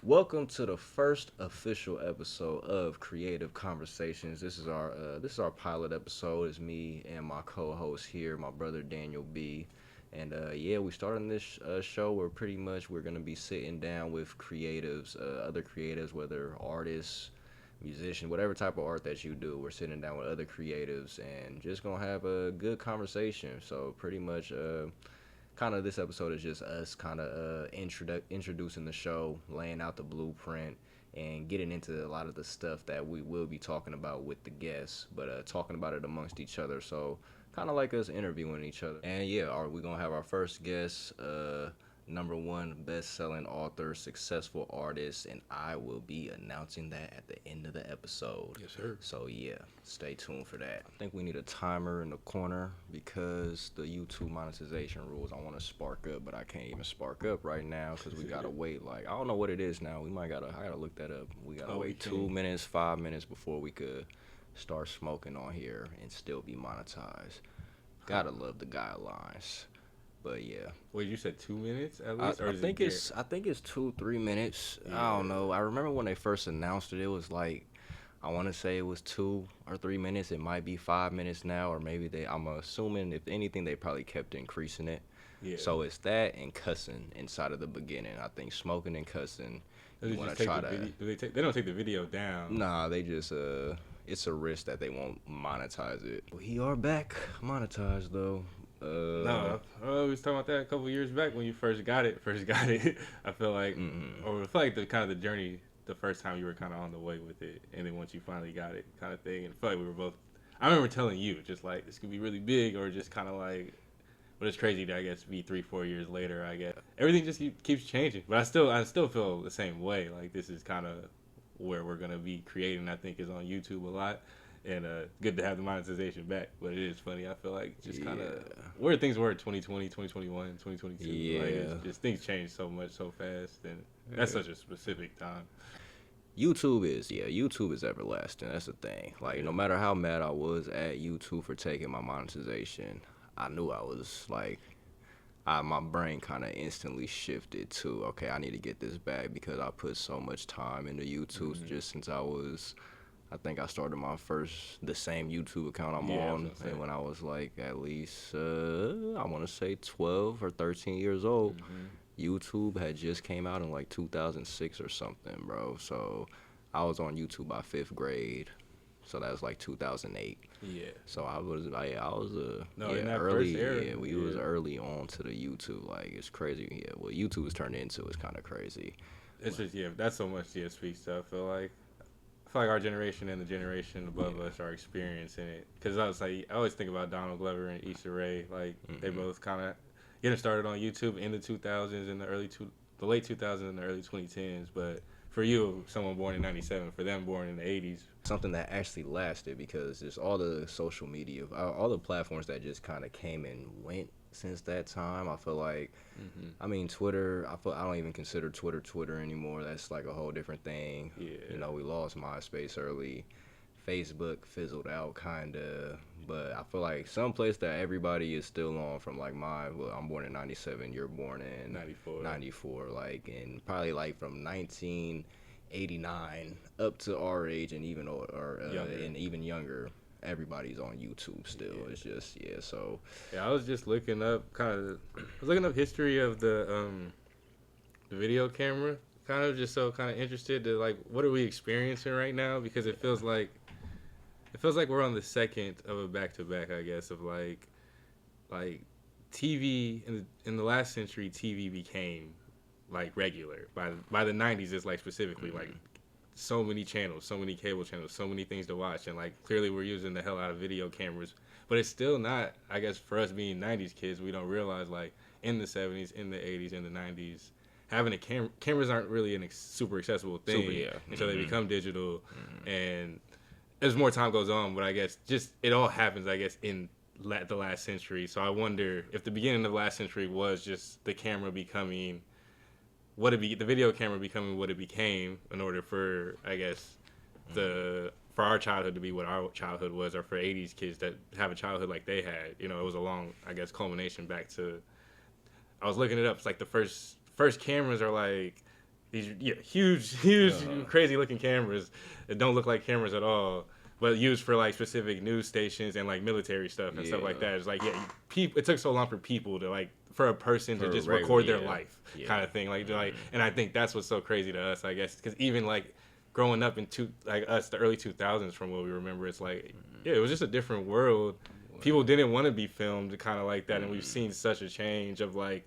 Welcome to the first official episode of Creative Conversations. This is our pilot episode. It's me and my co-host here, my brother Daniel B. And yeah, we starting this show where pretty much we're gonna be sitting down with creatives, other creatives, whether artists, musician, whatever type of art that you do. We're sitting down with other creatives and just gonna have a good conversation. So pretty much, kind of this episode is just us kind of introducing the show, laying out the blueprint, and getting into a lot of the stuff that we will be talking about with the guests, but talking about it amongst each other. So kind of like us interviewing each other. And yeah, we're gonna have our first guest, number one best-selling author, successful artist, and I will be announcing that at the end of the episode. Yes, sir. So yeah, stay tuned for that. I think we need a timer in the corner because the YouTube monetization rules. I want to spark up, but I can't even spark up right now because we gotta wait. Like I don't know what it is now. I gotta look that up. We gotta wait 2 minutes, 5 minutes before we could start smoking on here and still be monetized. Gotta love the guidelines. But yeah. Wait, you said 2 minutes at least? I think it's 2-3 minutes. Yeah. I don't know. I remember when they first announced it, it was like I want to say it was 2 or 3 minutes. It might be 5 minutes now, or maybe I'm assuming if anything they probably kept increasing it. Yeah. So it's that and cussing inside of the beginning. I think smoking and cussing. You want to try to. They don't take the video down. Nah, they just it's a risk that they won't monetize it. We are back monetized though. No, we was talking about that a couple years back when you first got it. I feel like, or I feel like the kind of the journey, the first time you were kind of on the way with it, and then once you finally got it, kind of thing. And I feel like we were both. I remember telling you just like this could be really big, or just kind of like, but it's crazy to I guess be 3-4 years later. I guess everything just keeps changing, but I still feel the same way. Like this is kind of where we're gonna be creating. I think is on YouTube a lot. And good to have the monetization back. But it is funny. I feel like just kind of where things were 2020, 2021, 2022. Yeah. Like it's just things change so much so fast. And that's such a specific time. YouTube is everlasting. That's the thing. Like, no matter how mad I was at YouTube for taking my monetization, I knew I was like, my brain kind of instantly shifted to, okay, I need to get this back because I put so much time into YouTube just since I think I started the same YouTube account I'm on, and when I was like at least, I want to say 12 or 13 years old. YouTube had just came out in like 2006 or something, bro. So I was on YouTube by 5th grade. So that was like 2008. Yeah. So I was in that early. First era. Yeah, we was early on to the YouTube. Like it's crazy. Yeah, what YouTube has turned into is kind of crazy. It's just that's so much DSP stuff. I feel like our generation and the generation above us are experiencing it. Because I always think about Donald Glover and Issa Rae. Like, they both kind of getting started on YouTube in the 2000s and the late 2000s and the early 2010s. But for you, someone born in 97, for them born in the 80s. Something that actually lasted because there's all the social media, all the platforms that just kind of came and went since that time. I feel like, I mean, Twitter, I don't even consider Twitter anymore. That's like a whole different thing. Yeah. You know, we lost MySpace early. Facebook fizzled out kind of. But I feel like some place that everybody is still on from like I'm born in 97, you're born in 94, like, and probably like from 1989 up to our age and even and even younger. Everybody's on YouTube still. Yeah. It's just so. Yeah, I was just looking up history of the video camera, kind of interested to like what are we experiencing right now, because it feels like we're on the second of a back-to-back, I guess, of like TV in the last century. TV became like regular by the 90s. It's like specifically like so many channels, so many cable channels, so many things to watch, and like clearly we're using the hell out of video cameras, but it's still not, I guess, for us being 90s kids, we don't realize like in the 70s, in the 80s, in the 90s, having a cameras aren't really super accessible thing until they become digital. And as more time goes on, but I guess just it all happens, I guess, in the last century. So I wonder if the beginning of the last century was just the camera becoming the video camera becoming what it became, in order for, I guess, for our childhood to be what our childhood was, or for 80s kids that have a childhood like they had. You know, it was a long, I guess, culmination back to, I was looking it up. It's like the first cameras are like these huge, Uh-huh. crazy looking cameras that don't look like cameras at all, but used for like specific news stations and like military stuff and stuff like Yeah. that. It's like people. It took so long for people to like for a person to For just regular, record their yeah. life Yeah. kind of thing. Like, Mhm. and I think that's what's so crazy to us, I guess, because even like growing up in like us, the early 2000s, from what we remember, it's like it was just a different world. People didn't want to be filmed kind of like that, and we've seen such a change of like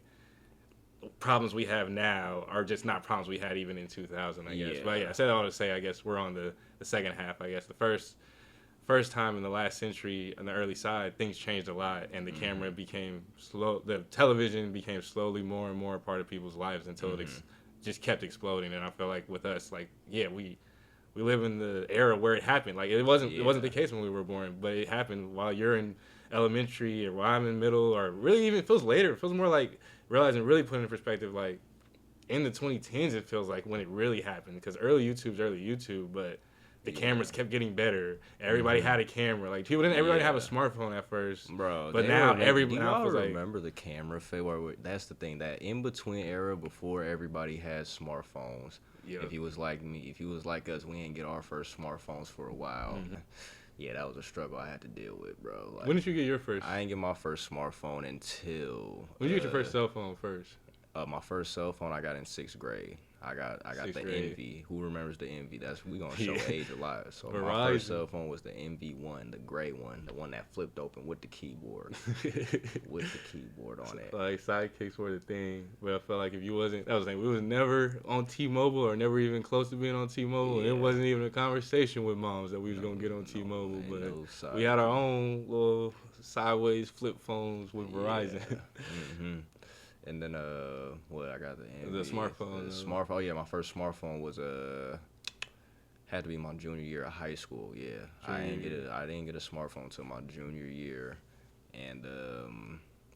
problems we have now are just not problems we had even in 2000, I guess. But yeah, I said all to say, I guess we're on the second half. I guess the first time in the last century on the early side, things changed a lot, and the camera became the television became slowly more and more a part of people's lives until just kept exploding. And I feel like with us, like we live in the era where it happened. Like it wasn't the case when we were born, but it happened while you're in elementary or while I'm in middle, or really even feels later. It feels more like realizing, really putting in perspective, like in the 2010s, it feels like when it really happened, because early YouTube, but the cameras kept getting better. Everybody had a camera. Like people didn't everybody have a smartphone at first, Bro, but now do now it y'all feels like remember the camera phase? That's the thing, that in between era before everybody had smartphones. yeah. If you was like me, if you was like us, we didn't get our first smartphones for a while. Yeah, that was a struggle I had to deal with, bro. Like, When did you get your first? I didn't get my first smartphone until When did you get your first cell phone first? my first cell phone I got in 6th grade. I got Sixth the grade. Envy. Who remembers the Envy? We gonna show Yeah. age a lot. So my Verizon. first cell phone was the NV1, the gray one, the one that flipped open with the keyboard, with the keyboard on it. Like sidekicks were the thing, but I felt like if you wasn't, that was the thing. We was never on T-Mobile or never even close to being on T-Mobile, and it Yeah. wasn't even a conversation with moms that we was gonna get on T-Mobile. Ain't But no side. we had our own little sideways flip phones with Verizon. hmm And then what I got the Envy, smartphone, The smartphone. Yeah, my first smartphone was had to be my junior year of high school. Yeah, I didn't get a smartphone until my junior year, and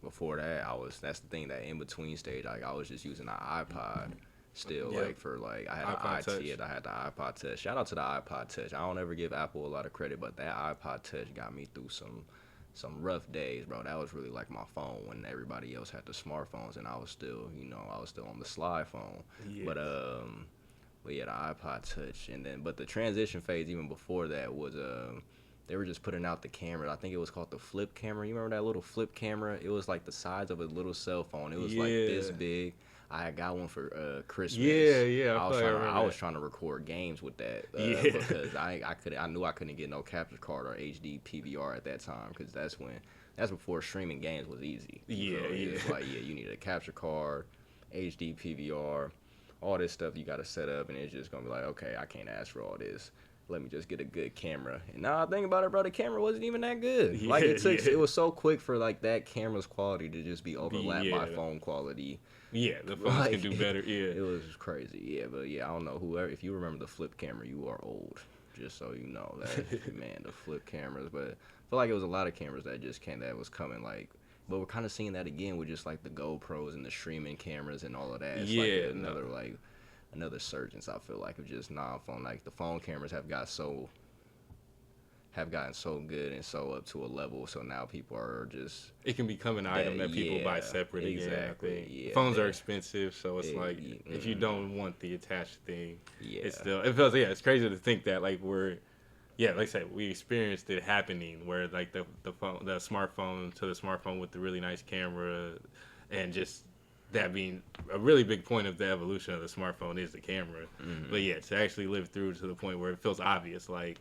before that that's the thing, that in between stage, like I was just using an iPod. Still, Yep. like for like I had iPod Touch. I had the iPod Touch. Shout out to the iPod Touch. I don't ever give Apple a lot of credit, but that iPod Touch got me through some rough days, bro. That was really like my phone when everybody else had the smartphones, and I was still on the slide phone. Yeah. But yeah, the iPod Touch, and then but the transition phase even before that was they were just putting out the camera. I think it was called the flip camera. You remember that little flip camera? It was like the size of a little cell phone. It was like this big. I had got one for Christmas. Yeah, I was trying to record games with that because I knew I couldn't get no capture card or HD PVR at that time, because that's before streaming games was easy. Yeah, So yeah. It's like you need a capture card, HD PVR, all this stuff you got to set up, and it's just gonna be like, okay, I can't ask for all this. Let me just get a good camera. And now I think about it, bro, the camera wasn't even that good. Like it was so quick for like that camera's quality to just be overlapped by phone quality. Yeah, the phones can do better. It Yeah. was crazy. Yeah, but yeah, I don't know, whoever, if you remember the flip camera, you are old. Just so you know that, man, the flip cameras. But I feel like it was a lot of cameras that was coming, like, but we're kind of seeing that again with just like the GoPros and the streaming cameras and all of that. It's like another surgence, I feel like, of just non-phone. Like the phone cameras have gotten so good and so up to a level, so now people are just, It can become an item that people buy separate exactly, again. I think. yeah, Phones are expensive, so it's like if you mhm. don't want the attached thing, yeah, it's crazy to think that like like I said, we experienced it happening where like the smartphone to the smartphone with the really nice camera, and just that being a really big point of the evolution of the smartphone is the camera. But yeah, to actually live through to the point where it feels obvious, like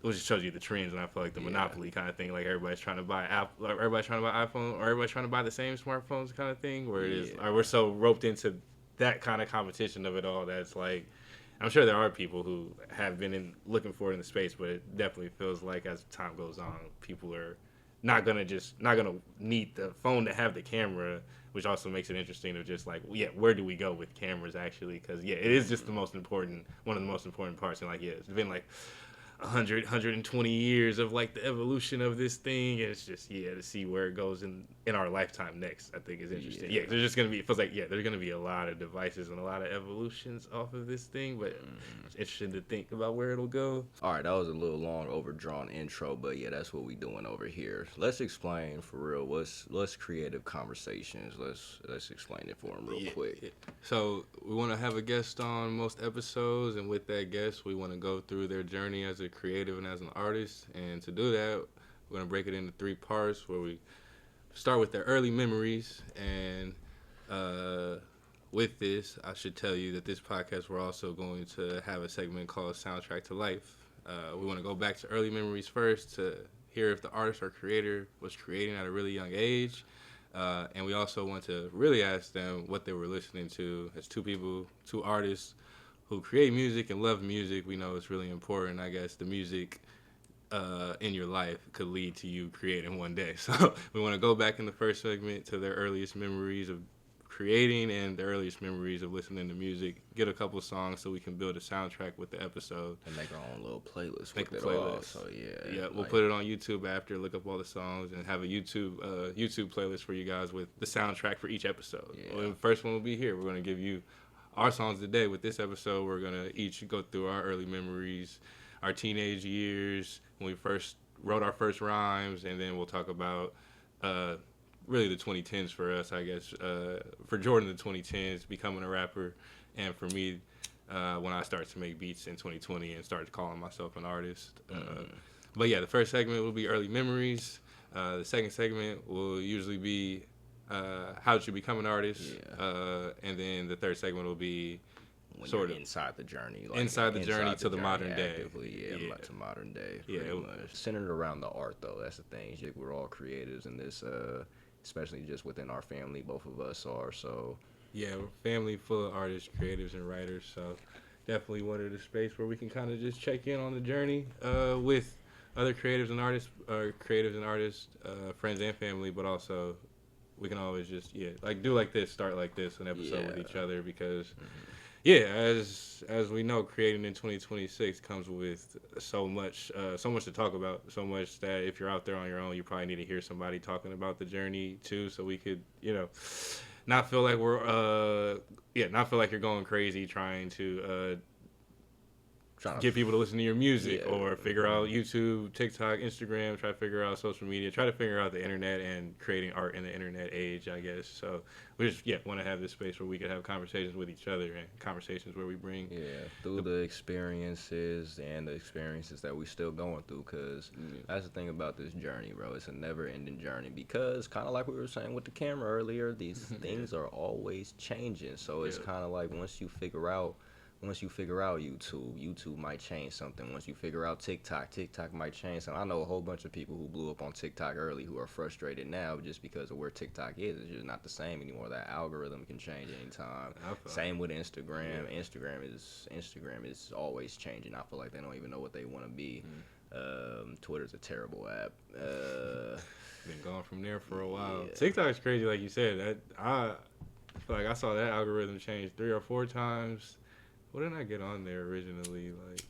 it just shows you the trends, and I feel like the monopoly kind of thing, like everybody's trying to buy Apple, or everybody's trying to buy iPhone, or everybody's trying to buy the same smartphones kind of thing, where it is, or we're so roped into that kind of competition of it all that's like, I'm sure there are people who have been looking for it in the space, but it definitely feels like as time goes on, people are not gonna need the phone to have the camera, which also makes it interesting of just like, where do we go with cameras actually? Because it is just one of the most important parts, and like it's been like, 120 years of like the evolution of this thing, and it's just to see where it goes in our lifetime next, I think is interesting. There's just gonna be, it feels like there's gonna be a lot of devices and a lot of evolutions off of this thing, but it's interesting to think about where it'll go. All right, that was a little long overdrawn intro, but that's what we doing over here. Let's explain for real what's creative conversations. Let's explain it for them real quick. So we want to have a guest on most episodes, and with that guest we want to go through their journey as a creative and as an artist. And to do that, we're going to break it into 3 parts, where we start with their early memories. And with this, I should tell you that this podcast, we're also going to have a segment called Soundtrack to Life. We want to go back to early memories first to hear if the artist or creator was creating at a really young age. And we also want to really ask them what they were listening to. As 2 artists who create music and love music, we know it's really important. I guess the music in your life could lead to you creating one day. So we want to go back in the first segment to their earliest memories of creating and the earliest memories of listening to music. Get a couple songs so we can build a soundtrack with the episode. And make our own little playlist. Make a playlist. So we'll put it on YouTube after, look up all the songs, and have a YouTube playlist for you guys with the soundtrack for each episode. Well, the first one will be here. We're going to give you our songs today. With this episode, we're going to each go through our early memories, our teenage years, when we first wrote our first rhymes, and then we'll talk about really the 2010s for us, I guess. For Jordan, the 2010s, becoming a rapper, and for me, when I started to make beats in 2020 and started calling myself an artist. But the first segment will be early memories. The second segment will usually be how did you become an artist, and then the third segment will be when sort of inside the journey, inside the journey to the modern day. To modern day. Pretty much centered around the art, though. That's the thing. We're all creatives in this, especially just within our family. Both of us are. So we're family full of artists, creatives, and writers. So definitely wanted a space where we can kind of just check in on the journey with other creatives and artists, friends and family, but also we can always just do like this, start like this, an episode with each other, because as we know, creating in 2026 comes with so much to talk about, so much that if you're out there on your own, you probably need to hear somebody talking about the journey too, so we could not feel like not feel like you're going crazy trying to get people to listen to your music, or figure out YouTube, TikTok, Instagram, try to figure out social media, try to figure out the internet and creating art in the internet age, I guess. So we just want to have this space where we can have conversations with each other, and conversations where we bring through the experiences and the experiences that we still going through, because that's the thing about this journey, bro. It's a never-ending journey, because kind of like we were saying with the camera earlier, these things are always changing. So it's kind of like once you figure out YouTube might change something. Once you figure out TikTok might change something. I know a whole bunch of people who blew up on TikTok early who are frustrated now just because of where TikTok is. It's just not the same anymore. That algorithm can change anytime. Same with Instagram. Instagram is always changing. I feel like they don't even know what they want to be. Twitter's a terrible app. Been going from there for a while. TikTok's crazy, like you said. I feel like I saw that algorithm change 3 or 4 times. What did I get on there originally? Like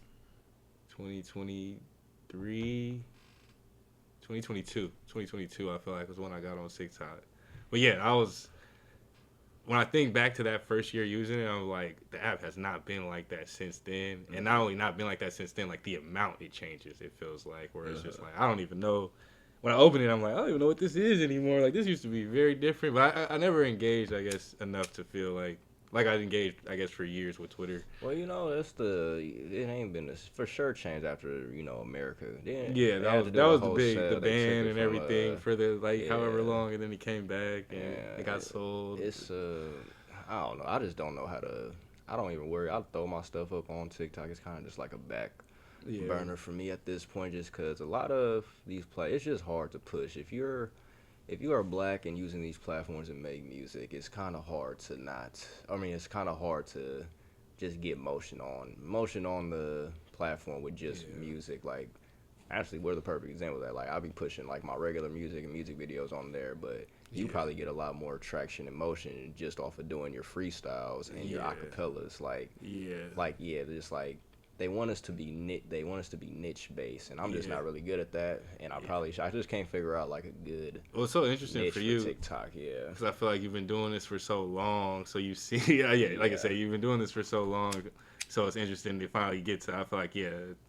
2022, I feel like was when I got on TikTok. But when I think back to that first year using it, I'm like, the app has not been like that since then. And not only not been like that since then, like the amount it changes, it feels like, where it's just like, I don't even know. When I open it, I'm like, I don't even know what this is anymore. Like, this used to be very different. But I never engaged, I guess, enough to feel like I engaged, I guess, for years with Twitter. Well, it ain't been for sure changed after, America. That was the ban and everything for the, however long, and then he came back and it got sold. It's, I don't know. I just don't know I don't even worry. I'll throw my stuff up on TikTok. It's kind of just like a back burner for me at this point, just because a lot of these it's just hard to push. If you are black and using these platforms and make music, it's kind of hard to just get motion on the platform with just music. Like, actually, we're the perfect example of that. Like, I'll be pushing like my regular music and music videos on there, but you probably get a lot more traction and motion just off of doing your freestyles and your acapellas. they want us to be niche based, and I'm just not really good at that. And I just can't figure out like a good. Well, it's so interesting niche for you TikTok, yeah. because I feel like you've been doing this for so long, so you see, like I said, you've been doing this for so long, so it's interesting to finally get to. I feel like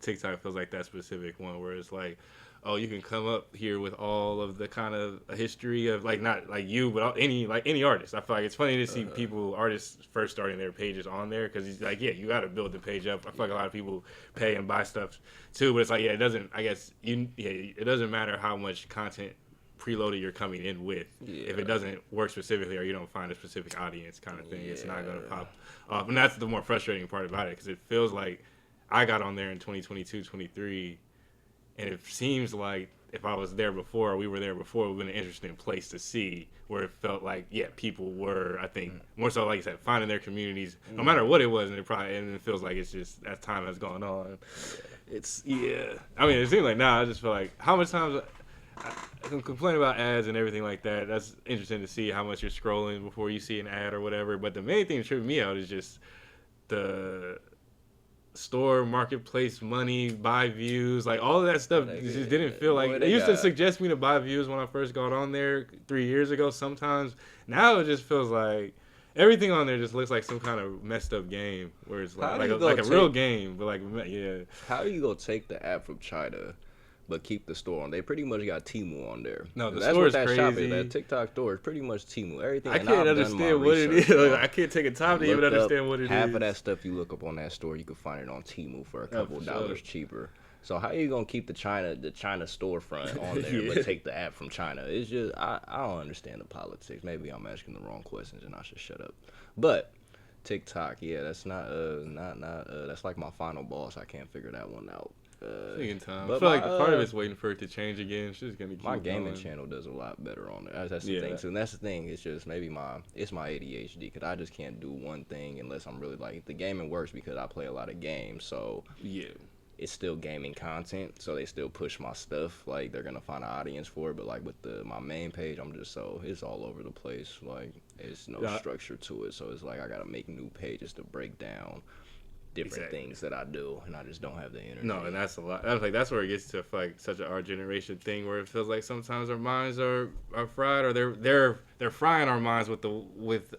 TikTok feels like that specific one where it's like, oh, you can come up here with all of the kind of history of like not like you, but any artist. I feel like it's funny to see artists first starting their pages on there because it's like, you got to build the page up. I feel like a lot of people pay and buy stuff too, but it's like, it doesn't. I guess it doesn't matter how much content preloaded you're coming in with. If it doesn't work specifically or you don't find a specific audience kind of thing, it's not going to pop off. And that's the more frustrating part about it because it feels like I got on there in 2022, 23. And it seems like if I was there before, or we were there before, it would have been an interesting place to see where it felt like, people were, I think, more so, like you said, finding their communities, no matter what it was. And it feels like it's just, as time has gone on, I mean, it seems like now, I just feel like, how much times I can complain about ads and everything like that. That's interesting to see how much you're scrolling before you see an ad or whatever. But the main thing that tripped me out is just the store, marketplace, money, buy views, like all of that stuff just didn't feel like it used to suggest me to buy views when I first got on there 3 years ago sometimes. Now it just feels like everything on there just looks like some kind of messed up game where it's like a real game, but How are you gonna take the app from China but keep the store on? They pretty much got Temu on there. No, the that's store what is that crazy. Shop is. That TikTok store is pretty much Temu. Everything. I can't understand what it is. I can't take a time to even understand what it is. Half of that stuff you look up on that store, you can find it on Temu for a couple dollars cheaper. So how are you gonna keep the China storefront on there but take the app from China? It's just I don't understand the politics. Maybe I'm asking the wrong questions and I should shut up. But TikTok, that's not that's like my final boss. I can't figure that one out. Taking time. I feel like part of it's waiting for it to change again. It's just gonna keep my gaming going. channel does a lot better on there. That's the thing. So that's the thing. It's just maybe my ADHD because I just can't do one thing unless I'm really like the gaming works because I play a lot of games. So it's still gaming content. So they still push my stuff. Like they're gonna find an audience for it. But like with my main page, I'm just it's all over the place. Like it's no structure to it. So it's like I gotta make new pages to break down different things that I do, and I just don't have the energy. No, and that's a lot. That's where it gets to like such an our generation thing, where it feels like sometimes our minds are fried, or they're frying our minds with.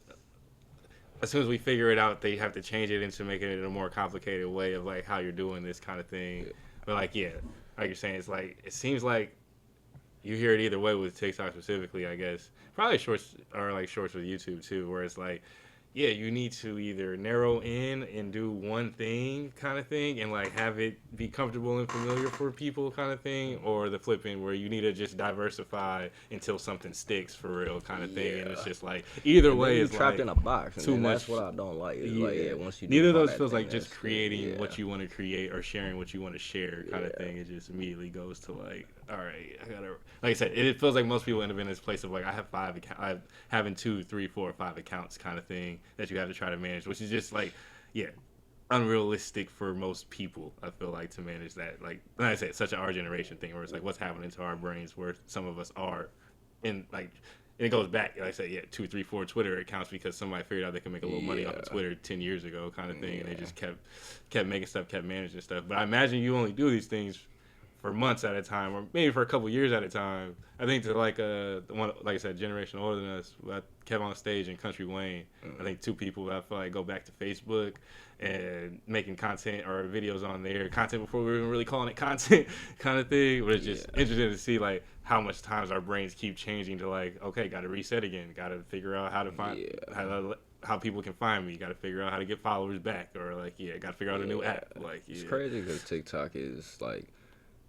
As soon as we figure it out, they have to change it into making it in a more complicated way of like how you're doing this kind of thing. But like you're saying, it's like it seems like you hear it either way with TikTok specifically. I guess probably shorts with YouTube too, where it's like. Yeah, you need to either narrow in and do one thing kind of thing and like have it be comfortable and familiar for people kind of thing, or the flipping where you need to just diversify until something sticks for real kind of thing. And it's just like either way is trapped like in a box. And too much. That's what I don't like. It's once you neither of those feels like just creating what you want to create or sharing what you want to share kind of thing. It just immediately goes to like, all right, I gotta. Like I said, it feels like most people end up in this place of like I have 5 accounts, I'm having 2, 3, 4, 5 accounts kind of thing that you have to try to manage, which is just like, unrealistic for most people. I feel like to manage that. Like I said, it's such an our generation thing where it's like what's happening to our brains, where some of us are, in like. And it goes back, like I said, 2, 3, 4 Twitter accounts because somebody figured out they could make a little money off of Twitter 10 years ago, kind of thing, and they just kept making stuff, kept managing stuff. But I imagine you only do these things for months at a time, or maybe for a couple years at a time. I think to like the one, like I said, generation older than us, Kev on Stage and Country Wayne. I think 2 people that I feel like go back to Facebook and making content or videos on there, content before we were even really calling it content, kind of thing. But it's just interesting to see like how much times our brains keep changing to like, okay, got to reset again, got to figure out how to find how people can find me, got to figure out how to get followers back, or like got to figure out a new app. Like it's crazy because TikTok is like.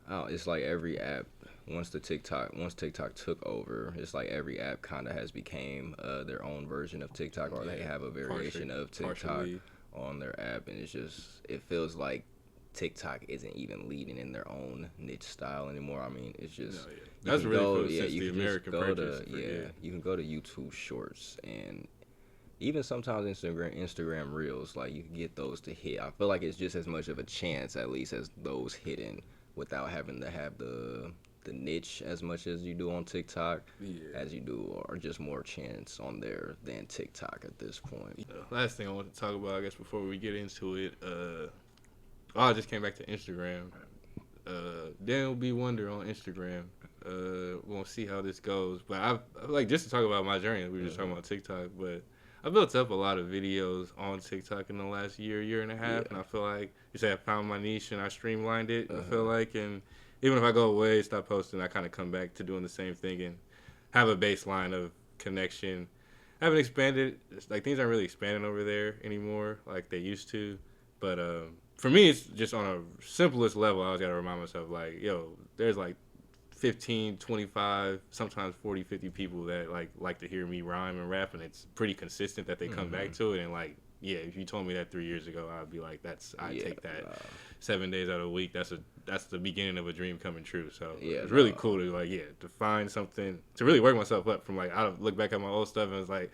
Oh, it's like every app once TikTok took over, it's like every app kind of has became their own version of TikTok, or they have a variation of TikTok on their app, and it feels like TikTok isn't even leading in their own niche style anymore. I mean, it's just that's really since the American purchase. You can go to YouTube Shorts and even sometimes Instagram Reels, like you can get those to hit. I feel like it's just as much of a chance, at least, as those hitting without having to have the niche as much as you do on TikTok, as you do, or just more chance on there than TikTok at this point. Last thing I want to talk about, I guess, before we get into it, I just came back to Instagram. Daniel B. Wonder on Instagram. We'll see how this goes. But I like just to talk about my journey. We were just talking about TikTok, but I built up a lot of videos on TikTok in the last year and a half, and I feel like you say I found my niche and I streamlined it. I feel like, and even if I go away, stop posting, I kind of come back to doing the same thing and have a baseline of connection. I haven't expanded. Like things aren't really expanding over there anymore like they used to. But for me, it's just on a simplest level. I always got to remind myself, like, yo, there's like 15, 25, sometimes 40, 50 people that like to hear me rhyme and rap, and it's pretty consistent that they come back to it. And like, yeah, if you told me that 3 years ago, I'd be like, I take that 7 days out of the week. That's the beginning of a dream coming true. So it's really cool to find something to really work myself up from like I look back at my old stuff and it's like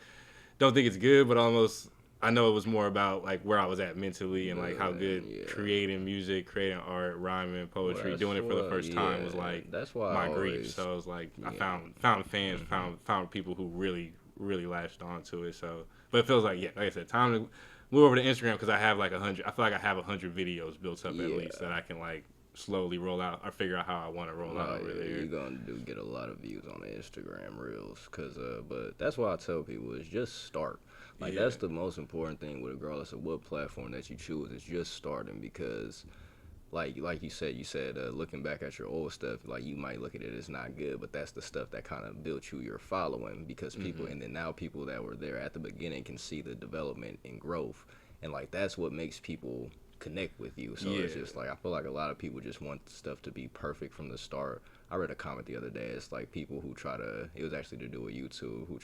don't think it's good, but almost I know it was more about like where I was at mentally and like how good creating music, creating art, rhyming, poetry, doing it for the first time was like that's why my grief. So it was like I found fans, found people who really latched onto it. So, but it feels like like I said, time to move over to Instagram because I have like 100. I feel like I have 100 videos built up at least that I can like slowly roll out or figure out how I want to roll out over there. You're gonna get a lot of views on the Instagram reels, but that's why I tell people is just start. Like that's the most important thing, regardless of what platform that you choose, is just starting because, like you said, looking back at your old stuff, like you might look at it as not good, but that's the stuff that kind of built your following because people, and then now people that were there at the beginning can see the development and growth, and like that's what makes people connect with you. So it's just like I feel like a lot of people just want stuff to be perfect from the start. I read a comment the other day. It's like people who it was actually to do with YouTube, who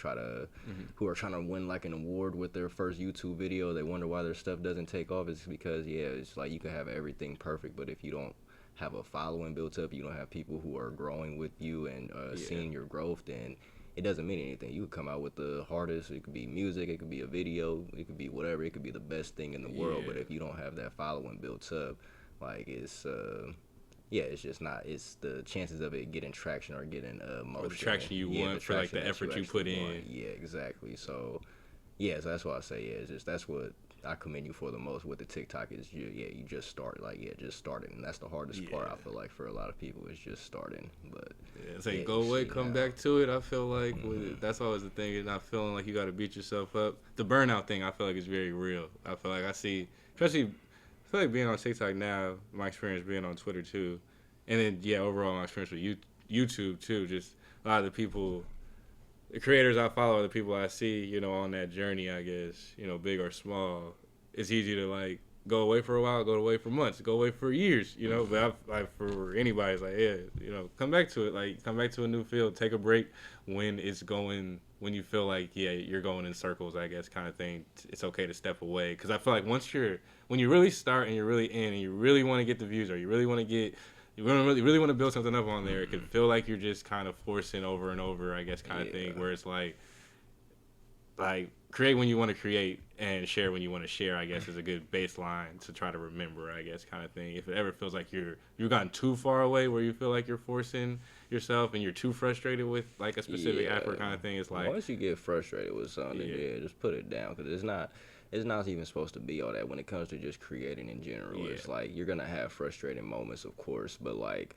are trying to win like an award with their first YouTube video. They wonder why their stuff doesn't take off. It's because it's like you can have everything perfect, but if you don't have a following built up, you don't have people who are growing with you and seeing your growth, then it doesn't mean anything. You could come out with the hardest. It could be music. It could be a video. It could be whatever. It could be the best thing in the world. But if you don't have that following built up, like it's just not. It's the chances of it getting traction or getting motion. Or the traction you want for like the effort you put in. Yeah, exactly. So so that's why I say it's just that's what I commend you for the most with the TikTok is you just start just starting, and that's the hardest part I feel like for a lot of people is just starting. But it's like go away, come back to it. I feel like that's always the thing, is not feeling like you got to beat yourself up. The burnout thing I feel like is very real. I feel like I see, especially I feel like being on TikTok now, my experience being on Twitter too, and then overall my experience with YouTube too. Just a lot of the people. The creators I follow are the people I see, on that journey, I guess, big or small. It's easy to, like, go away for a while, go away for months, go away for years, But for anybody, it's like, come back to it. Like, come back to a new field. Take a break when when you feel like, you're going in circles, I guess, kind of thing. It's okay to step away. Because I feel like when you really start and you're really in and you really want to get the views or you really want to really want to build something up on there, it could feel like you're just kind of forcing over and over, I guess, kind of thing, where it's like create when you want to create and share when you want to share, I guess, is a good baseline to try to remember, I guess, kind of thing. If it ever feels like you've gotten too far away where you feel like you're forcing yourself and you're too frustrated with like a specific effort kind of thing, it's like once you get frustrated with something, just put it down because it's not even supposed to be all that when it comes to just creating in general. It's like you're gonna have frustrating moments, of course, but like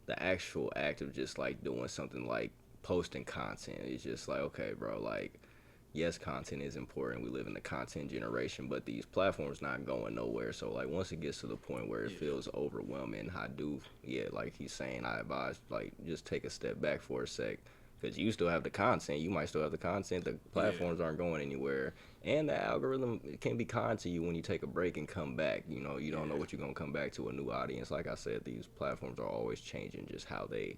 the actual act of just like doing something like posting content is just like, okay, bro, like yes, content is important. We live in the content generation, but these platforms not going nowhere. So like once it gets to the point where it feels overwhelming, like he's saying, I advise like just take a step back for a sec. Because you still have the content. You might still have the content. The platforms aren't going anywhere. And the algorithm can be kind to you when you take a break and come back. You don't know what you're going to come back to, a new audience. Like I said, these platforms are always changing just how they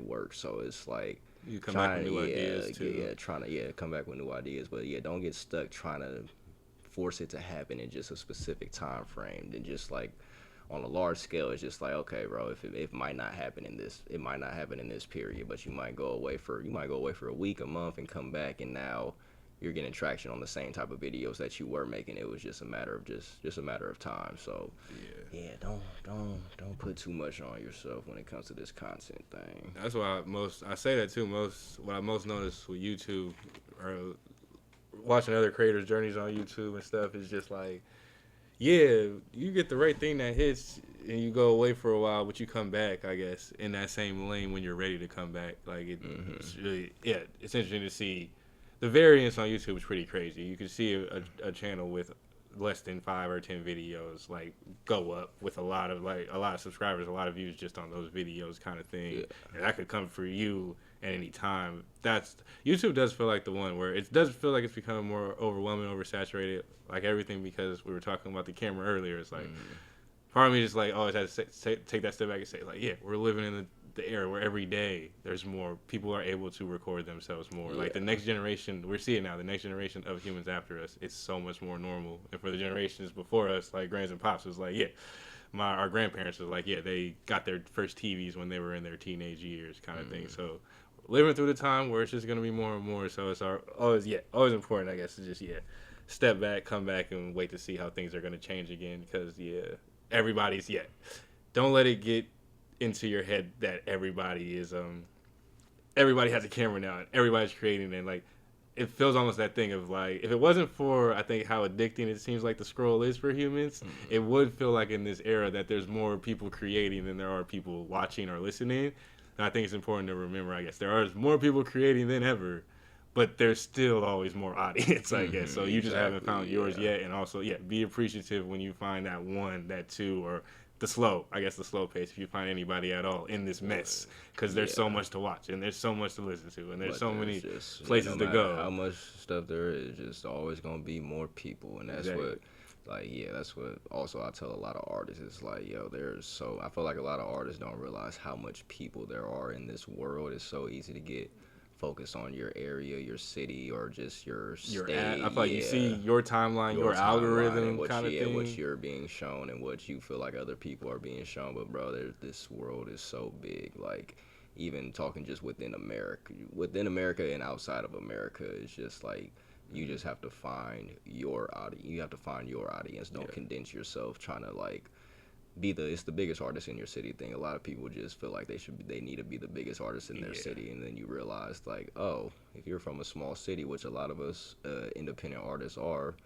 work. So it's like you come back with new ideas too. Trying to come back with new ideas. But don't get stuck trying to force it to happen in just a specific time frame. Then just like on a large scale, it's just like, okay, bro, if it might not happen in this period, but you might go away for a week, a month, and come back, and now you're getting traction on the same type of videos that you were making. It was just a matter of time. So don't put too much on yourself when it comes to this content thing. That's why I say that too. What I most notice with YouTube or watching other creators' journeys on YouTube and stuff is just like, Yeah, you get the right thing that hits, and you go away for a while, but you come back, I guess, in that same lane when you're ready to come back. Like it's really, yeah, it's interesting to see. The variance on YouTube is pretty crazy. You can see a channel with less than 5 or 10 videos like go up with a lot of subscribers, a lot of views just on those videos, kind of thing. Yeah. And that could come for you at any time. That's YouTube does feel like the one where it does feel like it's becoming more overwhelming, oversaturated, like everything, because we were talking about the camera earlier. It's like part of me just like always has to take that step back and say like, yeah, we're living in the era where every day there's more people are able to record themselves more. Like the next generation, we're seeing now, the next generation of humans after us, it's so much more normal. And for the generations before us, like grands and pops, was like, yeah, our grandparents was like, yeah, they got their first TVs when they were in their teenage years, kind of thing. So living through the time where it's just gonna be more and more. So it's always important, I guess, to just step back, come back, and wait to see how things are gonna change again. Because everybody's don't let it get into your head that everybody has a camera now and everybody's creating, and like it feels almost that thing of like, if it wasn't for I think how addicting it seems like the scroll is for humans, it would feel like in this era that there's more people creating than there are people watching or listening. And I think it's important to remember, I guess, there are more people creating than ever, but there's still always more audience, I guess. So you just haven't found yours yet. And also, be appreciative when you find that one, that two, or the slow pace, if you find anybody at all in this mess, because there's so much to watch and there's so much to listen to and there's so many places to go. How much stuff there is, just always gonna be more people, and that's what. Like, that's what also I tell a lot of artists. It's like, I feel like a lot of artists don't realize how much people there are in this world. It's so easy to get focused on your area, your city, or just your state. I feel like you see your timeline, your algorithm kind of thing. What you're being shown and what you feel like other people are being shown. But, bro, this world is so big. Like, even talking just within America and outside of America, it's just like, you just have to find your audience. You have to find your audience. Don't condense yourself trying to like it's the biggest artist in your city thing. A lot of people just feel like they need to be the biggest artist in their city, and then you realize like, oh, if you're from a small city, which a lot of us independent artists are,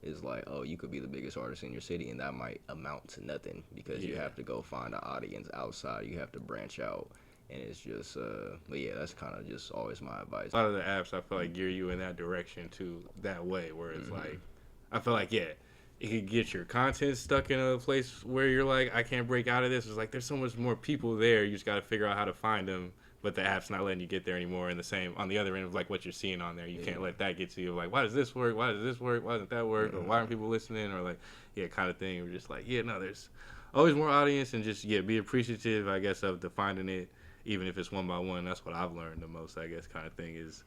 is like, oh, you could be the biggest artist in your city, and that might amount to nothing because you have to go find an audience outside. You have to branch out. And it's just, but that's kind of just always my advice. A lot of the apps, I feel like, gear you in that direction too, that way, where it's like, I feel like, it could get your content stuck in a place where you're like, I can't break out of this. It's like, there's so much more people there. You just got to figure out how to find them. But the app's not letting you get there anymore. And the same, on the other end of like what you're seeing on there, you can't let that get to you. Like, why does this work? Why does this work? Why doesn't that work? Or why aren't people listening? Or like, kind of thing. We're just like, there's always more audience, and just, be appreciative, I guess, of finding it. Even if it's one by one, that's what I've learned the most, I guess, kind of thing is,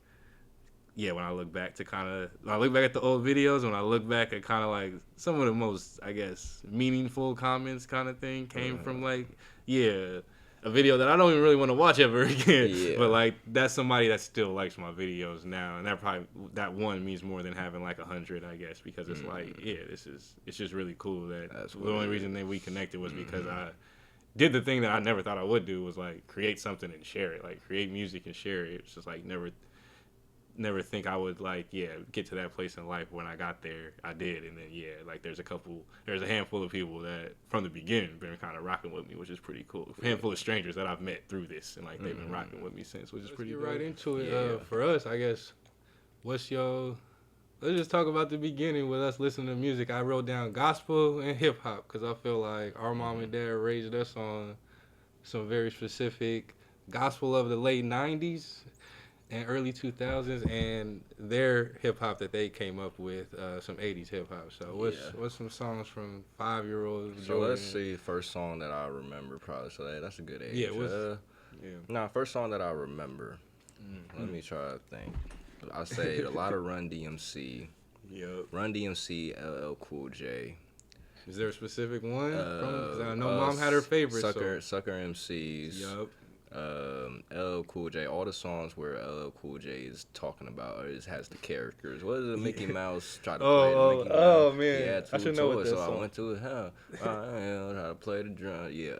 when I look back at the old videos, when I look back at kind of like some of the most, I guess, meaningful comments kind of thing came from like, a video that I don't even really want to watch ever again. But like, that's somebody that still likes my videos now. And that one means more than having like 100, I guess, because it's like, it's just really cool that the only reason that we connected was because I did the thing that I never thought I would do, was like create something and share it, like create music and share it. It's just like never think I would like get to that place in life. When I got there, I did. And then like there's a handful of people that from the beginning been kind of rocking with me, which is pretty cool. A handful of strangers that I've met through this, and like they've been rocking with me since, which is pretty cool. Right into it. For us, I guess, let's just talk about the beginning with us listening to music. I wrote down gospel and hip hop because I feel like our mom and dad raised us on some very specific gospel of the late 90s and early 2000s, and their hip hop that they came up with, some 80s hip hop. So what's some songs from 5-year-olds? So let's see, first song that I remember probably. So that's a good age. First song that I remember. Let me try to think. I say a lot of Run DMC. Run DMC, LL Cool J. Is there a specific one? Because I know Mom had her favorites. Sucker MCs. LL Cool J, all the songs where LL Cool J is talking about is has the characters. What is it? Mickey Mouse tried to play the Mickey Mouse. He Man, had I two should know what toys, that so I song. went to it. Huh? I try to play the drum. Yeah.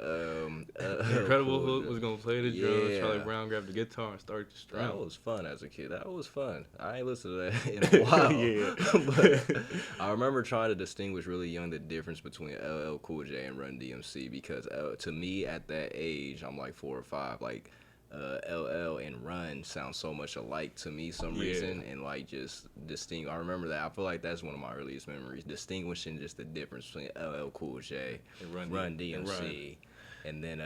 Incredible Cool Hulk J. was gonna play the drums. Charlie Yeah. Brown grabbed the guitar and started to That strum. was fun as a kid. That was fun. I ain't listened to that in a while. Yeah. But I remember trying to distinguish really young the difference between LL Cool J and Run DMC because to me at that age, I'm like 4 or 5, like LL and Run sound so much alike to me some reason and like just distinct. I remember that. I feel like that's one of my earliest memories, distinguishing just the difference between LL Cool J and Run DMC. And then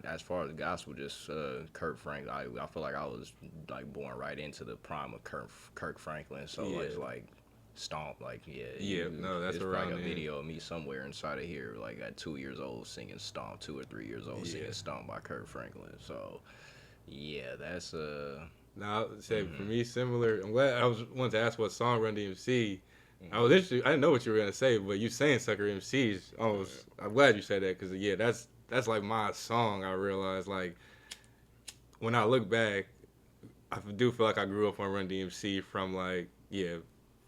as far as gospel, just Kirk Franklin. I feel like I was like born right into the prime of Kirk Franklin. So it's like Stomp, like No, that's it's around like a there. video of me somewhere inside of here, like at 2 years old, singing Stomp, 2 or 3 years old, singing Stomp by Kirk Franklin. So yeah, that's Now, I say for me, similar. I'm glad I was wanted to ask what song Run DMC. I was interested. I didn't know what you were gonna say, but you saying Sucker MCs. I'm glad you said that because that's like my song. I realized like when I look back, I do feel like I grew up on Run DMC from like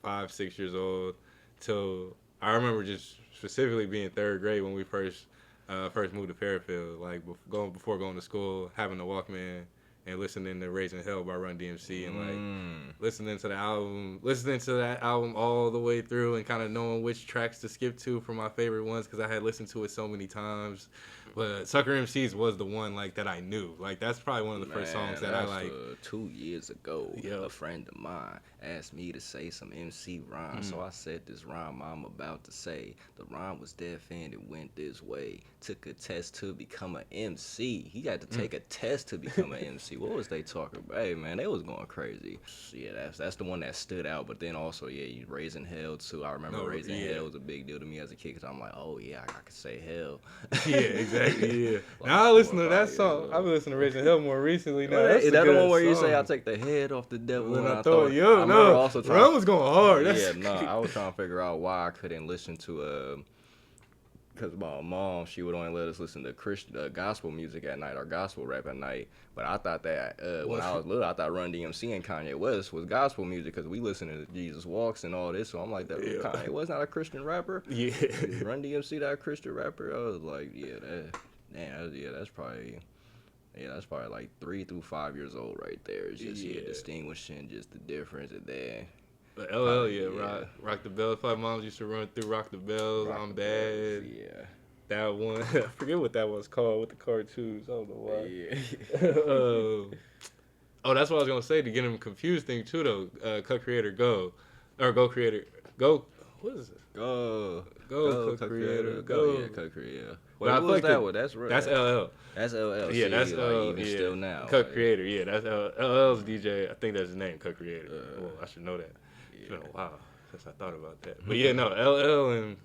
5, 6 years old till I remember just specifically being third grade when we first moved to Fairfield. Like before going to school, having the Walkman and listening to Raising Hell by Run DMC and like listening to that album all the way through and kind of knowing which tracks to skip to for my favorite ones because I had listened to it so many times. But Sucker MCs was the one like that I knew. Like that's probably one of the first songs that I like. 2 years ago, a friend of mine asked me to say some MC rhyme, so I said this rhyme I'm about to say. The rhyme was deaf and it went this way. Took a test to become an MC. He had to take a test to become an MC. What was they talking about? Hey man, they was going crazy. Yeah, that's the one that stood out. But then also, you Raising Hell too. I remember Raising Hell was a big deal to me as a kid because I'm like, oh yeah, I could say hell. Yeah, exactly. Yeah. Like Now I listen to that 4 or 5 song. years I've been listening to Raising Hell more recently. Now Is that the one where you say I take the head off the devil when and I I throw thought? it up? No, also Run was going hard. I was trying to figure out why I couldn't listen to because my mom, she would only let us listen to Christian gospel music at night or gospel rap at night. But I thought that when I was little, I thought Run DMC and Kanye West was gospel music because we listened to Jesus Walks and all this. So I'm like, Kanye West not a Christian rapper? Yeah. Is Run DMC that a Christian rapper? I was like, that's probably like 3 through 5 years old right there. It's just distinguishing just the difference and then. But LL, Rock the Bells. My mom used to run through Rock the Bells. I'm Bad. Yeah. That one, I forget what that was called with the cartoons. I don't know why. Yeah. Oh, that's what I was gonna say to get him confused thing too though. Cut Creator Go, or Go Creator Go. What is it? Go Cut Creator Go. Yeah, Cut Creator. Wait, What was that one? That's right. That's LL. That's LL. Yeah, that's even still now. Cut Creator. Yeah, that's LL's DJ. I think that's his name, Cut Creator. Well, I should know that. It's been a while since I thought about that. But yeah, no, LL and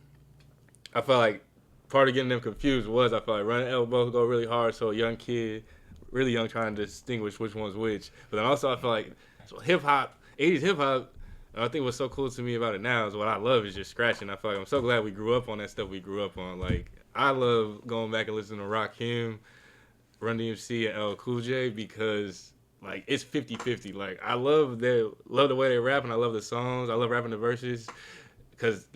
I felt like part of getting them confused was I felt like Run and L both go really hard. So a young kid, really young, trying to distinguish which one's which. But then also I feel like hip hop, 80s hip hop. I think what's so cool to me about it now is what I love is just scratching. I feel like I'm so glad we grew up on that stuff we grew up on. Like I love going back and listening to Rakim, Run DMC, and LL Cool J because like it's 50-50. Like I love the way they rap and I love the songs. I love rapping the verses because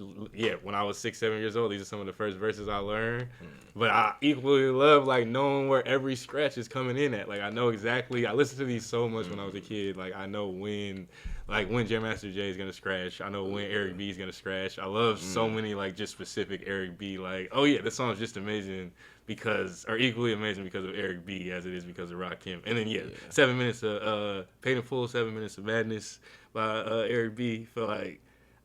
when I was 6, 7 years old, these are some of the first verses I learned. But I equally love like knowing where every scratch is coming in at. Like I know exactly. I listened to these so much when I was a kid. Like I know when Jam Master Jay is gonna scratch. I know when Eric B is gonna scratch. I love so many like just specific Eric B. Like this song is just amazing or equally amazing because of Eric B as it is because of Rakim. And then 7 minutes of Paid in Full, 7 Minutes of Madness by Eric B. Feel like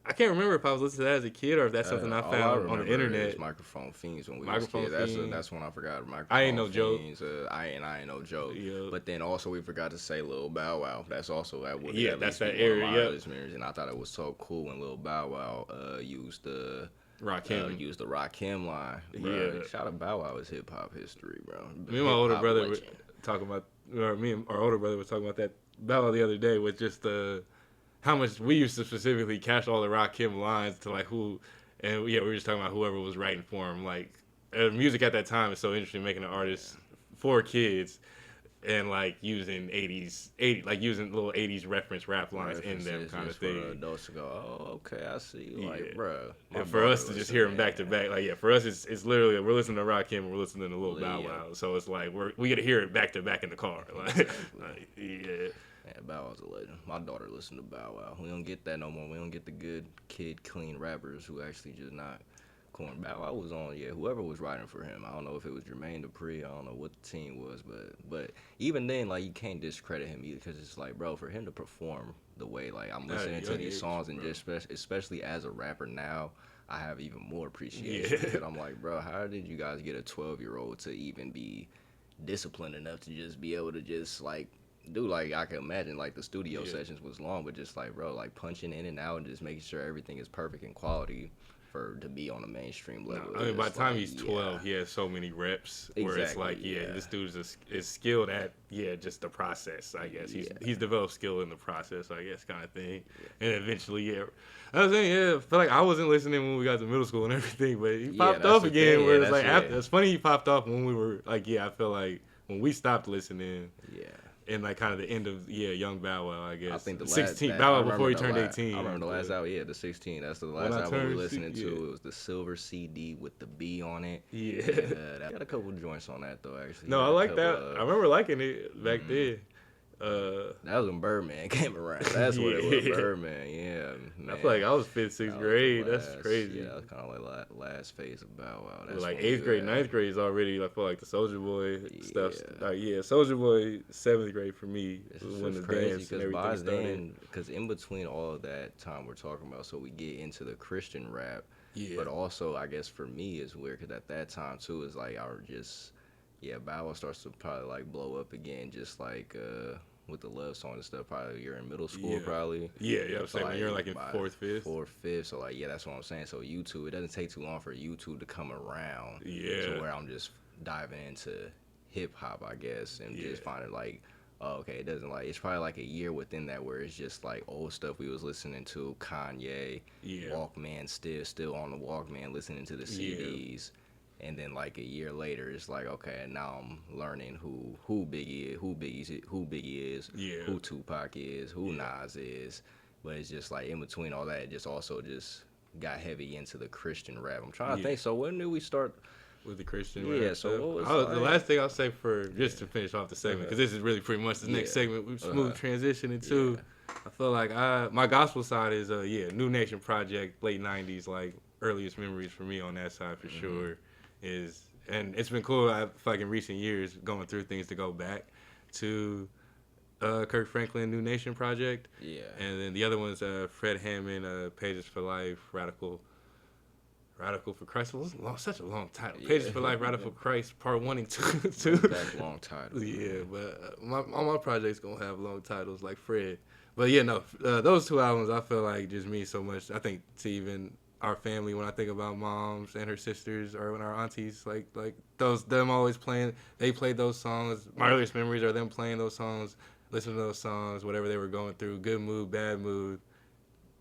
I can't remember if I was listening to that as a kid or if that's something I found on the internet. Microphone Fiends when we was kids. That's when I forgot Microphone I ain't no Fiends. I ain't no joke. Yeah. But then also we forgot to say Lil Bow Wow. That's also that would that's that area. area. And I thought it was so cool when Lil Bow Wow used the Rakim line. Bro. Yeah. Shout out Bow Wow is hip hop history, bro. Me and my older brother were talking about, or me and our older brother was talking about that Bow Wow the other day with just how much we used to specifically catch all the Rakim lines to like who, and we were just talking about whoever was writing for him. Like music at that time is so interesting, making an artist 4 kids and like using using little 80s reference rap lines in them kind of thing. For adults to go, oh, okay, I see. Yeah. Like, bro. And for us to just hear them back to back, like, yeah, for us, it's literally, we're listening to Rakim and we're listening to Lil Bow Wow. So it's like, we get to hear it back to back in the car. Like, yeah. Man, Bow Wow's a legend. My daughter listened to Bow Wow. We don't get that no more. We don't get the good kid, clean rappers who actually just not corn. Bow Wow was on, whoever was writing for him. I don't know if it was Jermaine Dupri. I don't know what the team was, but even then, like, you can't discredit him either because it's like, bro, for him to perform the way, like, I'm listening to these songs and just especially as a rapper now, I have even more appreciation. Because I'm like, bro, how did you guys get a 12-year-old to even be disciplined enough to just be able to just, like, do, like, I can imagine, like, the studio sessions was long, but just, like, bro, like, punching in and out and just making sure everything is perfect in quality for to be on a mainstream level. No, I mean, by the time he's 12, he has so many reps where it's like, this dude is skilled at, just the process, I guess. He's developed skill in the process, I guess, kind of thing. And eventually, I was saying, I feel like I wasn't listening when we got to middle school and everything, but he popped off again where it's like, it's funny he popped off when we were, like, I feel like when we stopped listening. And like kind of the end of Young Bow Wow, I guess. I think the 16 Bow Wow before he turned 18. I remember the last album, the 16. That's the last album we were listening to. It was the silver CD with the B on it. Yeah, I got a couple joints on that though. Actually, no, I like that. I remember liking it back then. That was when Birdman came around. That's what it was. Birdman, man. I feel like I was 5th, 6th grade. That's crazy. Yeah, that was kind of like last phase of Bow Wow. That's like 8th grade, 9th grade is already. I feel like the Soulja Boy stuff. Soulja Boy 7th grade for me was when the dance and everything started. Because in between all of that time we're talking about, so we get into the Christian rap. But also, I guess for me it's weird because at that time too is like Bow Wow starts to probably like blow up again, just like with the love song and stuff. Probably you're in middle school, probably. I'm saying when you're like in 4th, 5th. So like that's what I'm saying. So YouTube, it doesn't take too long for YouTube to come around. To where I'm just diving into hip hop, I guess, and just finding like, oh, okay, it doesn't like it's probably like a year within that where it's just like old stuff we was listening to, Kanye, Walkman, still on the Walkman, listening to the CDs. And then like a year later, it's like, okay, now I'm learning who Biggie is, who Tupac is, who Nas is. But it's just like in between all that, it just also just got heavy into the Christian rap. I'm trying to think. So when did we start with the Christian rap? So what was the last thing I'll say for just to finish off the segment, because this is really pretty much the next segment we smooth transition into. I feel like my gospel side is New Nation Project, late 90s, like earliest memories for me on that side for sure. And it's been cool. I feel like in recent years going through things to go back to Kirk Franklin New Nation Project. And then the other one's Fred Hammond, Pages for Life, Radical for Christ. It was such a long title. Pages for Life, Radical for Christ, Part 1 and 2. That's long title. But all my projects gonna have long titles like Fred. But those 2 albums I feel like just mean so much. I think to even our family, when I think about moms and her sisters or when our aunties, like them always playing, they played those songs. My earliest memories are them playing those songs, listening to those songs, whatever they were going through, good mood, bad mood.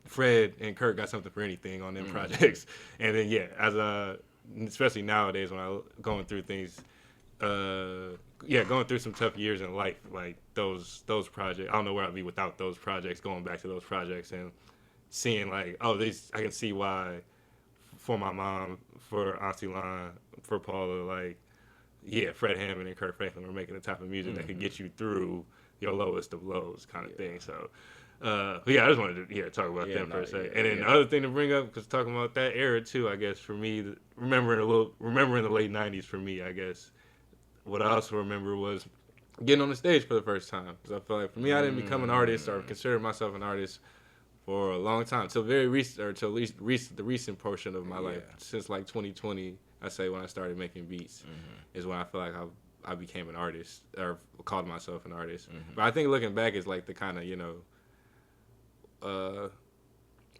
Fred and Kurt got something for anything on them projects. And then especially nowadays when I'm going through things, going through some tough years in life, like those projects. I don't know where I'd be without those projects, going back to those projects and seeing like, I can see why for my mom, for Auntie Lon, for Paula, like, Fred Hammond and Kirk Franklin were making the type of music that could get you through your lowest of lows kind of thing. So, I just wanted to talk about them for a second. And then the other thing to bring up, because talking about that era too, I guess for me, remembering the late 90s for me, I guess, what I also remember was getting on the stage for the first time. Because I feel like for me, I didn't become an artist or consider myself an artist for a long time, till very recent, or till at least the recent portion of my life, since like 2020, I say when I started making beats, is when I feel like I became an artist, or called myself an artist. But I think looking back is like the kind of,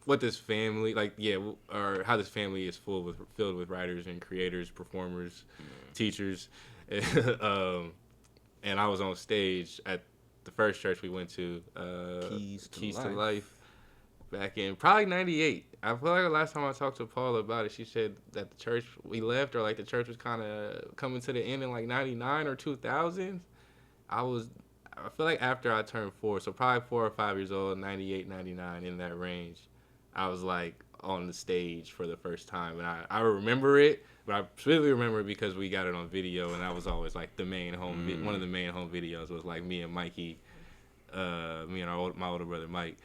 what this family, or how this family is filled with writers and creators, performers, teachers. And I was on stage at the first church we went to, Keys to Life. back in probably 98. I feel like the last time I talked to Paula about it, she said that the church we left, or like the church was kind of coming to the end in like 99 or 2000. I feel like after I turned 4, so probably 4 or 5 years old, 98, 99, in that range, I was like on the stage for the first time. And I remember it, but I specifically remember it because we got it on video, and that was always like the main home, one of the main home videos was like me and Mikey, me and my older brother Mike,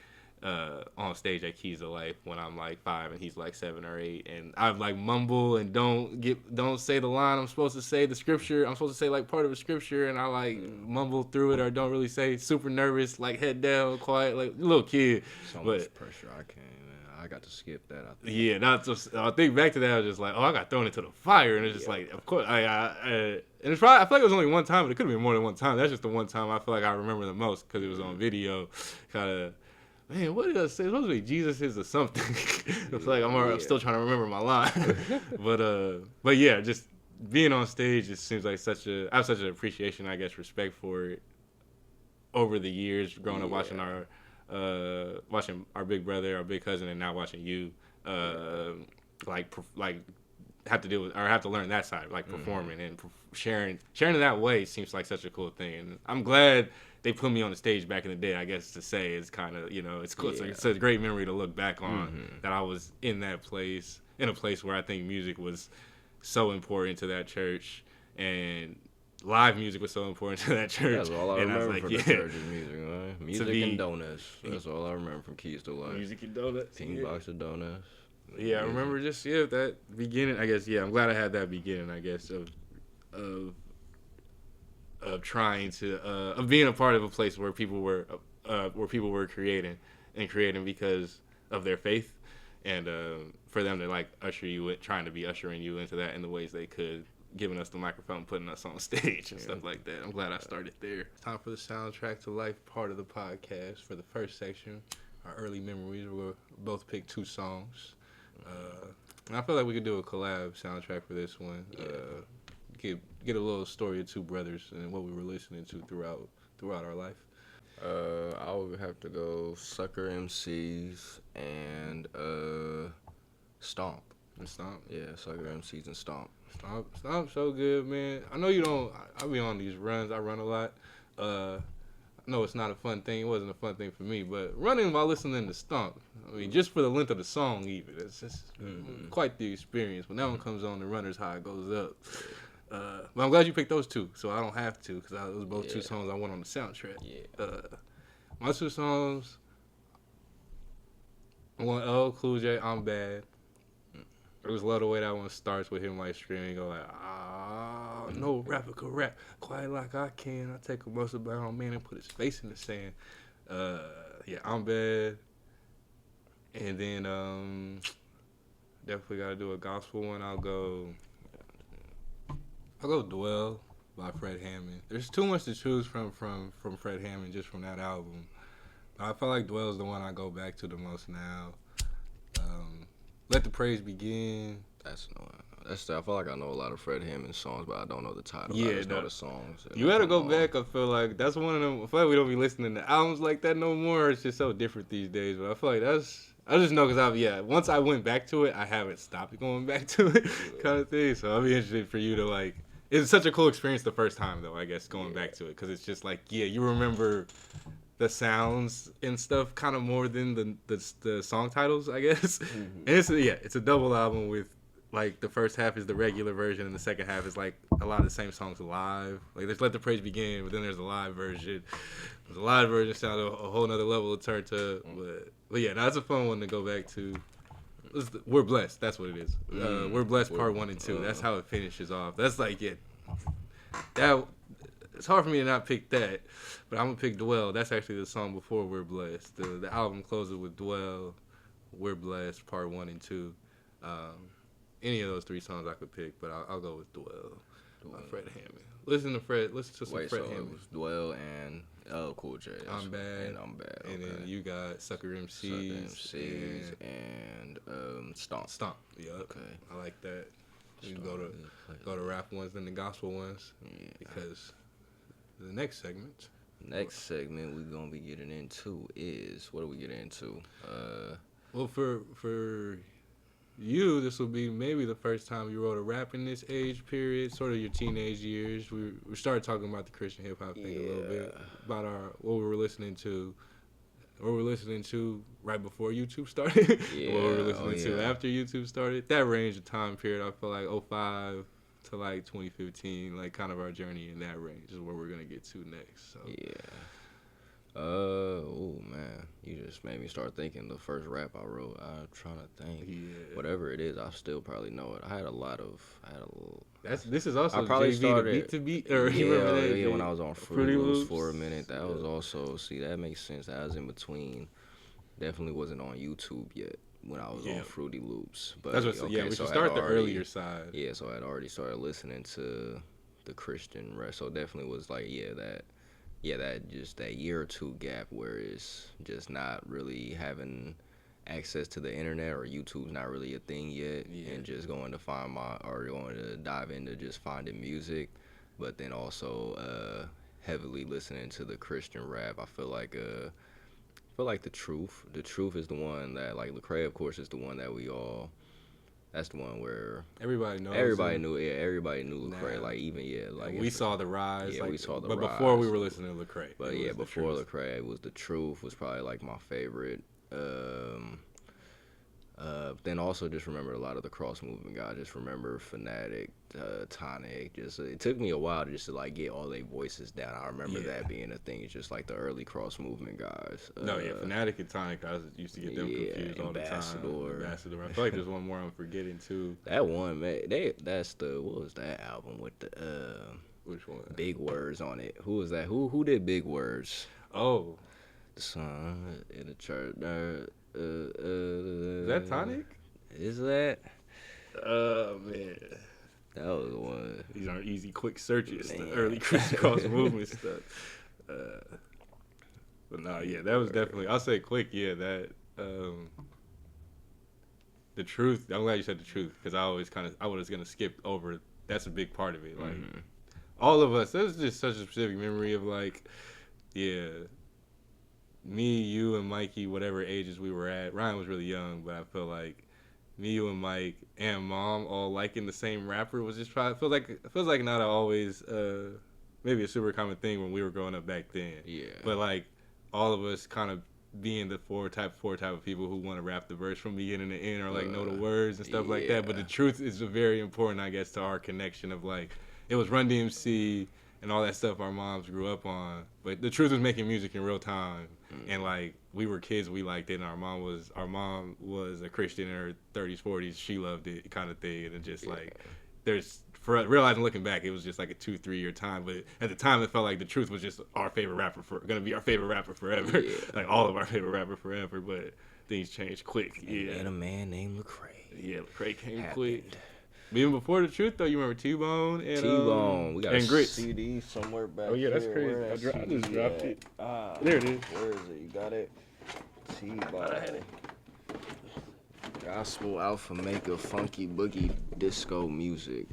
on stage at Keys of Life when I'm like 5 and he's like 7 or 8, and I like mumble and don't say the line I'm supposed to say, the scripture I'm supposed to say, like part of a scripture, and I like mumble through it or don't really say, super nervous, like head down, quiet, like little kid. So much pressure, I can't. I got to skip that. I think. Yeah, not just. I think back to that, I was just like, oh, I got thrown into the fire, and it's just like, of course, and it's probably, I feel like it was only one time, but it could have been more than one time. That's just the one time I feel like I remember the most because it was on video. Kind of, man, what did I say? It's supposed to be Jesus is or something. I feel like I'm still trying to remember my line, but yeah, just being on stage, it seems like I have such an appreciation, I guess, respect for it over the years, growing up watching our big brother, our big cousin, and now watching you, like have to deal with, or have to learn that side, like performing and sharing in that way seems like such a cool thing. And I'm glad they put me on the stage back in the day, I guess, to say it's kind of, it's cool. Yeah. It's a great memory to look back on, that I was in that place, in a place where I think music was so important to that church, and live music was so important to that church. That's all I remember from the church is music, man. Music and donuts. That's all I remember from Keys to Life. Music and donuts. Pink box of donuts. Yeah, I remember just that beginning. I guess I'm glad I had that beginning. I guess of trying to of being a part of a place where people were creating because of their faith, and for them to like trying to be ushering you into that in the ways they could, giving us the microphone, putting us on stage and stuff like that. I'm glad I started there. Time for the soundtrack to life part of the podcast. For the first section, our early memories, we'll both pick 2 songs. And I feel like we could do a collab soundtrack for this one. Get a little story of 2 brothers and what we were listening to throughout our life. I would have to go Sucker MCs and Stomp. And Stomp? Yeah, Sucker MCs and Stomp. Stomp so good, man. I know you don't. I be on these runs. I run a lot. I know it's not a fun thing. It wasn't a fun thing for me, but running while listening to Stomp, I mean, just for the length of the song, even, it's just quite the experience. When that one comes on, the runner's high goes up. But I'm glad you picked those 2, so I don't have to, because those were both 2 songs I want on the soundtrack. Yeah. My 2 songs, one, LL Cool J, I'm Bad. I just love the way that one starts with him like screaming, go like, no rapper could rap quite like I can. I take a muscle bound man and put his face in the sand. I'm Bad. And then definitely gotta do a gospel one. I'll go Dwell by Fred Hammond. There's too much to choose from Fred Hammond just from that album. I feel like Dwell is the one I go back to the most now. Let the Praise Begin. I feel like I know a lot of Fred Hammond songs, but I don't know the title. Yeah, I just know the songs. You gotta go back. I feel like that's one of them. I feel like we don't be listening to albums like that no more. It's just so different these days. But I feel like I just know because once I went back to it, I haven't stopped going back to it, kind of thing. So I'll be interested for you to like. It's such a cool experience the first time though. I guess going back to it because it's just like you remember the sounds and stuff kind of more than the song titles, I guess. And it's a double album with like the first half is the regular version and the second half is like a lot of the same songs live. Like there's Let the Praise Begin, but then there's a live version. The live version sounded a whole nother level of turn to, but yeah, that's a fun one to go back to. We're Blessed. That's what it is. We're Blessed Part 1 and 2. That's how it finishes off. That's like that. It's hard for me to not pick that, but I'm gonna pick Dwell. That's actually the song before We're Blessed. The album closes with Dwell, We're Blessed Part 1 and 2. Any of those 3 songs I could pick, but I'll go with Dwell. Fred Hammond. Listen to some Fred Hammond. It was Dwell and LL Cool J. I'm Bad. And I'm Bad. And then you got Sucker MCs and Stomp. Stomp. Yeah. Okay. I like that. You can go to rap ones and the gospel ones because the next segment Next segment we're gonna be getting into is what are we getting into? Well, for you, this will be maybe the first time you wrote a rap in this age period, sort of your teenage years. We started talking about the Christian hip hop thing a little bit, about what we were listening to. What we were listening to right before YouTube started, what we were listening to after YouTube started. That range of time period, I feel like '05 to like 2015, like kind of our journey in that range is where we're gonna get to next. So. Yeah. Oh man, you just made me start thinking. The first rap I wrote, I'm trying to think. Yeah. Whatever it is, I still probably know it. I had a little. This is also I probably JB started Beat to Beat. Or you remember that? Yeah, when I was on Fruity Loops for a minute. That was also, see, that makes sense. That was in between. Definitely wasn't on YouTube yet when I was on Fruity Loops. But that's what. We should start the earlier side. Yeah, so I'd already started listening to the Christian rap. So definitely was like, that just that year or two gap where it's just not really having access to the internet or YouTube's not really a thing yet, and just going to dive into just finding music, but then also heavily listening to the Christian rap. I feel like the truth is the one that, like, Lecrae, of course, is the one that that's the one where everybody knows. Everybody knew Lecrae. Like, even like we saw the rise. Yeah, we saw the rise. But before we were listening to Lecrae. But yeah, before Lecrae, it was the truth. Was probably like my favorite. Then also just remember a lot of the cross movement guys. Just remember Fanatic, Tonic. Just it took me a while to like get all their voices down. I remember that being a thing. It's just like the early cross movement guys. Fanatic and Tonic. I used to get them confused all the time. Ambassador. I feel like there's one more I'm forgetting too. That one, man. That's the, what was that album with the which one? Big Words on it. Who was that? Who did Big Words? Oh, the son in the church. Is that Tonic? Is that? Oh man, that was one. These aren't easy, quick searches. Man. The early cross movement stuff. But no, that was definitely. I'll say quick. Yeah, that. The truth. I'm glad you said the truth, because I was gonna skip over. That's a big part of it. Like all of us. That's just such a specific memory of like, me, you, and Mikey, whatever ages we were at. Ryan was really young, but I feel like me, you, and Mike, and Mom all liking the same rapper was just probably feels like not always maybe a super common thing when we were growing up back then. Yeah. But like all of us kind of being the four type of people who want to rap the verse from beginning to end, or like know the words and stuff like that. But the truth is very important, I guess, to our connection of like it was Run DMC and all that stuff our moms grew up on. But the truth was making music in real time. And like we were kids, we liked it, and our mom was a Christian in her 30s, 40s. She loved it, kind of thing. And just like realizing looking back, it was just like a 2-3 year time. But at the time, it felt like the truth was just our favorite rapper gonna be our favorite rapper forever, like all of our favorite rapper forever. But things changed quick. And a man named Lecrae. Yeah, Lecrae came quick. But even before the truth, though, you remember T-Bone and we got and a Grits. CD somewhere back. Oh yeah, that's here. crazy. I just dropped it. There it is. Where is it? You got it? T-Bone. Gospel Alpha Maker, funky boogie disco music.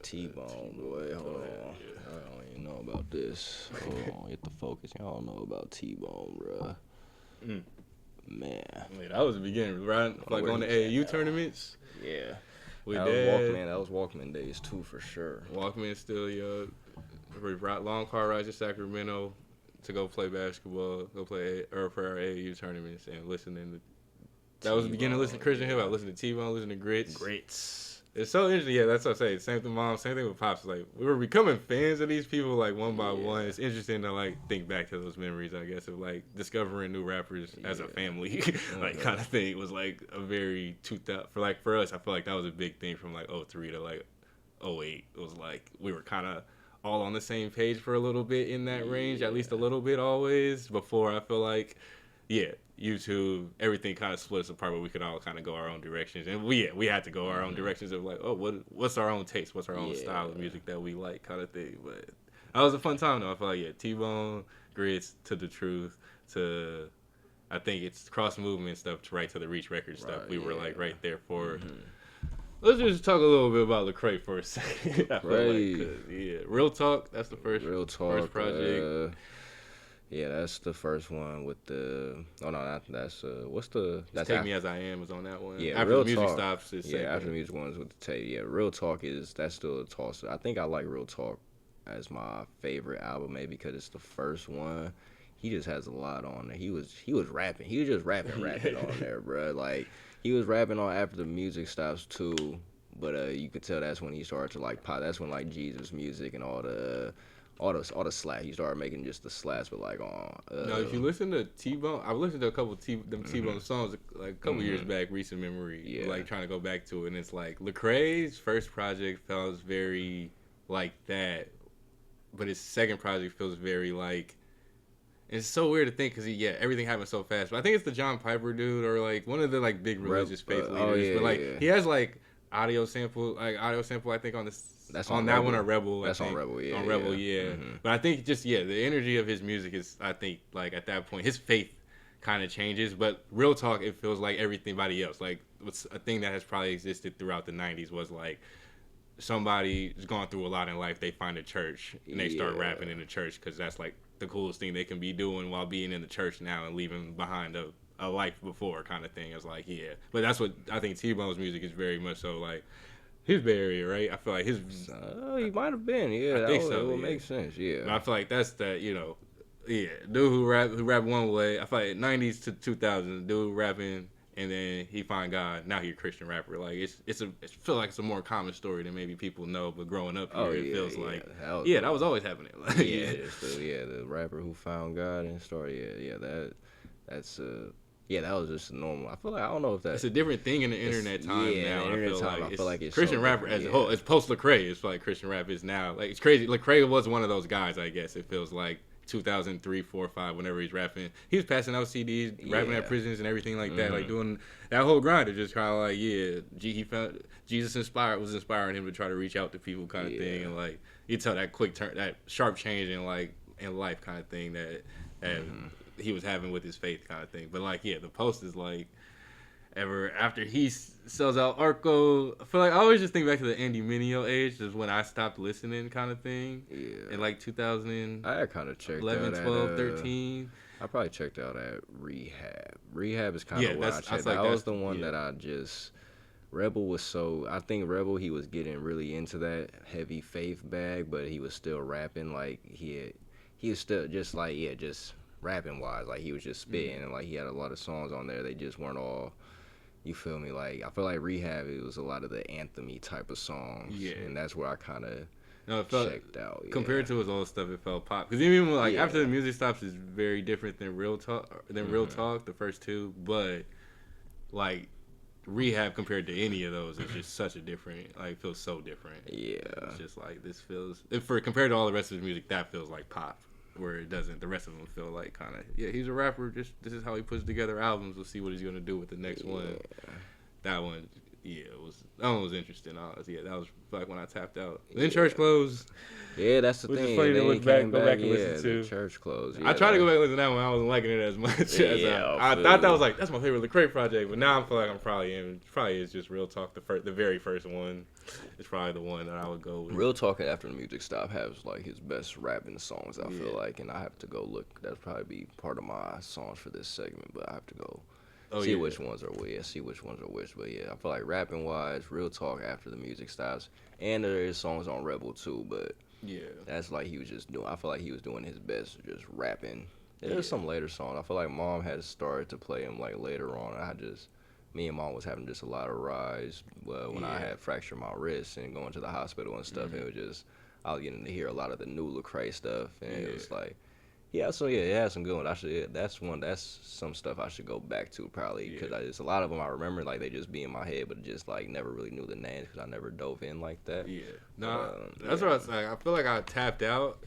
T-Bone, boy. Hold on. I don't even know about this. Hold on, get the focus. Y'all don't know about T-Bone, bruh. Man, that was the beginning, right? Like on the AAU tournaments. Yeah, that was Walkman days too, for sure. Walkman still, long car rides to Sacramento to go play basketball, for our AAU tournaments, and listening to. That was the beginning of listening to Christian hip hop. Listening to T-Bone, listening to Grits. It's so interesting. Yeah, that's what I say. Same thing, Mom. Same thing with Pops. Like we were becoming fans of these people, like one by one. It's interesting to like think back to those memories, I guess, of like discovering new rappers as a family, like kind of thing. It was like a very 2000 for us. I feel like that was a big thing from like 03 to like 08. It was like we were kind of all on the same page for a little bit in that range, at least a little bit always. Before I feel like, YouTube, everything kind of split us apart, but we could all kind of go our own directions, and we had to go our own directions of like, what's our own taste, what's our own style of music that we like, kind of thing. But that was a fun time though. I feel like T-Bone, Grits, to the truth, to I think it's cross movement stuff, to right to the Reach Records stuff. We were like right there for Let's just talk a little bit about Lecrae for a second. I feel like, Lecrae. 'cause, yeah, Real Talk. That's the Real talk. first project. Yeah, that's the first one with the. Oh no, that's what's the? That's Take Me As I Am was on that one. Yeah, after Real the music Talk. stops. It's Yeah, after the music ones with the tape. Yeah, Real Talk that's still a toss. I think I like Real Talk as my favorite album, maybe because it's the first one. He just has a lot on there. He was rapping. He was just rapping on there, bro. Like he was rapping on after the music stops too. But you could tell that's when he started to like pop. That's when like Jesus music and all the slaps. He started making just the slaps, but like on. No, if you listen to T-Bone, I've listened to a couple T-Bone songs like a couple years back, recent memory. Yeah. Like trying to go back to it, and it's like Lecrae's first project feels very like that, but his second project feels very like. It's so weird to think because everything happened so fast. But I think it's the John Piper dude or like one of the like big religious faith leaders. Oh, yeah, but like yeah. he has like audio sample I think on this. That's on on that Rebel. one or Rebel. That's on Rebel, yeah. On Rebel, yeah. Mm-hmm. But I think just the energy of his music is I think like at that point his faith kind of changes. But Real Talk, it feels like everybody else. Like what's a thing that has probably existed throughout the '90s was like somebody's gone through a lot in life. They find a church and they start rapping in the church because that's like the coolest thing they can be doing while being in the church now and leaving behind a life before kind of thing. It's like but that's what I think T-Bone's music is very much so like. His Bay Area, right? I feel like his. He might have been, yeah. I think so. That would make sense, yeah. But I feel like that's that, dude who rap one way. I feel like '90s to 2000s, dude rapping, and then he find God. Now he's a Christian rapper. Like it feel like it's a more common story than maybe people know. But growing up here, it feels like that was always happening. Like, the rapper who found God and story. That's that was just normal. I feel like I don't know if it's a different thing in the internet time now. I feel like it's Christian so rapper as a whole. It's post Lecrae. It's like Christian rap is now. Like it's crazy. Lecrae was one of those guys. I guess it feels like 2003, 4, 5. Whenever he's rapping, he was passing out CDs, rapping at prisons and everything like that. Like doing that whole grind. It's just kind of like he found Jesus was inspiring him to try to reach out to people kind of thing. And like you tell that quick turn, that sharp change in like in life kind of thing that. He was having with his faith kind of thing. But like, the post is like, after he sells out Arco, I feel like I always just think back to the Andy Mineo age, is when I stopped listening kind of thing. Yeah. In like 2000. I kind of checked 11, out 12, 13. I probably checked out at Rehab. Rehab is kind of what I checked. That was the one that I just... Rebel was so... I think Rebel, he was getting really into that heavy faith bag, but he was still rapping. Like, he was still just like, just... rapping wise, like he was just spitting and like he had a lot of songs on there. They just weren't all, you feel me? Like I feel like Rehab, it was a lot of the anthem-y type of songs, and that's where I kind of checked out. Compared to his old stuff, it felt pop. Because even like after the music stops, is very different than Real Talk. Real Talk, the first two, but like Rehab compared to any of those is just such a different. Like feels so different. Yeah, it's just like this feels compared to all the rest of his music, that feels like pop. Where it doesn't, the rest of them feel like kind of he's a rapper. Just this is how he puts together albums. We'll see what he's gonna do with the next one. That one, that one was interesting. That was like when I tapped out. Then church closed. Yeah, that's the thing. It's funny to look back, go back and listen to. Church closed. I tried to go back and listen to that one. I wasn't liking it as much. I thought that was like that's my favorite Lecrae project, but now I feel like I'm probably is just Real Talk. The very first one is probably the one that I would go with. Real Talk after the music stop has like his best rapping songs. I feel like, and I have to go look. That'll probably be part of my songs for this segment, but I have to go. See which ones are which. But I feel like rapping wise, Real Talk after the music stops, and there is songs on Rebel too. But that's like he was just doing. I feel like he was doing his best, just rapping. There's some later songs. I feel like Mom had started to play him like later on. Me and Mom was having just a lot of rides. Well, when I had fractured my wrist and going to the hospital and stuff, it was just I was getting to hear a lot of the new Lecrae stuff, and it was like. It had some good ones. That's some stuff I should go back to probably because a lot of them I remember like they just be in my head, but just like never really knew the names because I never dove in like that. That's what I was like. I feel like I tapped out.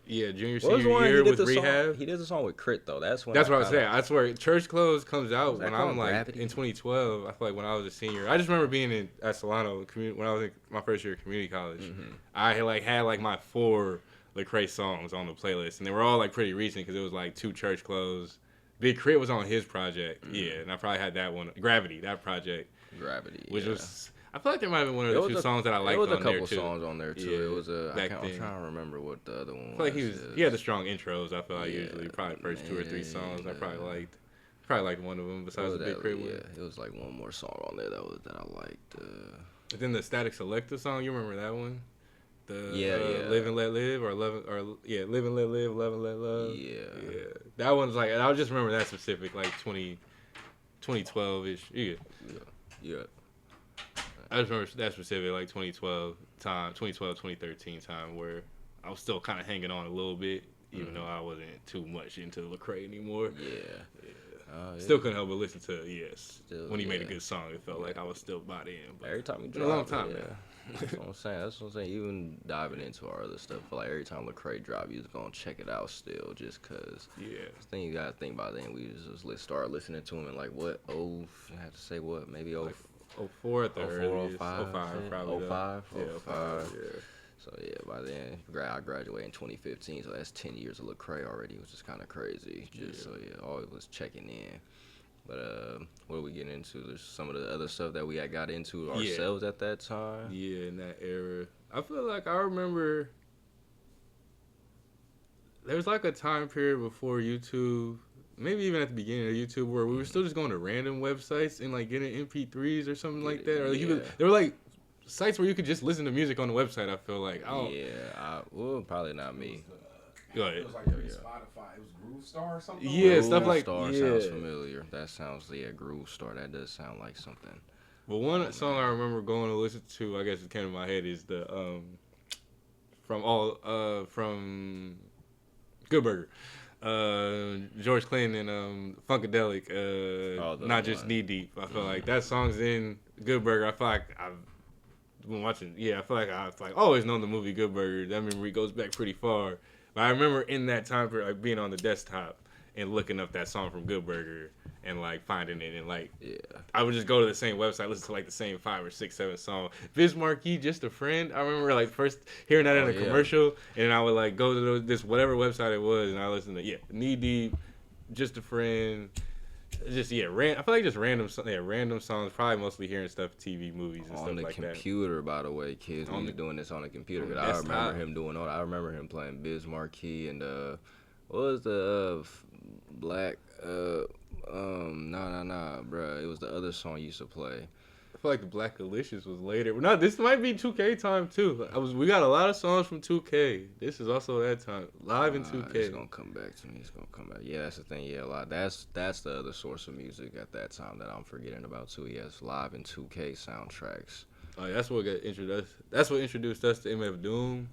Senior year with Rehab. He did a song with Crit though. That's what I was saying. That's where Church Clothes comes out when I'm like Gravity? In 2012. I feel like when I was a senior. I just remember being at Solano when I was in my first year of community college. I had my 4 Lecrae songs on the playlist, and they were all like pretty recent because it was like 2 Church Clothes. Big Crit was on his project, and I probably had that one, Gravity, that project, Gravity, which was I feel like there might have been one or There two was songs that I liked There was a on there couple too. songs on there too. Yeah, It was back I'm then. trying to remember what the other one was. I feel like he had the strong intros. I feel like Yeah, usually probably first 2 or 3 songs I man, probably liked one of them what besides was the Big that? Crit one. Yeah, it was like one more song on there that I liked. But then the Static Selector song, you remember that one? The Yeah. Live and Let Live or Live and Let Live, Love and Let Love. Yeah. That one's like I just remember that specific like 2012 ish. Yeah. I just remember that specific like 2013 time where I was still kind of hanging on a little bit, even though I wasn't too much into Lecrae anymore. Still couldn't help but listen to when he made a good song. It felt like I was still bought in. But every time you been a long time, man. That's what I'm saying. Even diving into our other stuff, like every time Lecrae drop, you just gonna check it out still, just cause. Yeah. The thing you gotta think about then, we just start listening to him in like what? I have to say what? Maybe like 04 at the 04, earliest. 05, 05 probably. 05, Yeah, 05. Yeah. So yeah, by then I graduated in 2015, so that's 10 years of Lecrae already, which is kind of crazy. Always was checking in. But what are we getting into? There's some of the other stuff that we had got into ourselves at that time. Yeah, in that era. I feel like I remember there was like a time period before YouTube, maybe even at the beginning of YouTube, where we were still just going to random websites and like getting MP3s or something like that. Or there were like sites where you could just listen to music on the website. I feel like probably not me. Go ahead. It was like Spotify. It was Groove Star or something. Yeah, stuff like Star sounds familiar. That sounds Groove Star. That does sound like something. But one song I remember going to listen to, I guess it came to my head, is the from Good Burger. George Clinton and Funkadelic, not just Knee Deep. I feel like that song's in Good Burger. I feel like I've been watching. Yeah, I feel like I've always known the movie Good Burger. That memory goes back pretty far. But I remember in that time period, like being on the desktop and looking up that song from Good Burger and like finding it and I would just go to the same website, listen to like the same 5 or 6, 7 songs. Biz Markie, Just a Friend. I remember like first hearing that in a commercial, and then I would like go to this whatever website it was, and I listened to Knee Deep, Just a Friend. Just I feel like just random songs. Probably mostly hearing stuff, TV, movies, and stuff like that. On the computer, by the way, kids. We was doing this on the computer. Cause I remember him doing all that. I remember him playing Biz Markie and what was the Black? Bruh. It was the other song you used to play. I feel like the Black Delicious was later. No, this might be 2K time too. We got a lot of songs from 2K. This is also that time. Live in 2K. It's gonna come back to me. It's gonna come back. Yeah, that's the thing. Yeah, a lot. That's the other source of music at that time that I'm forgetting about too. Yes, live in 2K soundtracks. Oh, that's what got introduced. That's what introduced us to MF Doom,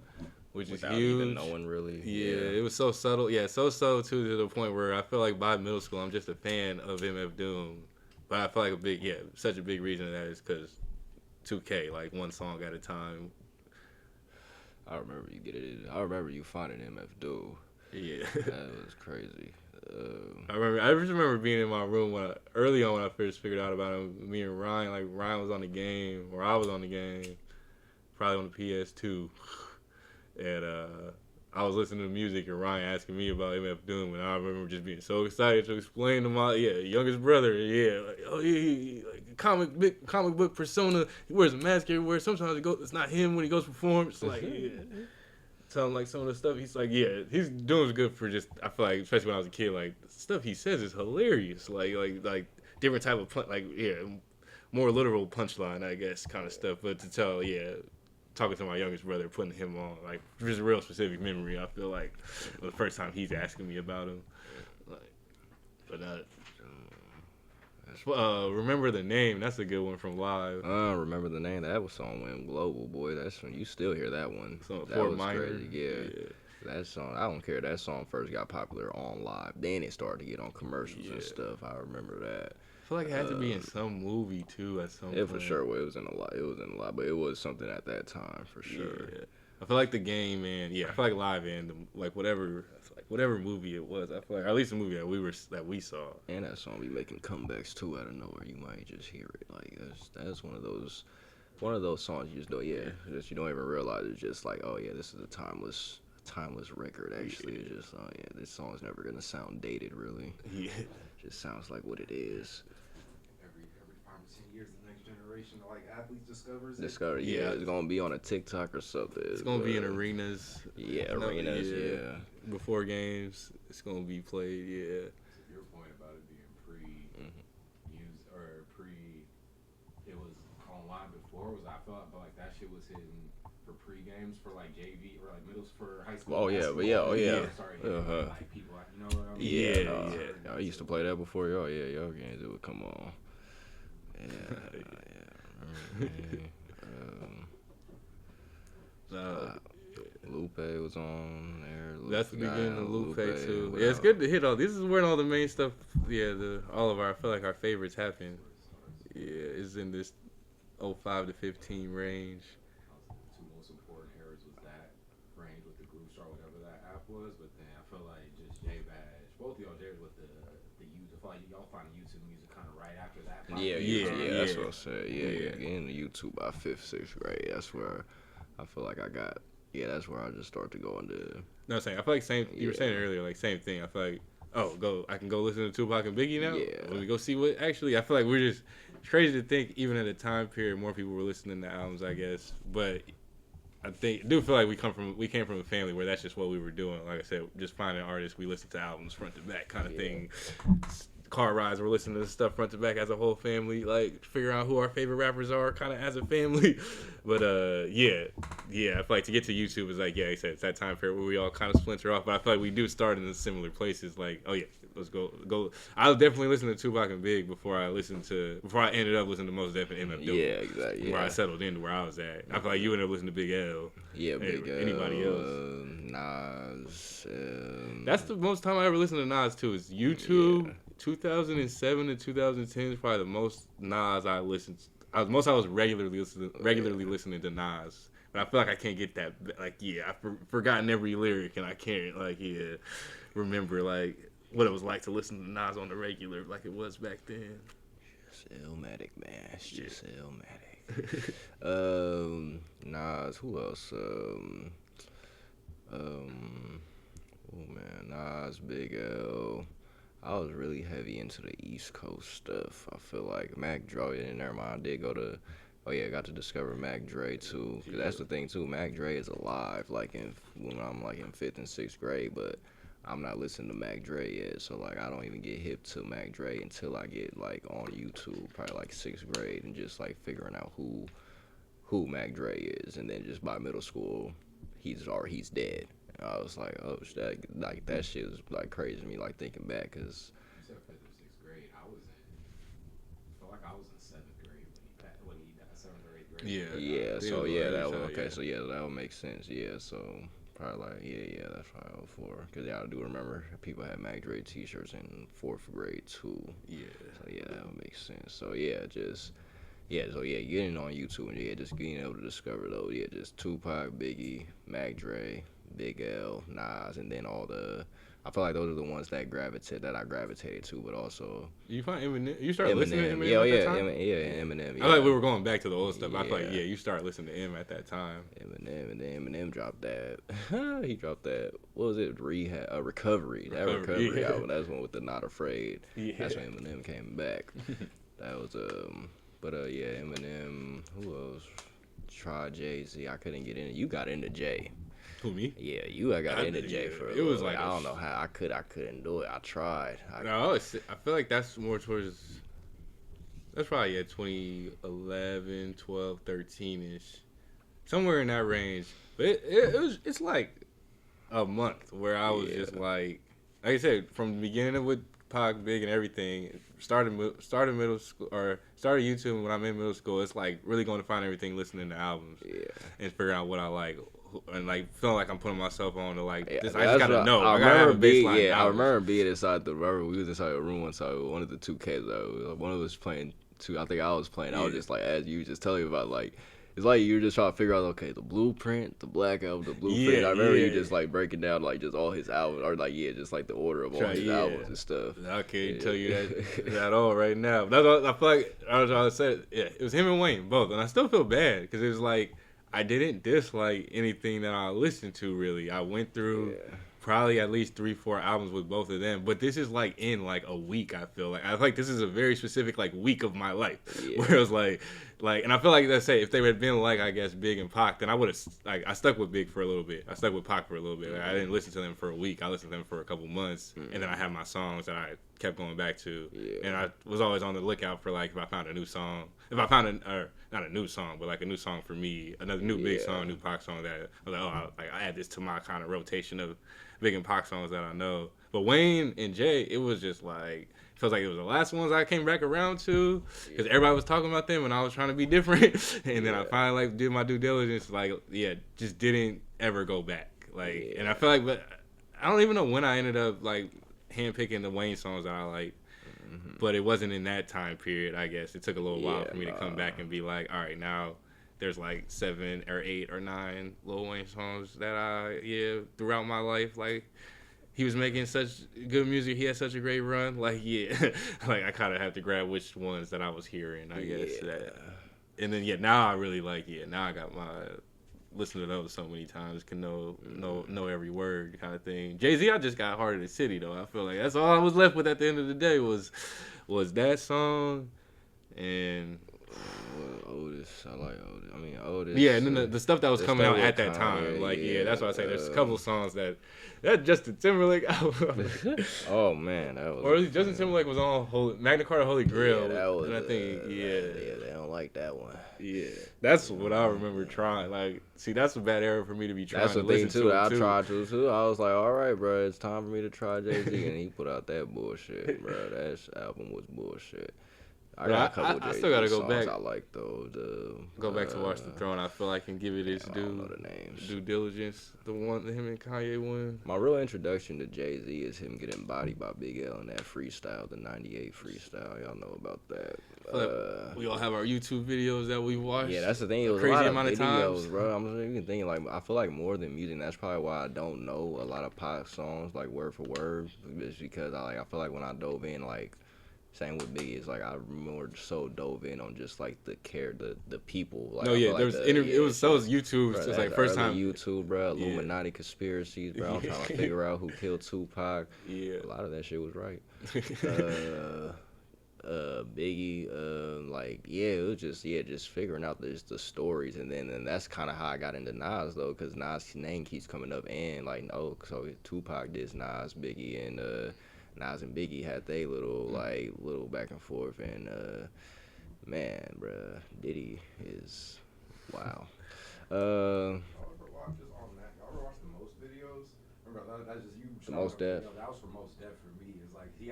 which Without is huge. Even knowing really. Yeah, it was so subtle. Yeah, so subtle too, to the point where I feel like by middle school I'm just a fan of MF Doom. But I feel like such a big reason of that is because 2K, like one song at a time. I remember you I remember you finding MF Doom. Yeah, that was crazy. I just remember being in my room early on when I first figured out about him. Me and Ryan, like Ryan was on the game, or I was on the game, probably on the PS2, and I was listening to music and Ryan asking me about MF Doom, and I remember just being so excited to explain to my youngest brother, like comic book persona. He wears a mask everywhere. Sometimes it's not him when he goes perform. It's like tell him like some of the stuff. He's like, he's doing good for just. I feel like especially when I was a kid, like the stuff he says is hilarious. Like different type of more literal punchline, I guess, kind of stuff. But to tell, talking to my youngest brother, putting him on, like, just a real specific memory, I feel like, the first time he's asking me about him. Remember the Name, that's a good one from Live. Remember the Name, that was song went global, boy. That's when you still hear that one. That Fort was Minor. crazy, yeah. That song, I don't care. That song first got popular on Live. Then it started to get on commercials and stuff. I remember that. I feel like it had to be in some movie too at some point. Yeah, for sure. Well, it was in a lot, but it was something at that time for sure. Yeah. I feel like the game and I feel like Live and whatever movie it was. I feel like, or at least a movie that we saw. And that song be making comebacks too out of nowhere. You might just hear it. Like that's one of those songs you just don't just you don't even realize it's just like, oh yeah, this is a timeless record. Actually, it's just this song's never gonna sound dated really. Yeah, it just sounds like what it is. Every 5 to 10 years, the next generation generation of like athletes discovers it. Discover, yeah, it's gonna be on a TikTok or something. It's gonna be in arenas. Yeah, arenas, yeah. Before games, it's gonna be played, yeah. To your point about it being pre-used or it was online before. I felt like that shit was hitting for pre-games for like JV or like for high school. Oh yeah, basketball. but yeah. Like people, you know what I mean? Yeah. I used to play that before y'all. Yeah, y'all games. It would come on. Lupe was on there. That's the beginning of Lupe too. Without, Yeah, it's good to hit all. This is where all the main stuff. Yeah, all of our. I feel like our favorites happen. Yeah, is in this 05 to 15 range. The two most important eras was that range with the Groove Star, whatever that app was. But then I feel like just JBadge, both of y'all did with the YouTube. I feel like y'all find YouTube music kind of right after that. Yeah. That's what I said. Yeah. Getting to YouTube by 5th, 6th grade. That's where I feel like I got. Yeah, that's where I just start to go into. No, I'm saying I feel like same. You were saying earlier, like same thing. I feel like I can go listen to Tupac and Biggie now. Yeah. Let me go see what. Actually, I feel like we're just. It's crazy to think, even at a time period, more people were listening to albums, I guess. But I do feel like we came from a family where that's just what we were doing. Like I said, just finding artists, we listen to albums front to back kind of thing. Car rides, we're listening to stuff front to back as a whole family, like figure out who our favorite rappers are kind of as a family. But yeah, I feel like to get to YouTube is like, I said, it's that time period where we all kind of splinter off. But I feel like we do start in similar places. Like, let's go. I was definitely listening to Tupac and Big before I ended up listening to Mos Def and MF Doom. Yeah, exactly. Where I settled into where I was at. I feel like you ended up listening to Big L. Yeah, Big L. Anybody else? Nas. That's the most time I ever listened to Nas too. Is YouTube. Yeah. 2007 to 2010 is probably the most Nas I listened to. I was regularly listening to Nas. But I feel like I can't get that. Like, I've forgotten every lyric and I can't, remember, what it was like to listen to Nas on the regular like it was back then. Just Illmatic, man. It's just Illmatic. Nas, who else? Nas, Big L. I was really heavy into the East Coast stuff. I feel like Mac Dre, and never mind, I did go to, I got to discover Mac Dre too. Cause that's the thing too, Mac Dre is alive, when I'm in 5th and 6th grade, but I'm not listening to Mac Dre yet. So I don't even get hip to Mac Dre until I get on YouTube, probably 6th grade, and just figuring out who Mac Dre is. And then just by middle school, he's dead. I was like, oh, that shit is crazy to me, thinking back, cause. You said 5th or 6th grade. I felt like I was in 7th grade when he died, 7th or 8th grade. So that would make sense. Yeah, so probably that's probably 04. Cause I do remember people had Mac Dre t-shirts in 4th grade too. Yeah. So that would make sense. So getting on YouTube and just being able to discover those. Yeah, just Tupac, Biggie, Mac Dre, Big L, Nas, and then I feel like those are the ones that I gravitated to, but also. You find Eminem? You started listening to Eminem at that time? Eminem. Yeah. I feel like we were going back to the old stuff. I feel like you started listening to him at that time. Eminem, and then Eminem dropped that. He dropped that. What was it? Recovery. That Recovery album. That's one with the Not Afraid. Yeah. That's when Eminem came back. That was Eminem. Who else? Try Jay-Z. I couldn't get in. You got into Jay. Who, me? Yeah, I got into Jay for a little. I don't know how I couldn't do it. I tried. I feel like that's more towards. That's probably 2011, 12, 13ish, somewhere in that range. But it's like a month where I was just like I said, from the beginning with Pac, Big, and everything. Started middle school or started YouTube when I'm in middle school. It's really going to find everything, listening to albums, and figuring out what I like. And feeling like I'm putting myself on to this. I just gotta know. I remember being inside we was inside the room one time. One of the two kids, one of us was playing two. I think I was playing. I was just as you just telling me about it's like you were just trying to figure out the blueprint, the Black Album, the blueprint. I remember you just breaking down just all his albums or just the order of all his albums and stuff. I can't tell you that at all right now. But that's what I feel like I was trying to say. Yeah, it was him and Wayne both, and I still feel bad because it was I didn't dislike anything that I listened to, really. I went through probably at least 3-4 albums with both of them. But this is in a week, I feel like. I feel like this is a very specific week of my life. Where it was Like, and I feel like, let's say, if they had been like, I guess, Big and Pac, then I would have, like, I stuck with Big for a little bit. I stuck with Pac for a little bit. Like, I didn't listen to them for a week. I listened to them for a couple months, and then I had my songs that I kept going back to. Yeah. And I was always on the lookout for, like, if I found a new song, not a new song, but like a new song for me, another new Big song, new Pac song that I was like, I add this to my kind of rotation of Big and Pac songs that I know. But Wayne and Jay, it was just like, feels like it was the last ones I came back around to because everybody was talking about them and I was trying to be different. And then I finally like did my due diligence, like, just didn't ever go back. Like, and I feel like, but I don't even know when I ended up like handpicking the Wayne songs that I like. But it wasn't in that time period, I guess. It took a little while for me to come back and be like, all right, now there's like 7 or 8 or 9 Lil Wayne songs that throughout my life, like, he was making such good music. He had such a great run. Like, like I kind of have to grab which ones that I was hearing, I guess. And then, now I really like, now I got my, listen to those so many times, can know every word kind of thing. Jay-Z, I just got Heart of the City, though. I feel like that's all I was left with at the end of the day was that song and... Otis, I like Otis. I mean, Otis. Yeah, and then the stuff that was coming out at that time, like, that's why I say there's a couple songs that Justin Timberlake album. Oh man, that was. Or at least Justin Timberlake was on Magna Carta Holy Grail, that was, and I think they don't like that one. Yeah, that's what I remember trying. Like, see, that's a bad era for me to be trying. That's to the thing listen too. to I too. tried to too. I was like, all right, bro, it's time for me to try Jay-Z, and he put out that bullshit, bro. That album was bullshit. I got a couple I still gotta go songs back. I like though. Go back to Watch the Throne. I feel like I can give it its I don't know the names. due diligence. The one, him and Kanye one. My real introduction to Jay-Z is him getting bodied by Big L in that freestyle, the '98 freestyle. Y'all know about that. We all have our YouTube videos that we watched. Yeah, that's the thing. It was crazy a lot amount of of videos, times, bro. I'm even thinking like I feel like more than music. That's probably why I don't know a lot of pop songs like word for word. It's because I feel like when I dove in like. Same with Biggie, it's like I more so dove in on just like the people. Like, there was interview. It was YouTube. Bro, It's like first time YouTube, bro. Illuminati conspiracies, bro. I'm trying to figure out who killed Tupac. Yeah, a lot of that shit was right. Biggie, it was just figuring out the stories, and that's kind of how I got into Nas though, because Nas' name keeps coming up, and like so Tupac did Nas, Biggie, and Nas and Biggie had they little back and forth, and man, bruh, Diddy is wow. Y'all ever watch this on that? Y'all ever watch the Most videos? Remember that's just you. The Most Def. That was for Most Def for me. It's like he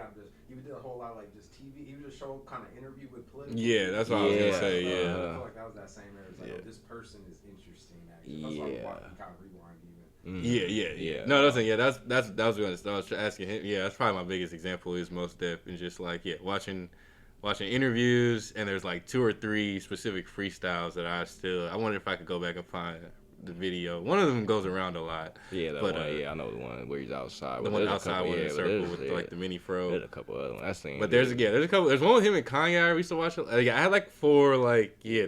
did a whole lot of like just TV. He would just show kind of interview with political. Yeah, that's what I was gonna say. Yeah, I feel like that was that same era. It's like, this person is interesting. Actually, that's why we kind of rewind even. Yeah. No, that's that was what I was asking him. Yeah, that's probably my biggest example is Most Def, and just like watching interviews, and there's like 2 or 3 specific freestyles that I wonder if I could go back and find the video. One of them goes around a lot. Yeah, that one. I know the one where he's outside. The one outside with the circle with like the mini fro. There's a couple other ones. That's the but there's a couple. There's one with him and Kanye. I used to watch. I had like 3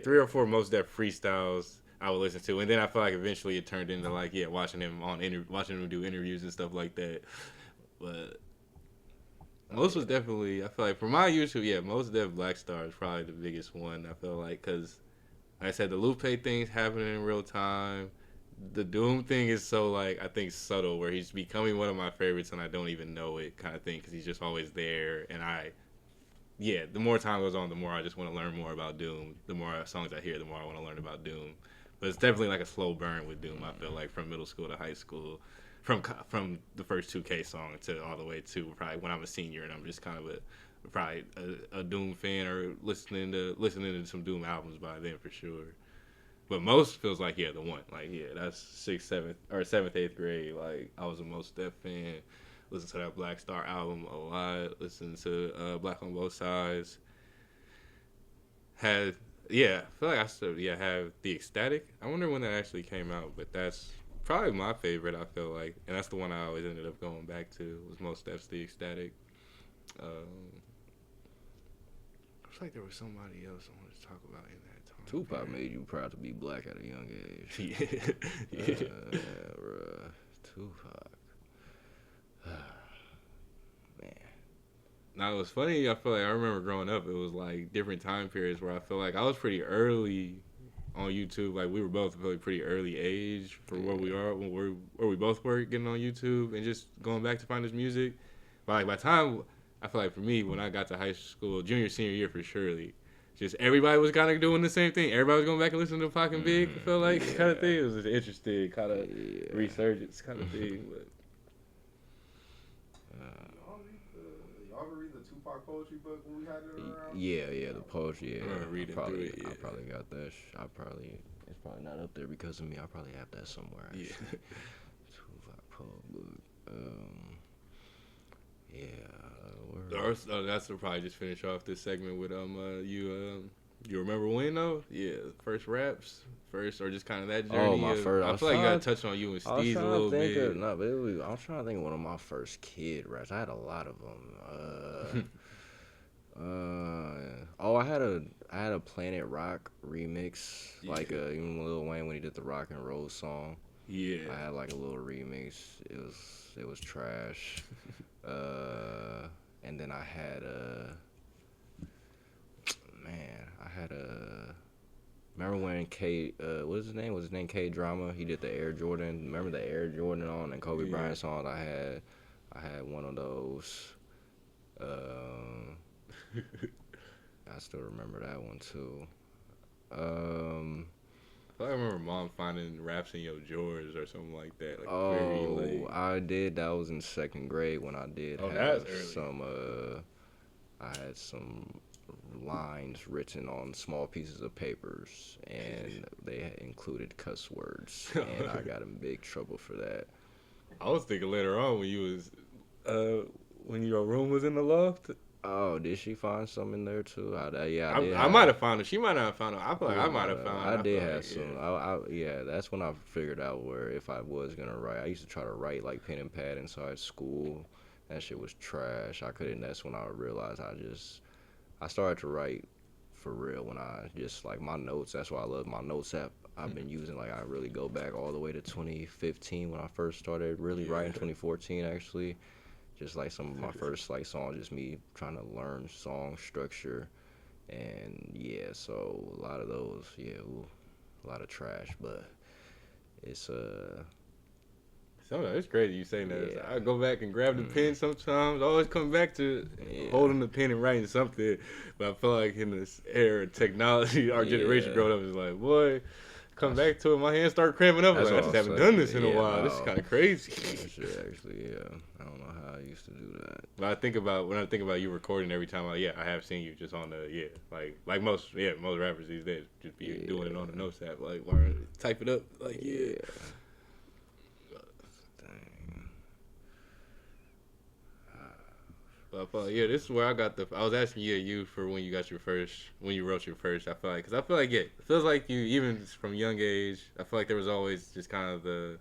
or 4 Most Def freestyles I would listen to, and then I feel like eventually it turned into like watching him do interviews and stuff like that. But Most was definitely, I feel like for my YouTube, Most Def Black Star is probably the biggest one. I feel like because like I said, the Lupe thing's happening in real time. The Doom thing is so I think subtle, where he's becoming one of my favorites and I don't even know it kind of thing, because he's just always there. And the more time goes on, the more I just want to learn more about Doom. The more songs I hear, the more I want to learn about Doom. But it's definitely like a slow burn with Doom. I feel like from middle school to high school, from the first 2K song to all the way to probably when I'm a senior and I'm just kind of a Doom fan, or listening to some Doom albums by then for sure. But Most feels like the one. That's 6th, 7th, or 7th, 8th grade. Like, I was a Most Def fan. Listened to that Black Star album a lot. Listened to Black on Both Sides. I feel like I still have The Ecstatic. I wonder when that actually came out, but that's probably my favorite, I feel like. And that's the one I always ended up going back to, was Most Def's The Ecstatic. I feel like there was somebody else I wanted to talk about in that time. Tupac made you proud to be black at a young age. Bruh. Tupac. Man. Now, it was funny. I feel like I remember growing up, it was like different time periods where I feel like I was pretty early on YouTube. Like we were both really pretty early age for where we are, where we both were getting on YouTube and just going back to find this music. But like by the time, I feel like for me, when I got to high school, junior, senior year for surely, just everybody was kind of doing the same thing. Everybody was going back and listening to Pac and Big. I feel like kind of thing. It was an interesting kind of resurgence kind of thing. But Y'all ever read the Tupac poetry book when we had it around? Yeah, the poetry. Yeah, I I probably got that. It's probably not up there because of me. I probably have that somewhere. Actually. Yeah. Tupac poet book. That's to probably just finish off this segment with you remember when though? Yeah, first raps, first or just kind of that journey. Oh, my first. I feel like you got to touch on you and Steve's a little bit. I was trying to think of one of my first kid raps. I had a lot of them. I had a Planet Rock remix, like even Lil Wayne when he did the rock and roll song. Yeah, I had like a little remix. It was trash. And then I had remember when what was his name? Was his name K Drama? He did the Air Jordan. Remember the Air Jordan on and Kobe Bryant song? I had one of those. I still remember that one too. I remember Mom finding raps in your drawers or something like that. Like very late. I did. That was in second grade when I did have some. I had some lines written on small pieces of papers, and they included cuss words, and I got in big trouble for that. I was thinking later on when you was, when your room was in the loft. Oh, did she find some in there too? I might have found it. She might not have found it. I feel like I might have found it. I did have some. Yeah, that's when I figured out where if I was gonna write. I used to try to write like pen and pad inside school. That shit was trash. I couldn't. That's when I realized I started to write for real when I just like my notes. That's why I love my notes app. I've been using like I really go back all the way to 2015 when I first started really writing. 2014 actually. Just like some of my first like songs, just me trying to learn song structure, and so a lot of those, a lot of trash, but it's It's crazy you saying that. Yeah. I go back and grab the pen sometimes. I always come back to holding the pen and writing something, but I feel like in this era of technology, our generation growing up is like, boy. Come back to it, my hands start cramping up. I just haven't done this in a while. This is kind of crazy. Actually, I don't know how I used to do that. But when I think about you recording every time, I have seen you just on the like most rappers these days just be doing it on the notes app, like type it up, like But this is where I got I was asking you for when you wrote your first. I feel like it feels like you even from young age. I feel like there was always just kind of the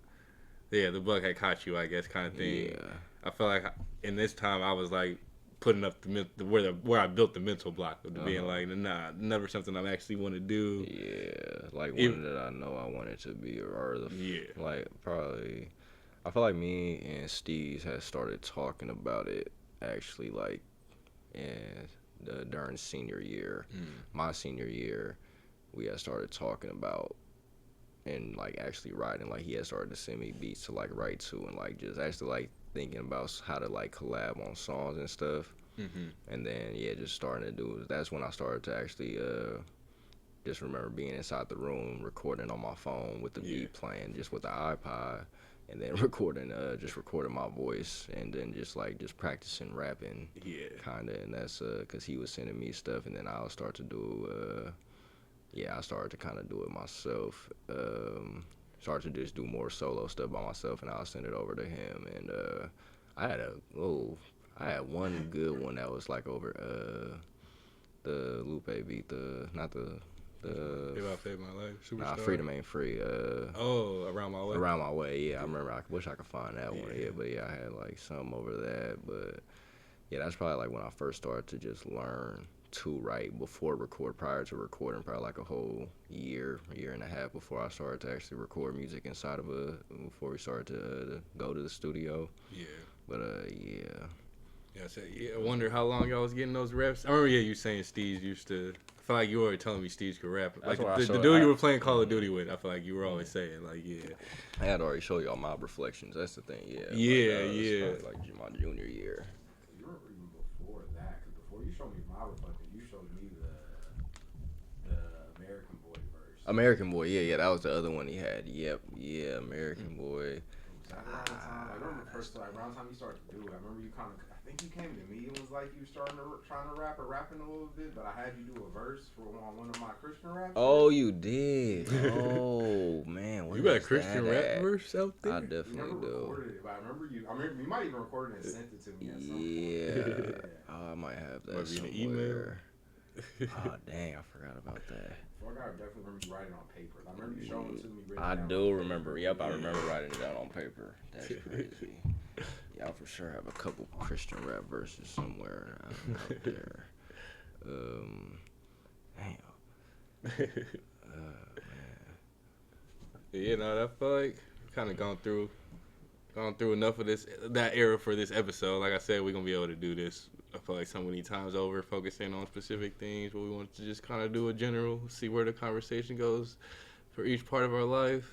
bug had caught you, I guess, kind of thing. Yeah. I feel like in this time I was like putting up where I built the mental block of being like, nah, never something I actually want to do. Yeah, like one that I know I wanted to be, like probably. I feel like me and Steve's had started talking about it. Actually, like, during senior year, my senior year, we had started talking about and like actually writing. Like, he had started to send me beats to like write to, and like just actually like thinking about how to like collab on songs and stuff. And then just starting to do it. That's when I started to actually just remember being inside the room recording on my phone with the beat playing, just with the iPod. And then recording my voice, and then just practicing rapping, kinda. And that's cause he was sending me stuff, and then I'll start to do, I started to kind of do it myself. Started to just do more solo stuff by myself, and I'll send it over to him. And I had one good one that was like over the Lupe beat, not the. If I Fade My Life, Superstar. Freedom Ain't Free. Around My Way. Around My Way, yeah. I remember. I wish I could find that one. Yeah, but I had like some over that. But that's probably like when I first started to just learn to write prior to recording, probably like a whole year and a half before I started to actually record music inside of before we started to go to the studio. Yeah. But Yeah, I wonder how long y'all was getting those reps. I remember, you saying Steve's used to. I feel like you were telling me Steve's could rap. Like the dude you were playing Call of Duty with, I feel like you were always saying, like, yeah. I had already showed y'all Mob Reflections. That's the thing, yeah. Yeah. Like my junior year. You were even before that, because before you showed me my reflection, you showed me the American Boy verse. American Boy, yeah, that was the other one he had. Yep, yeah, American Boy. Around the time, I remember the first time, around the time you started to do it, I remember you kind of, I think you came to me and was like you starting to trying to rapping a little bit, but I had you do a verse for one of my Christian raps. Oh, you did. Oh man, you got a Christian rap verse out there? I definitely do. Recorded it, but I remember you might even record it and sent it to me at some point. Yeah. Oh, I might have that somewhere. Oh dang, I forgot about that. I definitely remember you writing on paper. I remember you showing it to me. I do remember. Yep, I remember writing it down on paper. That's crazy. Yeah, I for sure have a couple Christian rap verses somewhere out there. Damn. Man. Yeah, no, I feel like kind of gone through enough of that era for this episode. Like I said, we're gonna be able to do this. I feel like so many times over, focusing on specific things, but we want to just kind of do a general, see where the conversation goes for each part of our life.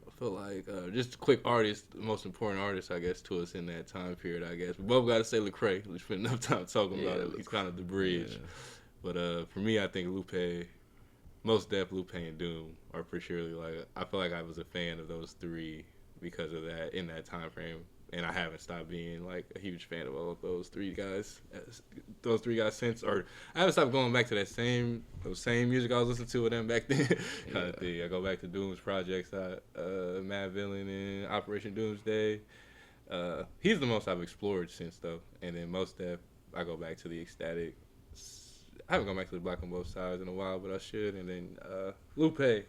I feel like just a quick artist, the most important artist, I guess, to us in that time period, I guess. We both got to say Lecrae. We spent enough time talking about it. He's kind of the bridge. Yeah. But for me, I think Lupe, Most Def, Lupe, and Doom are for sure, like, I feel like I was a fan of those three because of that in that time frame. And I haven't stopped being like a huge fan of all of those three guys since, or I haven't stopped going back to those same music I was listening to with them back then. Kind of thing. I go back to Doom's projects, Mad Villain and Operation Doomsday. He's the most I've explored since though, and then Most Def, I go back to the Ecstatic. I haven't gone back to the Black on Both Sides in a while, but I should. And then Lupe,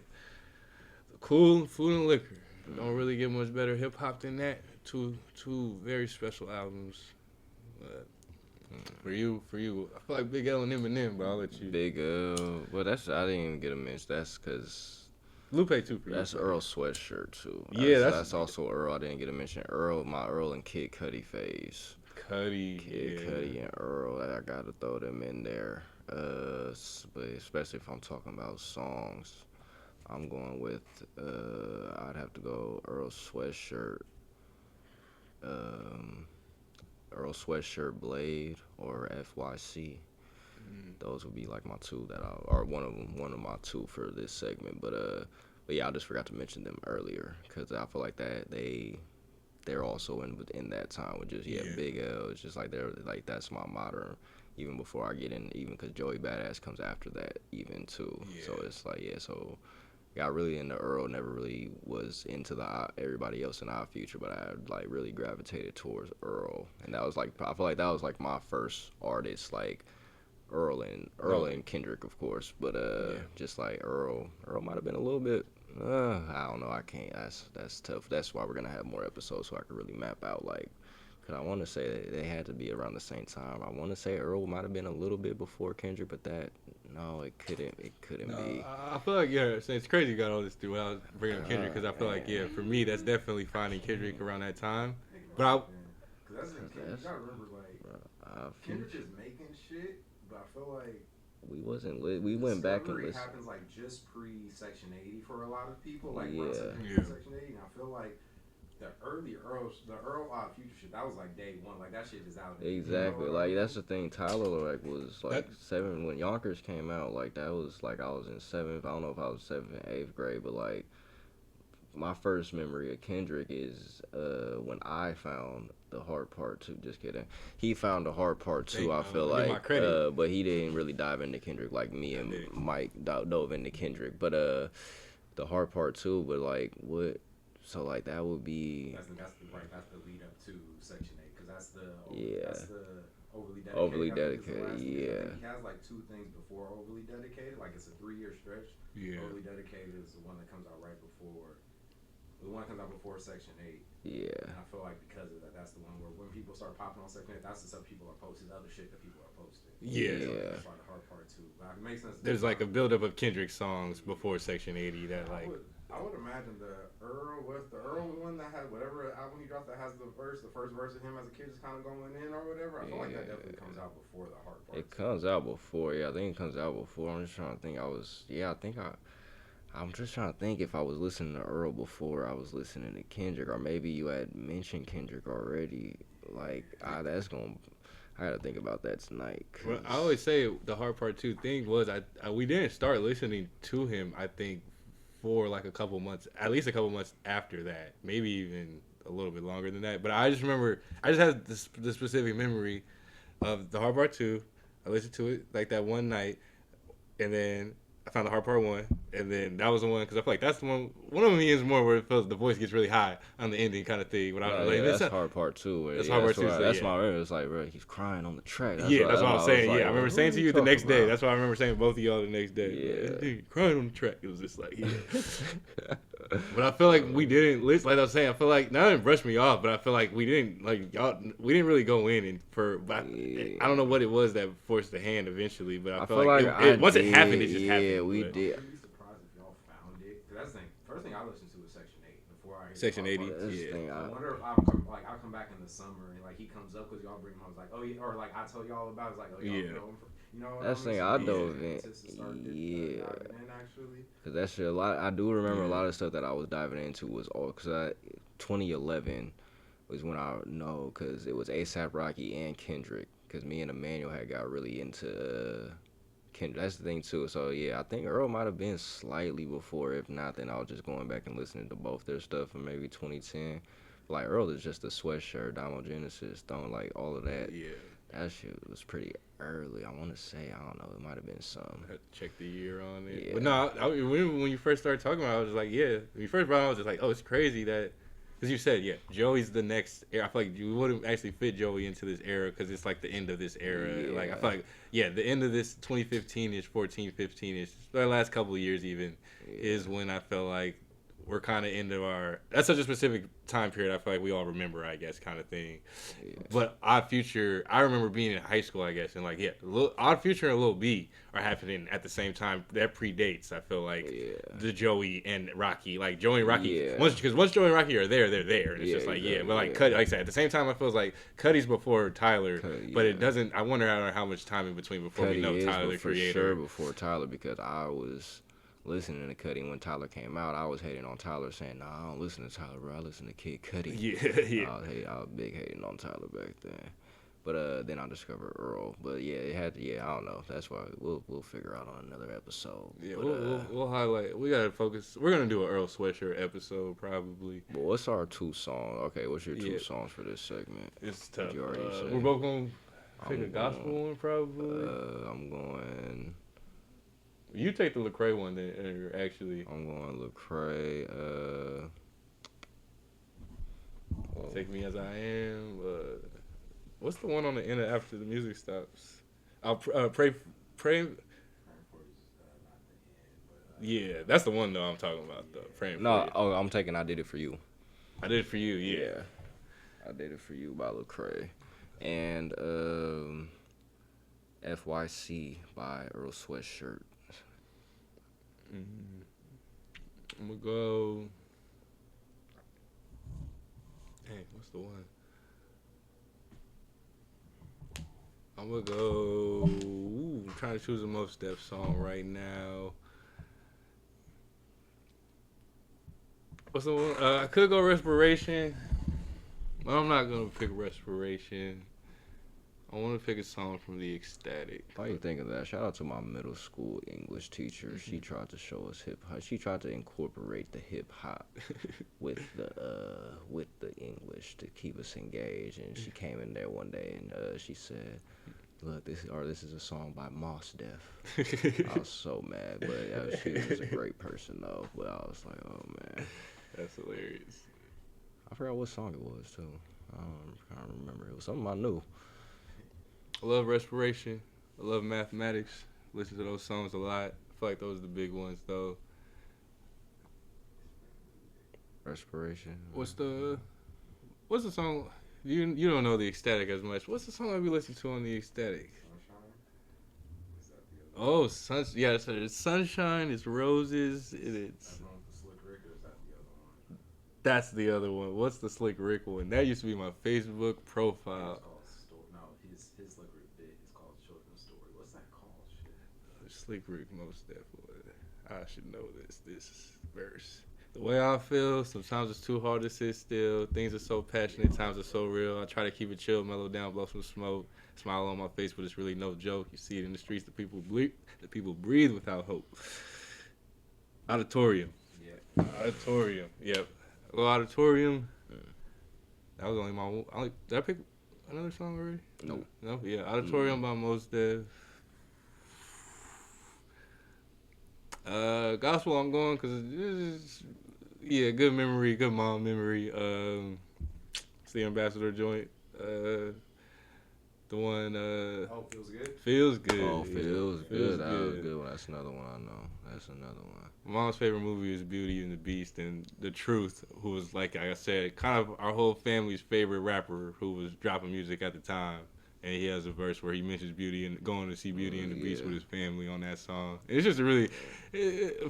Cool, Food and Liquor. Don't really get much better hip hop than that. Two very special albums. For you, I feel like Big L and Eminem, but I'll let you. Big L, well, I didn't even get a mention. That's because Lupe too. For you. That's Earl Sweatshirt too. That's also Earl. I didn't get a mention. My Earl and Kid Cudi phase. Cudi and Earl. I gotta throw them in there. But especially if I'm talking about songs, I'm going with. I'd have to go Earl Sweatshirt. Earl Sweatshirt, Blade, or FYC. Those would be like my two or one of my two for this segment. But yeah, I just forgot to mention them earlier because I feel like that they're also in that time with just Big L. It's just like they're like that's my modern. Even before I get in, even because JBadge comes after that, even too. Yeah. So it's like so. Got really into Earl, never really was into everybody else in Our Future, but I like really gravitated towards Earl, and that was like I feel like that was like my first artist, like Earl and Kendrick, of course, but just like Earl might have been a little bit. I don't know. I can't. That's tough. That's why we're gonna have more episodes so I can really map out like. Cause I want to say that they had to be around the same time. I want to say Earl might have been a little bit before Kendrick, but no, it couldn't be. I feel like it's crazy you got all this through without bringing up Kendrick because I feel like for me that's definitely finding Kendrick around that time. But you gotta remember Kendrick is making shit, but I feel like we went back and listened. It happens like just pre Section 80 for a lot of people, like Section 80, and I feel like. The Earl Future shit, that was like day one. Like that shit is out there. Exactly. You know? Like that's the thing. Tyler was like 7 when Yonkers came out. Like that was like I was in 7th. I don't know if I was 7th and 8th grade, but like my first memory of Kendrick is when I found the hard part 2. Just kidding. He found the hard part 2. I feel like, but he didn't really dive into Kendrick like me and Mike dove into Kendrick. But the hard part 2. But like what? So like that would be. That's the lead up to Section 8 because that's the overly dedicated. Overly dedicated, yeah. He has like 2 things before overly dedicated. Like it's a 3-year stretch. Yeah. Overly dedicated is the one that comes out right before. The one that comes out before Section 8. Yeah. And I feel like because of that, that's the one where when people start popping on Section 8, that's the stuff people are posting. The other shit that people are posting. Yeah. So that's like the hard part too. But it makes sense. There's like a buildup of Kendrick songs before Section 80 that like. I would imagine the Earl one that had whatever album he dropped that has the first verse of him as a kid just kind of going in or whatever. I feel like that definitely comes out before the hard part. It comes out before, yeah. I think it comes out before. I'm just trying to think. I'm just trying to think if I was listening to Earl before I was listening to Kendrick, or maybe you had mentioned Kendrick already. Like, I gotta think about that tonight. Well, I always say the hard part too thing was we didn't start listening to him. I think for like at least a couple months after that, maybe even a little bit longer than that. But I just remember, I just had this specific memory of the hard part 2. I listened to it like that one night, and then I found the hard part 1, and then that was the one because I feel like that's the one. One of them is more where it feels the voice gets really high on the ending kind of thing. But That's hard part 2. That's hard part 2. That's my memory. It's like, bro, he's crying on the track. That's what I'm saying. I remember saying to you the next day. That's why I remember saying to both of y'all the next day. Yeah, dude, crying on the track. It was just like, But I feel like we didn't listen. Like I was saying, I feel like not to brush me off, but I feel like we didn't really go in and I don't know what it was that forced the hand eventually, but I feel like once it happened, it just happened. Yeah, we I'd did. be surprised if y'all found it. Cause that's the thing. First thing I listened to was Section 8 before I heard Section 80. I wonder if I'll come back in the summer and like he comes up because y'all bring him. I was like, oh yeah, or like I told y'all about. It's like, oh y'all know him. You know, that's the thing I dove in. Cause that shit I do remember a lot of stuff that I was diving into was all because 2011 was when I know because it was ASAP Rocky and Kendrick because me and Emmanuel had got really into Kendrick. That's the thing too. So yeah, I think Earl might have been slightly before. If not, then I was just going back and listening to both their stuff in maybe 2010. Like Earl is just a sweatshirt, Damo Genesis, Stone, like all of that. Yeah. That shit was pretty early. I want to say, I don't know, it might have been some. Check the year on it. Yeah. But no, when you first started talking about it, I was just like, yeah. When you first brought it, I was just like, oh, it's crazy that, because you said, yeah, Joey's the next era. I feel like you wouldn't actually fit Joey into this era because it's like the end of this era. Yeah. Like, I feel like, yeah, the end of this 2015-ish, 14, 15-ish, the last couple of years even, is when I felt like we're kind of into that's such a specific time period I feel like we all remember, I guess, kind of thing. Yeah. But Odd Future, I remember being in high school, I guess, and like, Odd Future and Lil B are happening at the same time. That predates, I feel like, the Joey and Rocky. Like, Joey and Rocky, because once Joey and Rocky are there, they're there. And it's just like, but like, Cudi, like I said, at the same time, I feel like Cudi's before Tyler, but it doesn't, I wonder how much time in between before Cudi we know Tyler the creator. For sure before Tyler, because I was listening to Cudi when Tyler came out. I was hating on Tyler, saying, "Nah, I don't listen to Tyler, bro. I listen to Kid Cudi." Yeah. I was big hating on Tyler back then. But then I discovered Earl. But yeah, it had to. Yeah, I don't know. That's why we'll figure out on another episode. Yeah, but, we'll highlight. We gotta focus. We're gonna do an Earl Sweatshirt episode probably. But what's our 2 songs? Okay, what's your 2 songs for this segment? It's tough. You already said. We're both gonna pick a gospel one probably. I'm going. You take the Lecrae one then, actually. I'm going Lecrae. Take Me As I Am. What's the one on the end of After the Music Stops? I'll pray. Yeah, that's the one though I'm talking about though. Praying for you. I'm taking I Did It For You. I Did It For You, yeah. I Did It For You by Lecrae. And FYC by Earl Sweatshirt. I'm gonna go. Hey, what's the one? I'm gonna go. I'm trying to choose the most Def song right now. What's the one? I could go Respiration, but I'm not gonna pick Respiration. I want to pick a song from The Ecstatic. Why you think of that? Shout out to my middle school English teacher. Mm-hmm. She tried to show us hip hop. She tried to incorporate the hip hop with the English to keep us engaged. And she came in there one day and she said, "Look, this is a song by Mos Def." I was so mad, but she was a great person though. But I was like, oh man, that's hilarious. I forgot what song it was too. I don't remember. It was something I knew. I love Respiration. I love Mathematics. Listen to those songs a lot. I feel like those are the big ones, though. Respiration. What's the song? You don't know The Ecstatic as much. What's the song I be listening to on The Ecstatic? Sunshine. Oh, it's Sunshine. It's Roses. It's. That's the other one. What's the Slick Rick one? That used to be my Facebook profile. His Slick Rick bit is called Children's Story. What's that called? Shit. Slick Rick, most definitely. I should know this verse. The way I feel, sometimes it's too hard to sit still. Things are so passionate, times are so real. I try to keep it chill, mellow down, blow some smoke. Smile on my face, but it's really no joke. You see it in the streets, the people breathe without hope. Auditorium. Yeah. Auditorium. Yep. A little auditorium. That was only my. Did I pick another song already? Nope. No. Yeah. Auditorium by Mos Def. Gospel. I'm going because good memory, good mom memory. It's the Ambassador joint. The one. Feels good. Feels good. Oh, feels good. That was good. good one. That's another one I know. That's another one. My mom's favorite movie is Beauty and the Beast, and The Truth, who was, like I said, kind of our whole family's favorite rapper who was dropping music at the time. And he has a verse where he mentions Beauty and going to see Beauty and the Beast with his family on that song. And it's just a really,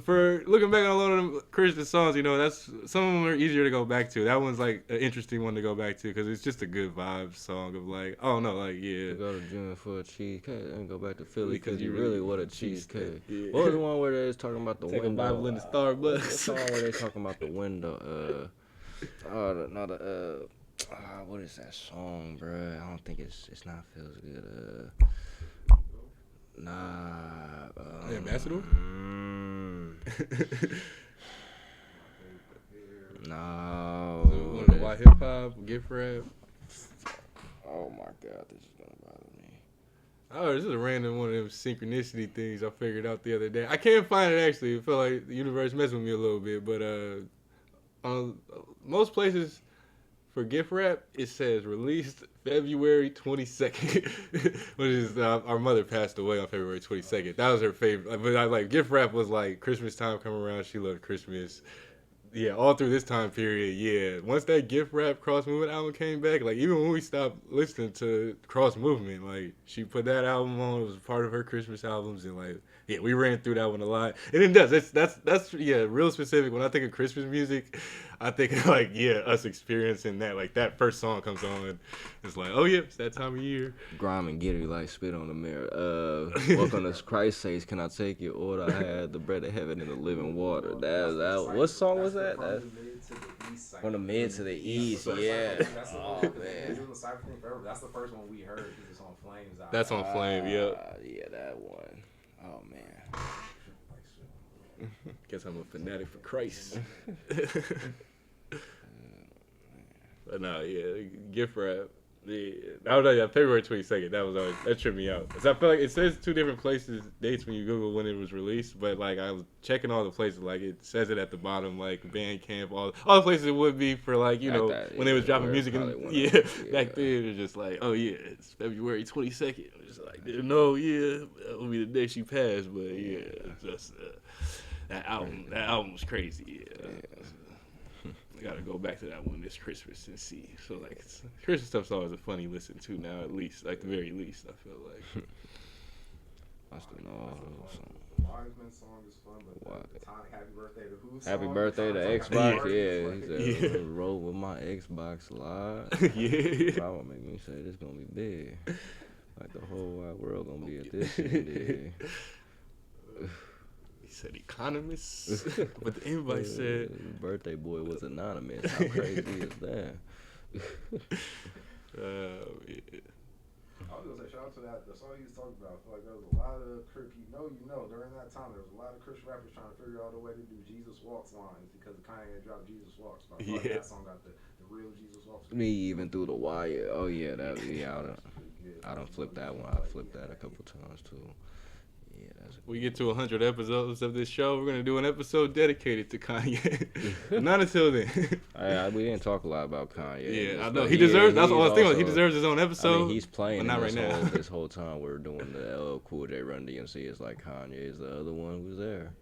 for looking back on a lot of them Christian songs, you know, that's some of them are easier to go back to. That one's like an interesting one to go back to because it's just a good vibe song of like, oh no, like yeah. Go to June for a cheesecake and go back to Philly Because because you really want a cheesecake. Yeah. What was the one where they was talking about the Take window? a Bible in the What Starbucks. song where they talking about the window? What is that song, bruh? I don't think it's not feels good. Ambassador? No. Why hip hop, gift rap? Oh my God, this is gonna bother me. Oh, this is a random one of them synchronicity things I figured out the other day. I can't find it actually. I feel like the universe messed with me a little bit, but most places for gift wrap, it says released February 22nd, which is our mother passed away on February 22nd. That was her favorite. But gift wrap was like Christmas time come around. She loved Christmas. Yeah, all through this time period, yeah. Once that gift rap Cross Movement album came back, like even when we stopped listening to Cross Movement, like she put that album on. It was part of her Christmas albums, and like yeah, we ran through that one a lot. And it does. That's real specific. When I think of Christmas music, I think of like us experiencing that. Like that first song comes on, it's like oh yeah, it's that time of year. Grime and Giddy like spit on the mirror. Welcome to Christ says, can I take your order? I had the bread of heaven and the living water. That what song was that? From the mid to the east, yeah. Oh man. That's the first one we heard because it's on Flames. That's on Flame, yep. Yeah, that one. Oh man. Guess I'm a fanatic for Christ. But no, yeah, gift wrap. I was like February 22nd. That tripped me out. Cause I feel like it says two different places dates when you Google when it was released, but like I was checking all the places, like it says it at the bottom, like Bandcamp, all the places it would be for like when they was dropping music and back then it was just like oh yeah, it's February 22nd. It was just like no, that will be the day she passed, but it's just that album was crazy. I gotta go back to that one this Christmas and see. So like Christmas stuff's always a funny listen to now, at least, like the very least. I feel like. I still know. Wiseman song is fun, but the Tonic Happy Birthday to Who song? Happy birthday to Xbox, he said, roll with my Xbox Live. Yeah. Probably make me say this gonna be big. Like the whole wide world gonna be at this shit. He said economist, but the invite said birthday boy was anonymous. How crazy is that? Yeah. I was gonna say shout out to that. The song you was talking about. I feel like there was a lot of during that time there was a lot of Christian rappers trying to figure out a way to do Jesus Walks lines because Kanye dropped Jesus Walks. But I feel like that song got the real Jesus Walks. Me even through the wire. Oh yeah, I done flipped that one. I flipped that a couple times too. Yeah, we get to 100 episodes of this show. We're gonna do an episode dedicated to Kanye. Not until then. We didn't talk a lot about Kanye. Yeah, I know he deserves. That's what I was thinking. He deserves his own episode. I mean, he's playing. But not right now. This whole time we're doing the LL Cool J Run DMC. It's like Kanye is the other one who's there.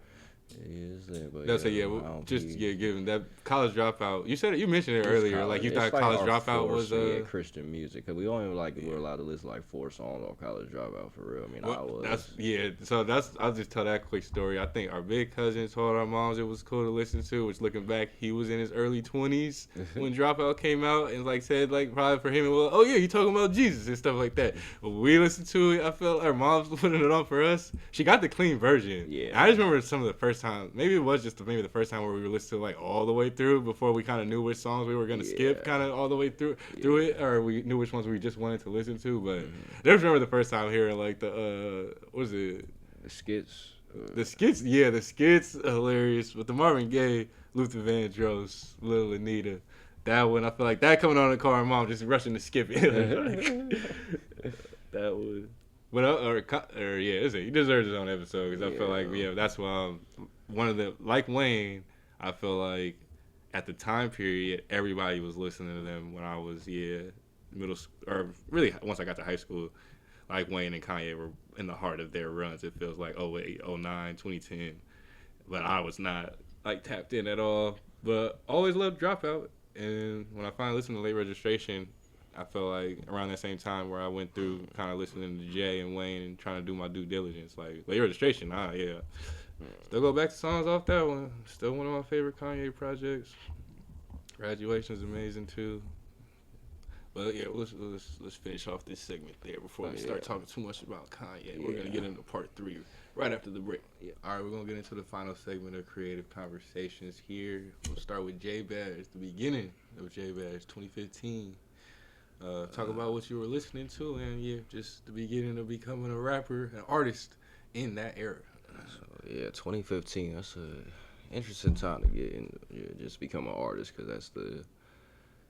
Is there? But That's yeah, given that College Dropout. You mentioned it earlier. Like you thought College Dropout was Christian music, because we only were allowed to listen to like 4 songs on College Dropout for real. I mean, I was. I'll just tell that quick story. I think our big cousin told our moms it was cool to listen to. Which looking back, he was in his early 20s when Dropout came out, and like said like probably for him it was, oh yeah, you talking about Jesus and stuff like that. But we listened to it. I felt our mom's putting it on for us. She got the clean version. Yeah. I just remember some of the first time. Maybe it was just the first time where we were listening to like all the way through before we kind of knew which songs we were gonna skip kind of all the way through it, or we knew which ones we just wanted to listen to. But I just remember the first time hearing like the what was it? The skits. The skits hilarious. With the Marvin Gaye, Luther Vandross, Lil Anita, that one I feel like that coming on in the car and mom just rushing to skip it. That was. But he deserves his own episode because I feel like that's why one of the like Wayne. I feel like at the time period everybody was listening to them when I was middle or really once I got to high school. Like Wayne and Kanye were in the heart of their runs. It feels like 08, 09, 2010, but I was not like tapped in at all. But always loved Dropout, and when I finally listened to Late Registration. I felt like around that same time where I went through kind of listening to Jay and Wayne and trying to do my due diligence. Like, Late Registration, Still go back to songs off that one. Still one of my favorite Kanye projects. Graduation's amazing, too. But, let's finish off this segment there before we start talking too much about Kanye. We're going to get into part 3 right after the break. Yeah. All right, we're going to get into the final segment of Creative Conversations here. We'll start with JBadge, the beginning of JBadge 2015. Talk about what you were listening to and just the beginning of becoming a rapper, an artist in that era. So 2015. That's a interesting time to get in, just become an artist because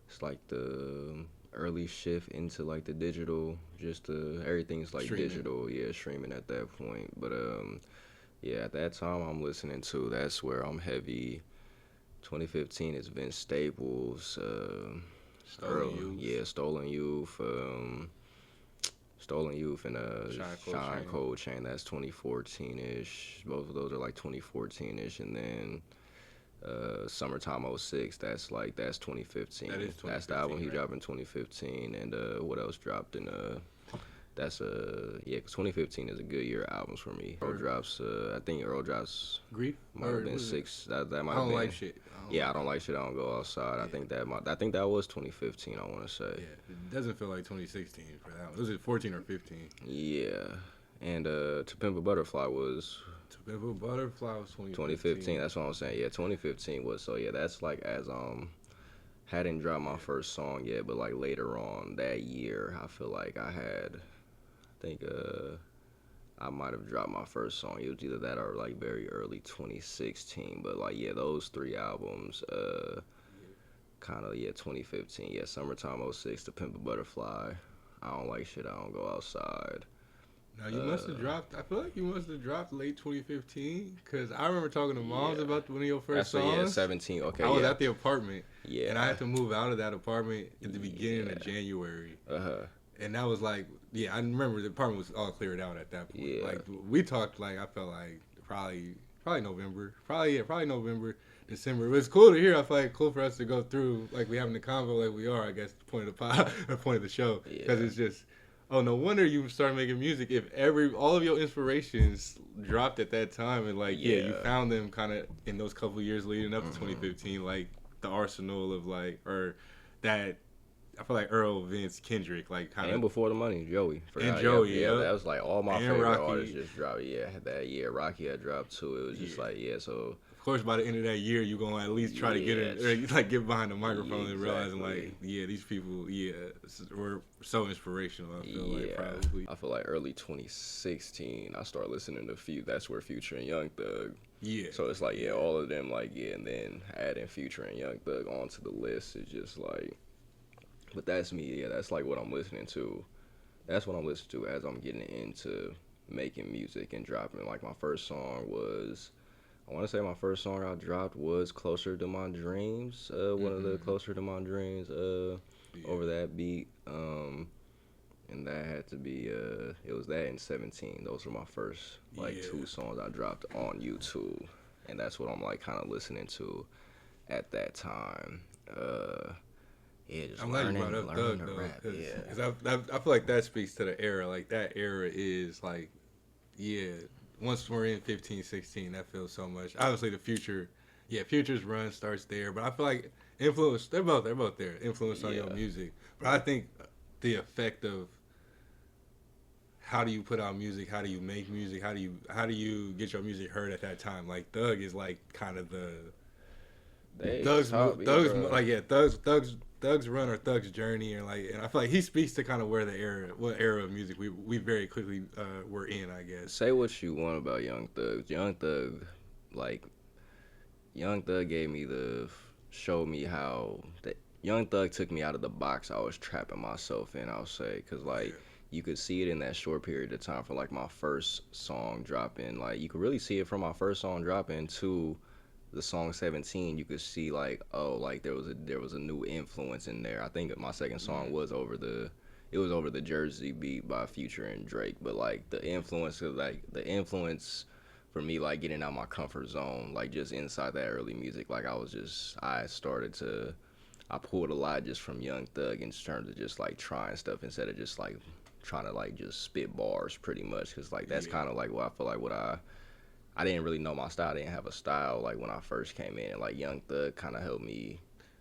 it's like the early shift into like the digital, everything's like streaming. Digital, streaming at that point. But at that time I'm listening to, that's where I'm heavy. 2015 is Vince Staples. Stolen Youth, and Shine Cold Chain. That's 2014-ish. Both of those are like 2014-ish, and then Summertime 06. That's 2015. That is 2015. That's the album he dropped in 2015, and what else dropped in That's 2015 is a good year of albums for me. Earl drops, I think Earl drops. Grief might have been 6. That might have been. I don't like shit. I don't like shit. I don't go outside. Yeah. I think that was 2015. I want to say. Yeah, it doesn't feel like 2016 for that one. Was it 14 or 15? Yeah, and To Pimp a Butterfly was. To Pimp a Butterfly was 2015. That's what I'm saying. Yeah, 2015 was. So that's like as hadn't dropped my first song yet, but like later on that year, I feel like I think I might have dropped my first song. It was either that or like very early 2016. But like those 3 albums, kind of 2015. Summertime 06, To Pimp a Butterfly. I don't like shit. I don't go outside. Now you must have dropped. I feel like you must have dropped late 2015 because I remember talking to moms about one of your first songs. 17. Okay. I was at the apartment. Yeah. And I had to move out of that apartment at the beginning of January. And that was like, I remember the apartment was all cleared out at that point. Yeah. Like we talked, like I felt like probably November, probably November, December. It was cool to hear. I feel like cool for us to go through, like we having the convo like we are. I guess the point of the show, because it's just. Oh, no wonder you started making music if all of your inspirations dropped at that time and you found them kind of in those couple years leading up to 2015, like the arsenal of that. I feel like Earl, Vince, Kendrick, like kind of. And Before the Money, Joey. Joey, that was like all my favorite Rocky. artists just dropped. That year, Rocky had dropped too. It was just so. Of course, by the end of that year, you're gonna at least try to get it, or like get behind the microphone and realizing these people, were so inspirational. I feel like probably. I feel like early 2016, I started listening to Future. That's where Future and Young Thug. Yeah. So it's all of them and then adding Future and Young Thug onto the list is just like. But that's me. That's like what I'm listening to. That's what I'm listening to as I'm getting into making music and dropping. Like my first song was. I want to say my first song I dropped was Closer to My Dreams, one of the Closer to My Dreams over that beat. And that had to be, it was that in 17. Those were my first 2 songs I dropped on YouTube. and that's what I'm like kind of listening to at that time. Yeah, just I'm glad you learning, brought up learning Thug to though, rap. Yeah, because I feel like that speaks to the era. Like that era is like, yeah. Once we're in 15, 16, that feels so much. Obviously, the future, yeah, Future's run starts there, but I feel like influence. They're both there. Influence on your Yeah. music, but I think the effect of how do you put out music, how do you make music, how do you get your music heard at that time? Like Thug is like kind of the they Thug's taught me, Thug's bro. like yeah Thug's run or Thug's journey, or like, and I feel like he speaks to kind of where what era of music we very quickly were in, I guess. Say what you want about Young Thug. Like Young Thug gave me showed me how that Young Thug took me out of the box I was trapping myself in. I'll say, cause like. Yeah. You could see it in that short period of time from like my first song dropping. Like you could really see it from my first song dropping to the song 17. You could see like, oh, like there was a new influence in there. I think my second song was over the Jersey beat by Future and Drake. But like the influence for me, like getting out my comfort zone, like just inside that early music, like I pulled a lot just from Young Thug in terms of just like trying stuff instead of just like trying to like just spit bars pretty much, because like that's kind of like what I feel like I didn't really know my style. I didn't have a style like when I first came in, and like Young Thug kind of helped me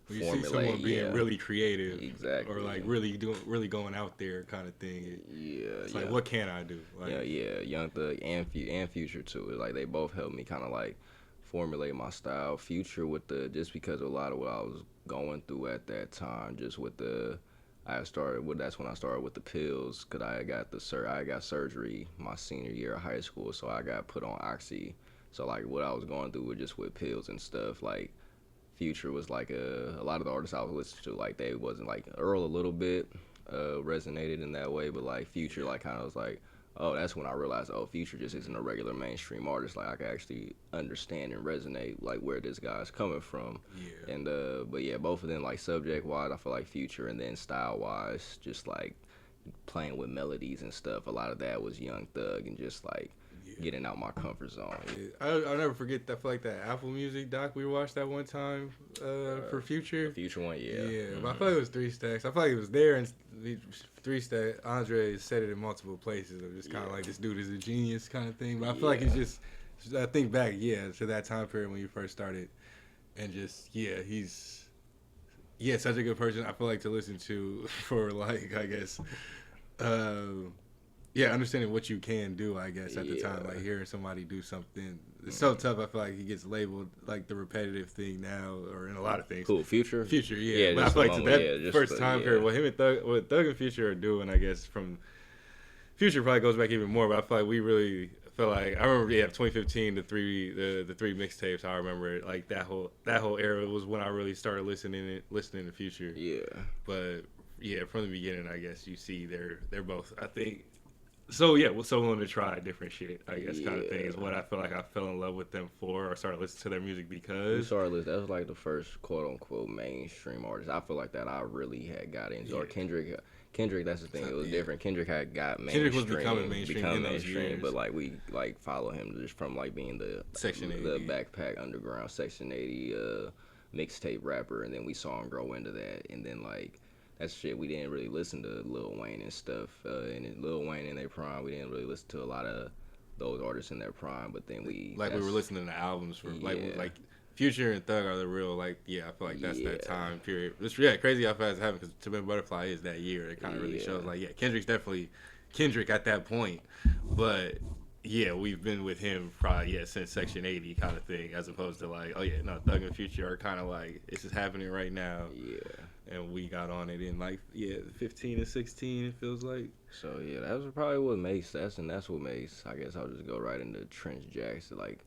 When you formulate. see someone being really creative, Exactly. or like really going out there kind of thing. It's like, what can I do? Like, yeah, Young Thug and Future too. Like they both helped me kind of like formulate my style. Future with just because of a lot of what I was going through at that time, just with that's when I started with the pills, cause I got surgery my senior year of high school, so I got put on oxy. So like what I was going through was just with pills and stuff. Like Future was like a lot of the artists I was listening to, like they wasn't like Earl a little bit resonated in that way, but like Future like kind of was like, oh, that's when I realized, oh, Future just isn't a regular mainstream artist. Like I can actually understand and resonate like where this guy's coming from. Yeah. And but yeah, both of them like subject wise, I feel like Future, and then style wise, just like playing with melodies and stuff. A lot of that was Young Thug and just like getting out my comfort zone. I'll never forget that. I feel like that Apple Music doc we watched that one time for Future. The Future one, yeah. Yeah, but I feel like it was 3 Stacks. I feel like it was there, and 3 Stacks. Andre said it in multiple places. Of just kind of like, this dude is a genius kind of thing. But I feel like it's just, I think back, to that time period when you first started, and just he's such a good person. I feel like to listen to for like, I guess. Understanding what you can do, I guess, at the time. Like, hearing somebody do something. It's so tough, I feel like he gets labeled, like, the repetitive thing now, or in a lot of things. Cool, Future? Future, yeah. But I feel like that first time period, what Thug and Future are doing, I guess, from... Future probably goes back even more, but I feel like we really feel like... I remember, 2015, the three mixtapes, I remember it. Like, that whole era was when I really started listening to Future. Yeah. But, from the beginning, I guess, you see they're both, I think... So willing to try different shit, I guess, kind of thing is what I feel like I fell in love with them for, or started listening to their music because. That was like the first quote unquote mainstream artist I feel like that I really had got into. Or Kendrick, that's the thing. It was different. Kendrick had got mainstream. Kendrick was becoming mainstream in those years. But like we like follow him just from like being the Section 80, the Backpack Underground Section 80 mixtape rapper, and then we saw him grow into that, and then like. That's shit we didn't really listen to Lil Wayne and stuff. And Lil Wayne in their prime, we didn't really listen to a lot of those artists in their prime. But then we were listening to albums for like Future and Thug are the real I feel like that's that time period. It's crazy how fast it happened, because To Be a Butterfly is that year. It kind of really shows Kendrick's definitely Kendrick at that point, but. We've been with him probably since Section 80 kind of thing, as opposed to like, Thug and Future are kind of like, this is happening right now. And we got on it in like 15 and 16, it feels like. So that was probably what makes that's what makes, I guess I'll just go right into Trench Jackson. Like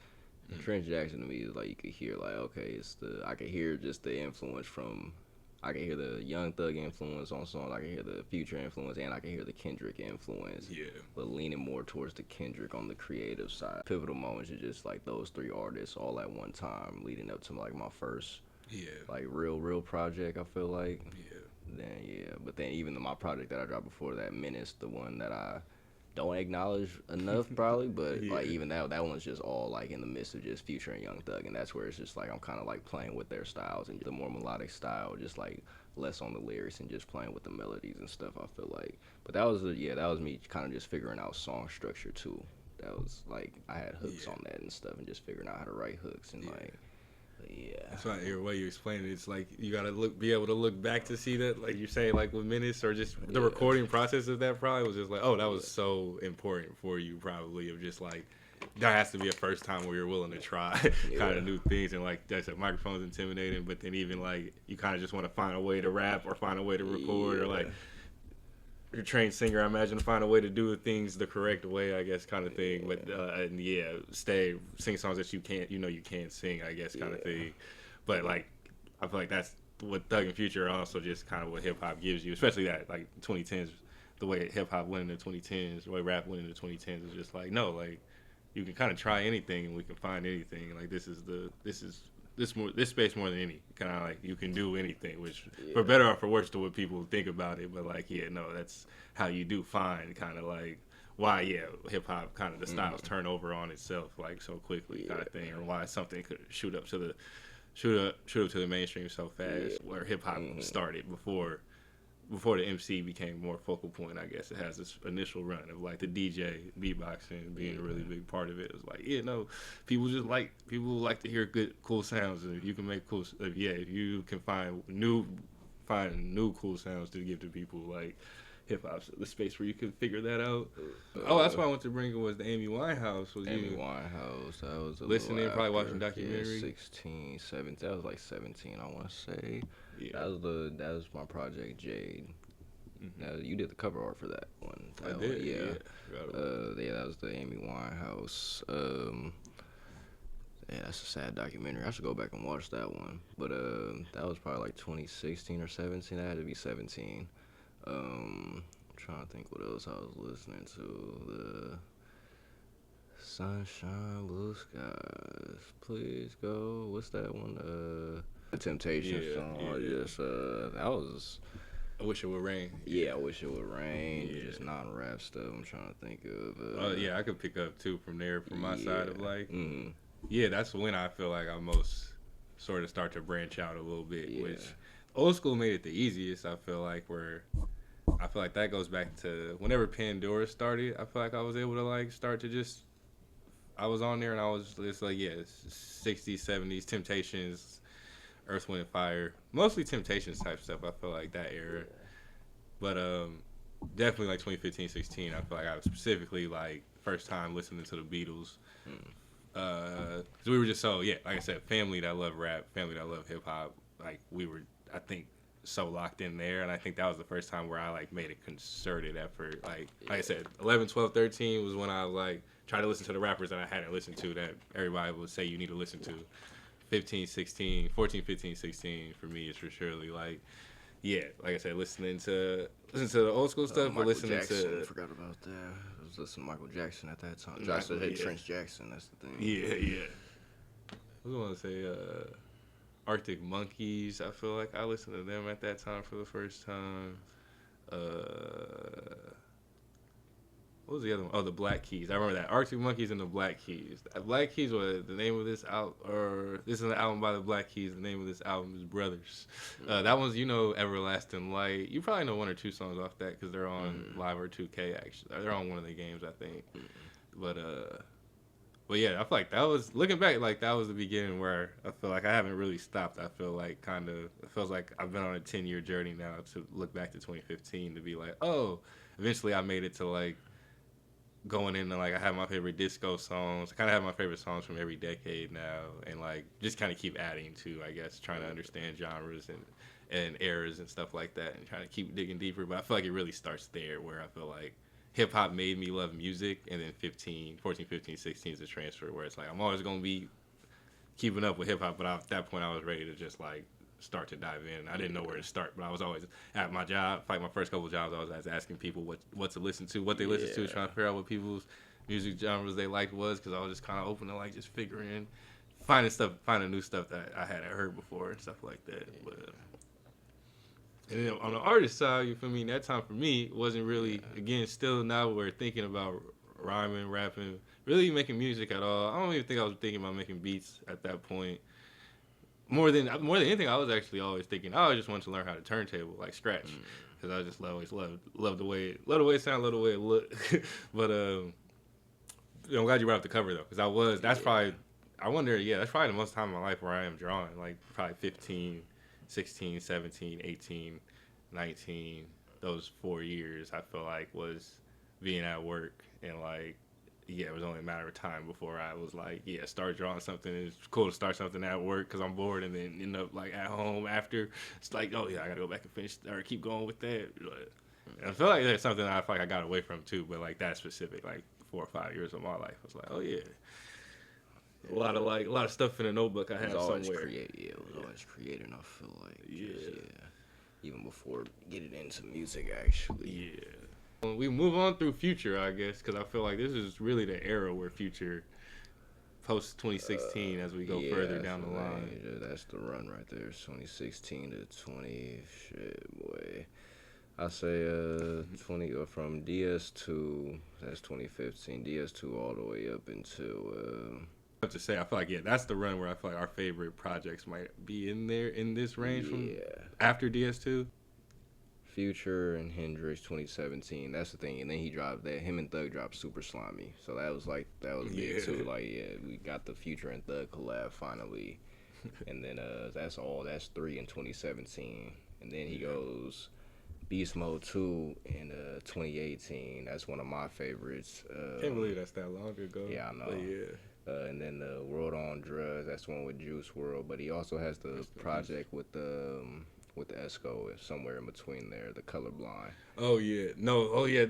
Trench Jackson to me is like, you could hear like, okay, I could hear just the influence from, I can hear the Young Thug influence on songs, I can hear the Future influence, and I can hear the Kendrick influence. But leaning more towards the Kendrick on the creative side. Pivotal moments are just like those 3 artists all at one time, leading up to like my first like real project, I feel like. But then even my project that I dropped before that, Menace, the one that I don't acknowledge enough probably, but Yeah. like even that one's just all like in the midst of just Future and Young Thug, and that's where it's just like I'm kind of like playing with their styles and the more melodic style, just like less on the lyrics and just playing with the melodies and stuff. I feel like, but that was me kind of just figuring out song structure too. That was like I had hooks Yeah. on that and stuff, and just figuring out how to write hooks and Yeah. like. Yeah. That's why your way you explain it, it's like you gotta be able to look back to see that, like you say, like with minutes or just the recording process of that probably was just like, oh, that was so important for you, probably of just like that has to be a first time where you're willing to try kind of new things, and like that's a microphone's intimidating, but then even like you kind of just want to find a way to rap or find a way to record or like. You're a trained singer, I imagine, to find a way to do things the correct way, I guess, kind of thing. But and sing songs that you can't sing, I guess, kind of thing. But like, I feel like that's what Thug and Future are also just kind of what hip hop gives you, especially that like 2010s, the way hip hop went in the 2010s, the way rap went in the 2010s is just like no, like you can kind of try anything and we can find anything. Like this space more than any kind of like you can do anything, which for better or for worse to what people think about it, but like that's how you do find kind of like why hip hop kind of the styles turn over on itself like so quickly kind of thing, or why something could shoot up to the mainstream so fast, where hip hop started before the MC became more focal point. I guess it has this initial run of like the DJ beatboxing being a really big part of it. It was like people like to hear good cool sounds, and if you can make if you can find new cool sounds to give to people, like hip hop's the space where you can figure that out. That's why I wanted to bring it was the Amy Winehouse. Winehouse, that was listening, probably watching documentary. 16, 17. That was like 17, I want to say. Yeah. That was my project Jade. Mm-hmm. You did the cover art for that one. I did. That was the Amy Winehouse. That's a sad documentary. I should go back and watch that one. But that was probably like 2016 or 17. That had to be 17. I'm trying to think what else I was listening to. The Sunshine, Blue Skies, Please Go. What's that one? The Temptation song. That was. I Wish It Would Rain. Yeah, I Wish It Would Rain. Yeah. Just non-rap stuff. I'm trying to think of. I could pick up too from there from my side of like. Mm-hmm. Yeah, that's when I feel like I most sort of start to branch out a little bit. Yeah. Which old school made it the easiest. I feel like that goes back to whenever Pandora started. I feel like I was able to like start to just. I was on there and I was just like 60s, 70s, Temptations, Earth, Wind, and Fire, mostly Temptations type stuff. I feel like that era, but definitely like 2015, 16. I feel like I was specifically like first time listening to the Beatles. Cause we were just like I said, family that love rap, family that love hip hop. Like we were, I think, so locked in there, and I think that was the first time where I like made a concerted effort. Like I said, 11, 12, 13 was when I like tried to listen to the rappers that I hadn't listened to that everybody would say you need to listen to. 14, 15, 16 for me is for surely like like I said, listening to the old school stuff, but listening Jackson, I forgot about that. I was listening to Michael Jackson at that time. Trench Jackson, that's the thing. Yeah. I was going to say Arctic Monkeys. I feel like I listened to them at that time for the first time. What was the other one? Oh, the Black Keys. I remember that. Arctic Monkeys and the Black Keys. The Black Keys was the name of this this is an album by the Black Keys. The name of this album is Brothers. That one's, Everlasting Light. You probably know one or two songs off that because they're on Live or 2K, actually. They're on one of the games, I think. But yeah, I feel like that was, looking back, like that was the beginning where I feel like I haven't really stopped. I feel like it feels like I've been on a 10-year journey now to look back to 2015 to be like, oh, eventually I made it to like, going into like I have my favorite disco songs. I kind of have my favorite songs from every decade now, and like just kind of keep adding to, I guess, trying to understand genres and eras and stuff like that, and trying to keep digging deeper. But I feel like it really starts there, where I feel like hip hop made me love music, and then 14, 15, 16 is a transfer where it's like I'm always gonna be keeping up with hip hop, but at that point I was ready to just like start to dive in. I didn't know where to start, but I was always at my job, like my first couple of jobs, I was asking people what to listen to, what they listen to, trying to figure out what people's music genres they liked was, because I was just kind of open to like just finding new stuff that I hadn't heard before and stuff like that. But And then on the artist side, you feel me? That time for me wasn't really, again, still now we're thinking about rhyming, rapping, really making music at all. I don't even think I was thinking about making beats at that point. More than anything, I was actually always thinking, I just wanted to learn how to turntable, like scratch, because I just always loved the way it sounded, loved the way it looked. But I'm glad you brought up the cover though, because that's probably the most time in my life where I am drawing, like probably 15, 16, 17, 18, 19, those 4 years I feel like was being at work, and like, it was only a matter of time before I was like, start drawing something. It's cool to start something at work because I'm bored, and then end up like at home after. It's like, I gotta go back and finish or keep going with that. And I feel like that's something I feel like I got away from too, but like that specific, like 4 or 5 years of my life, I was like, a lot of stuff in a notebook I had somewhere. It was always creating. I feel like, even before getting into music, actually. Yeah. We move on through Future, I guess, because I feel like this is really the era where Future, post 2016, as we go further down the line. That's the run right there. 2016 to 20. Shit, boy. I say 20 from DS2. That's 2015. DS2 all the way up until. I have to say, I feel like that's the run where I feel like our favorite projects might be in there in this range from after DS2. Future and Hendrix 2017. That's the thing. And then he dropped that. Him and Thug dropped Super Slimy. So that was big too. Like, we got the Future and Thug collab finally. And then that's 3 in 2017. And then he goes Beast Mode 2 in 2018. That's one of my favorites. Can't believe that's that long ago. Yeah, I know. And then the World on Drugs. That's the one with Juice WRLD. But he also has the project with the Esco somewhere in between there, the Colorblind.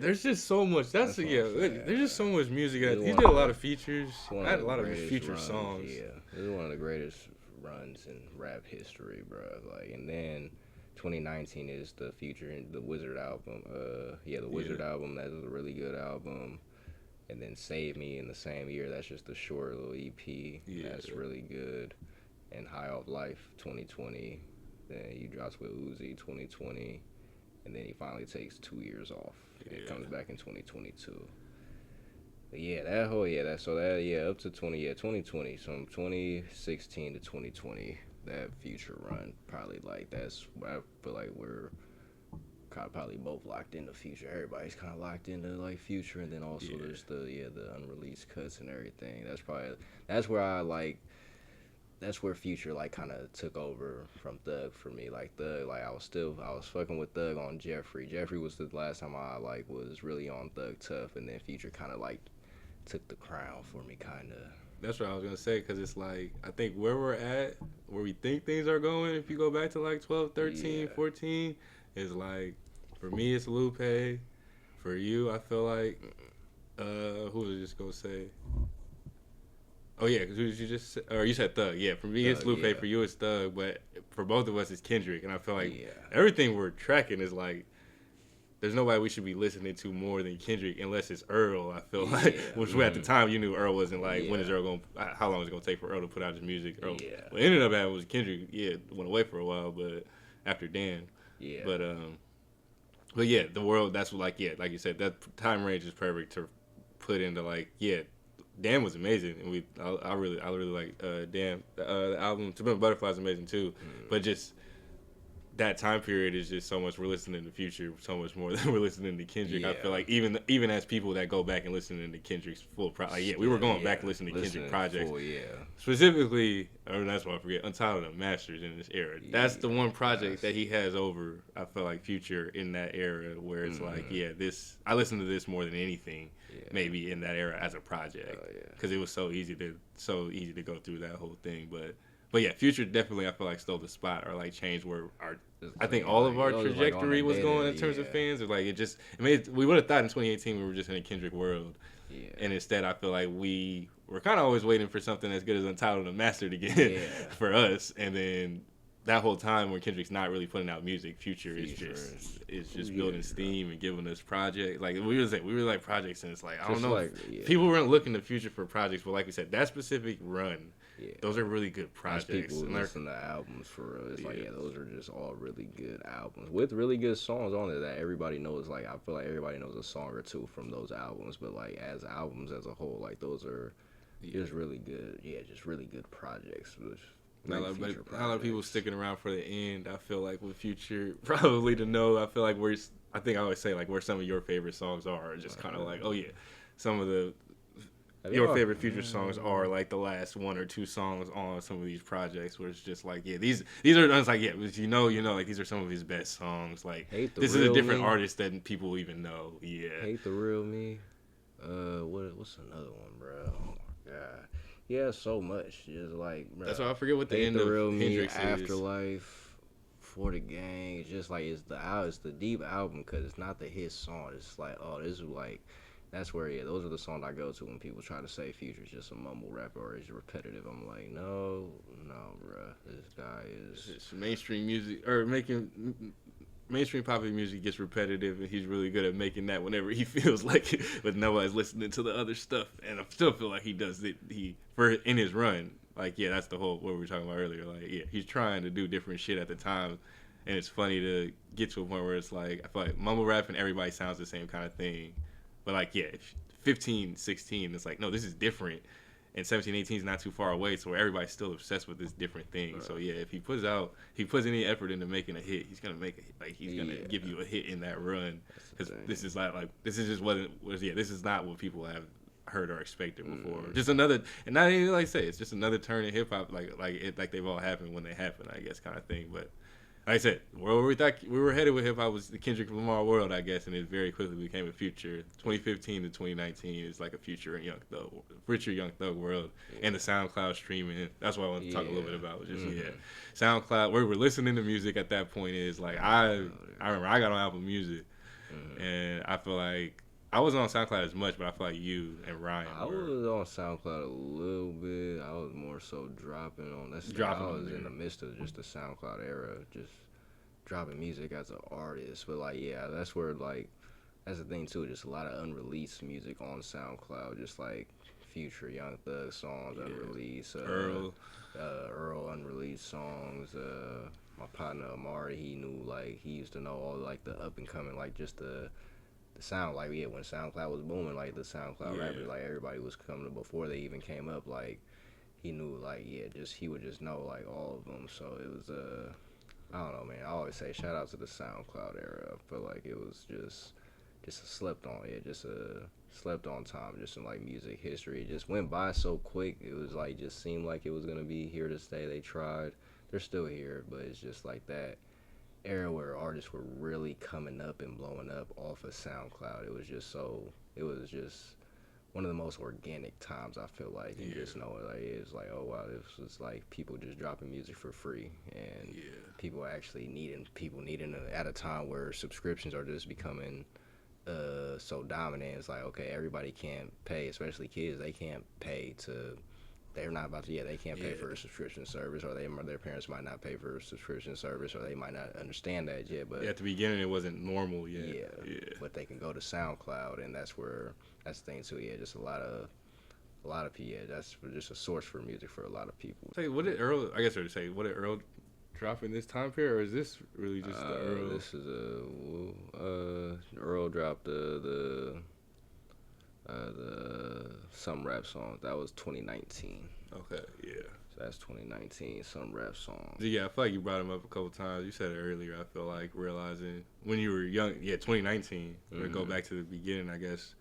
There's just so much. There's just so much music. He did a lot of features. I had a lot of his feature songs. Yeah, this is one of the greatest runs in rap history, bro. Like, and then 2019 is the Future and the Wizard album. The Wizard album. That is a really good album. And then Save Me in the same year. That's just a short little EP. Yeah. That's really good. And High Off Life 2020. Then he drops with Uzi 2020, and then he finally takes 2 years off. And comes back in 2022. But up to 2020, from 2016 to 2020, that Future run probably that's I feel like we're kind of probably both locked into Future. Everybody's kind of locked into like Future, and then also there's the unreleased cuts and everything. That's where Future like kind of took over from Thug for me. Like Thug, like I was fucking with Thug on Jeffrey. Jeffrey was the last time I like was really on Thug Tough, and then Future kind of like took the crown for me, kind of. That's what I was gonna say, because it's like I think where we're at, where we think things are going. If you go back to like 12, 13, 14, is like for me it's Lupe. For you, I feel like who was I just gonna say? Oh yeah, because you said Thug. Yeah, for me it's Lupe. For you it's Thug. But for both of us it's Kendrick. And I feel like everything we're tracking is like, there's nobody we should be listening to more than Kendrick unless it's Earl. I feel like, which at the time you knew Earl wasn't like, when is Earl going? How long is it gonna take for Earl to put out his music? Earl. Yeah. What ended up happening was Kendrick. Went away for a while, but after Dan. Yeah. But the world. That's what like you said, that time range is perfect to put into like Dan was amazing, and I really like Dan. The album "To Pimp a Butterfly" is amazing too, but just that time period is just so much. We're listening to Future so much more than we're listening to Kendrick. I feel like even as people that go back and listen to Kendrick's full we were going back listening to Kendrick projects. Specifically, that's what I forget. Untitled and Masters in this era. That's the one project that he has over. I feel like Future in that era where it's I listen to this more than anything. Maybe in that era as a project, because it was so easy to go through that whole thing. But Future definitely I feel like stole the spot or like changed where I think all of our trajectory was going in terms of fans. Like we would have thought in 2018 we were just in a Kendrick world, and instead I feel like we were kind of always waiting for something as good as Untitled and Mastered again for us, and then that whole time when Kendrick's not really putting out music, Future is just building steam and giving us projects. Like we really like projects, and it's like I don't know, people weren't looking to Future for projects, but like we said, that specific run Yeah. those are really good As projects. people And they're- listen to albums for real, it's like, Yeah. yeah, those are just all really good albums with really good songs on it that everybody knows. Like, I feel like everybody knows a song or two from those albums, but like as albums as a whole, like those are just really good. Yeah, just really good projects. Not a lot, Future but not a lot of people projects. sticking around for the end. I feel like with Future, probably to know. I feel like I think I always say like where some of your favorite songs are, just kind of like, oh yeah, some of your favorite Future songs are like the last one or two songs on some of these projects, where it's just like, yeah, these are it's like, yeah, but you know, like these are some of his best songs. Like Hate the this is a Real different Me. artist than people even know. Yeah, Hate the Real Me. What's another one, bro? Oh my god. Yeah, so much. Just like, bro. that's why I forget what the Hate end the of Real Me, Hendrix is. Afterlife, For the Gang. It's just like it's the deep album because it's not the hit song. It's like, oh, this is like, that's where, yeah, those are the songs I go to when people try to say Future's just a mumble rapper or he's repetitive. I'm like, no, bro. This guy is. It's mainstream music or making mainstream popular music gets repetitive, and he's really good at making that whenever he feels like it, but nobody's listening to the other stuff. And I still feel like he does it. In his run, like, yeah, that's the whole what we were talking about earlier. Like, yeah, he's trying to do different shit at the time, and it's funny to get to a point where it's like, I feel like mumble rap and everybody sounds the same kind of thing, but like, yeah, 15, 16, it's like, no, this is different. And 17, 18 is not too far away, so everybody's still obsessed with this different thing. Right. So yeah, if he puts any effort into making a hit, he's gonna make a hit. Like, he's gonna give you a hit in that run. Because this is not what people have heard or expected before. Just another, and not even like say, it's just another turn in hip hop, like they've all happened when they happen, I guess, kind of thing. But like I said, where we thought we were headed with hip hop was the Kendrick Lamar world, I guess, and it very quickly became a Future. 2015 to 2019 is like a Future and Young Thug world, and the SoundCloud streaming. That's what I want to talk a little bit about. Just SoundCloud, where we're listening to music at that point is like I remember I got on Apple Music, and I feel like I wasn't on SoundCloud as much, but I feel like you and Ryan was on SoundCloud a little bit. I was more so dropping on. I was in the midst of just the SoundCloud era, just dropping music as an artist. But like, yeah, that's where like that's the thing too. Just a lot of unreleased music on SoundCloud, just like Future, Young Thug songs unreleased. Earl unreleased songs. My partner Amari, he used to know all like the up and coming, like just the sound, like, yeah, when SoundCloud was booming, like the SoundCloud rappers, like everybody was coming before they even came up, like he knew, like, yeah, just he would just know like all of them. So it was I don't know, man. I always say shout out to the SoundCloud era. I feel like it was just a slept on time, just in like music history. It just went by so quick. It was like just seemed like it was gonna be here to stay. They tried, they're still here, but it's just like that era where artists were really coming up and blowing up off of SoundCloud. It was just one of the most organic times, I feel like. You just know it, like, it's like, oh wow, this was like people just dropping music for free, and people actually needing it at a time where subscriptions are just becoming so dominant. It's like, okay, everybody can't pay, especially kids. They can't pay to. They're not about to. They can't pay for a subscription service, or their parents might not pay for a subscription service, or they might not understand that yet. But at the beginning, it wasn't normal yet. But they can go to SoundCloud, and that's the thing too. Yeah, just a lot of people. Yeah, that's just a source for music for a lot of people. Say, what did Earl? I guess I would say, what did Earl drop in this time period, or is this really just the Earl? This is Earl dropped the Some Rap Songs. That was 2019. Okay, yeah. So that's 2019, Some Rap Songs. Yeah, I feel like you brought him up a couple times. You said it earlier. I feel like realizing when you were young, 2019. To go back to the beginning, I guess,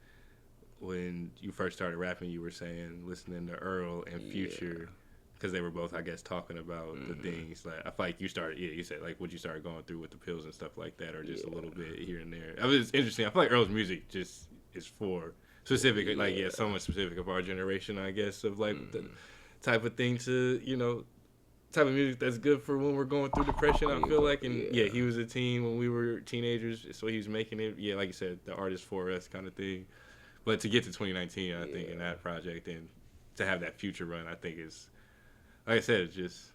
when you first started rapping, you were saying listening to Earl and Future, because they were both, I guess, talking about the things. Like, I feel like you started, you said, like, what you started going through with the pills and stuff like that, or just a little bit here and there. I mean, it's interesting. I feel like Earl's music just is for specific, somewhat specific of our generation, I guess, of like the type of thing to, type of music that's good for when we're going through depression, I feel like. And he was a teen when we were teenagers, so he was making it, like you said, the artist for us kind of thing. But to get to 2019, I think, in that project, and to have that Future run, I think is, like I said, it's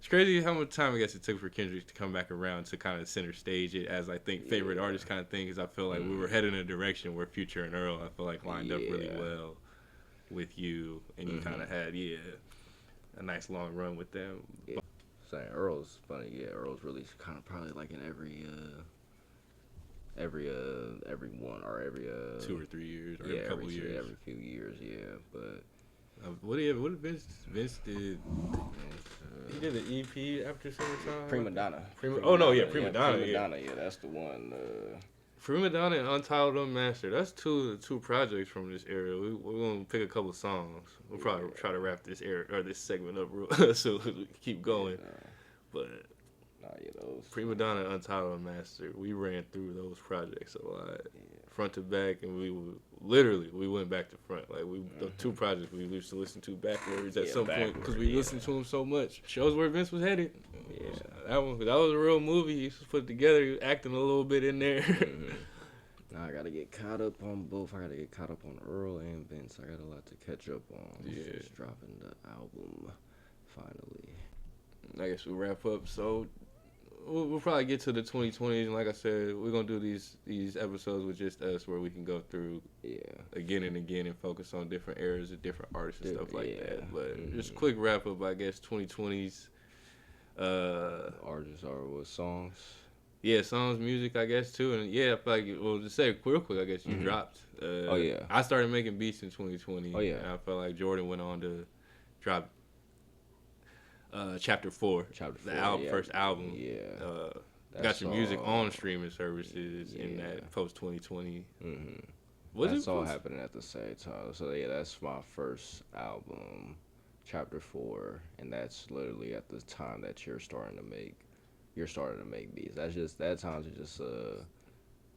crazy how much time I guess it took for Kendrick to come back around to kind of center stage it as, I think, favorite artist kind of thing, because I feel like we were heading in a direction where Future and Earl, I feel like, lined up really well with you, and you kind of had, a nice long run with them. Yeah. Saying Earl's funny. Yeah, Earl's really kind of probably like in every one or every 2 or 3 years, or yeah, a couple years. every few years. Yeah, but what did Vince did? He did an EP after Summertime. Prima Donna. Prima Donna, Donna. Prima Donna. Yeah, that's the one. Prima Donna and Untitled Unmastered. That's two projects from this era. We're gonna pick a couple songs. We'll probably try to wrap this era or this segment up real so we can keep going. But those Prima Donna and Untitled Unmastered. We ran through those projects a lot, front to back, and we went back to front. Like the two projects we used to listen to backwards at some point because we listened to them so much. Shows where Vince was headed. Yeah, that was a real movie. He used to put it together. He was acting a little bit in there. Now I gotta get caught up on both. I gotta get caught up on Earl and Vince. I got a lot to catch up on. Yeah, just dropping the album finally. I guess we'll wrap up. So we'll probably get to the 2020s, and like I said, we're gonna do these episodes with just us, where we can go through again and again and focus on different eras of different artists and stuff like that. But just quick wrap up, I guess 2020s. Artists are with songs. Yeah, songs, music, I guess too, and I feel like just say real quick, I guess you dropped. I started making beats in 2020. Oh yeah, and I felt like Jordan went on to drop Chapter 4, the first album. Yeah, got your music on streaming services in that post 2020. That's all happening at the same time. So that's my first album, Chapter 4, and that's literally at the time that you're starting to make beats. That's just that time to just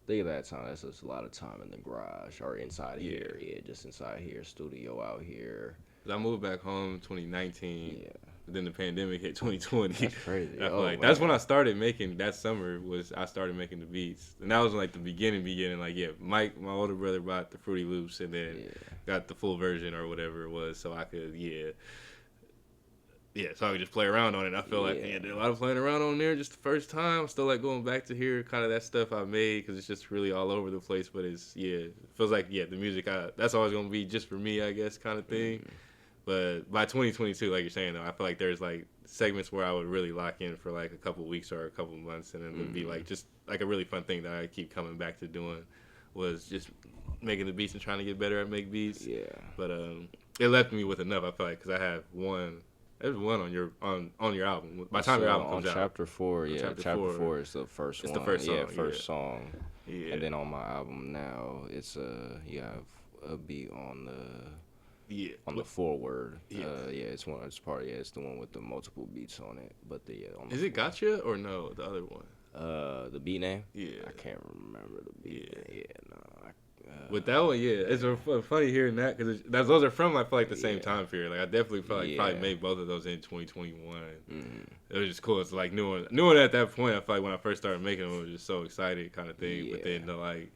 think of that time. That's just a lot of time in the garage or inside here. Yeah, just inside here, studio out here. I moved back home in 2019. Yeah. But then the pandemic hit 2020. That's crazy. I feel like that's when I started making. That summer I started making the beats, and that was like the beginning. Like Mike, my older brother, bought the Fruity Loops, and then got the full version or whatever it was, so I could so I could just play around on it. I feel like did a lot of playing around on there just the first time. Still like going back to hear kind of that stuff I made because it's just really all over the place. But it feels like the music that's always gonna be just for me, I guess, kind of thing. But by 2022, like you're saying though, I feel like there's like segments where I would really lock in for like a couple weeks or a couple months, and then it'd be like just like a really fun thing that I keep coming back to doing was just making the beats and trying to get better at make beats. Yeah. But it left me with enough. I feel like because I have one. There's one on your album. By the time your album comes out. Chapter 4, Chapter 4 is the first one. It's the first song. First song. Yeah. And then on my album now, it's you have a beat on the forward. Yeah. It's the one with the multiple beats on it. But is it Gotcha or no? The other one. The beat name? Yeah. I can't remember the beat name. Yeah, no. With that one, it's funny hearing that because those are from I feel like the same time period. Like I definitely felt like probably made both of those in 2021. It was just cool. It's like knowing at that point. I feel like when I first started making them, I was just so excited, kind of thing. Yeah. But then like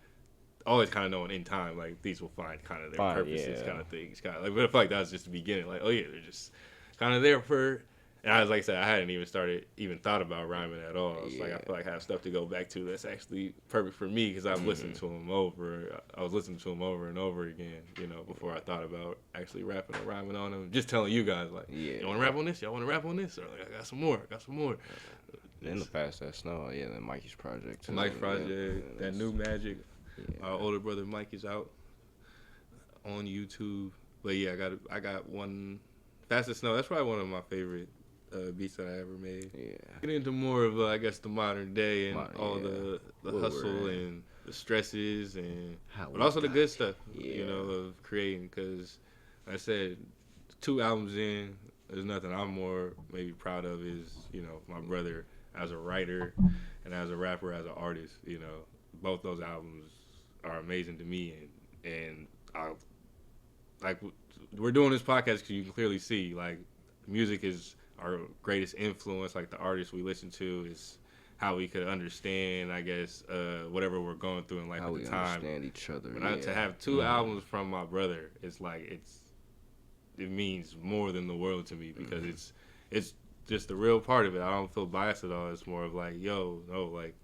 always kind of knowing in time, like these will find kind of their purposes, kind of things. Kind of like, but I feel like that was just the beginning. Like they're just kind of there for. And I was like I said, I hadn't even thought about rhyming at all. It's like I feel like I have stuff to go back to that's actually perfect for me because I've listened to them over. I was listening to them over and over again, before I thought about actually rapping or rhyming on them. Just telling you guys like, you want to rap on this? Y'all want to rap on this? Or like, I got some more. In the past, that's then Mikey's project too. Mike's project, that new Magic. Yeah. Our older brother Mike is out on YouTube. But I got one. Fast Snow. That's probably one of my favorite beats that I ever made. Yeah. Get into more of I guess the modern day and all the hustle and the stresses but also the good stuff. Of creating because like I said 2 albums in, there's nothing I'm more maybe proud of is my brother as a writer and as a rapper, as an artist. Both those albums are amazing to me and I like we're doing this podcast because you can clearly see like music is our greatest influence. Like the artists we listen to is how we could understand, I guess, whatever we're going through in life at the time. How we understand each other. To have 2 albums from my brother, it's like it means more than the world to me because it's just the real part of it. I don't feel biased at all. It's more of like, like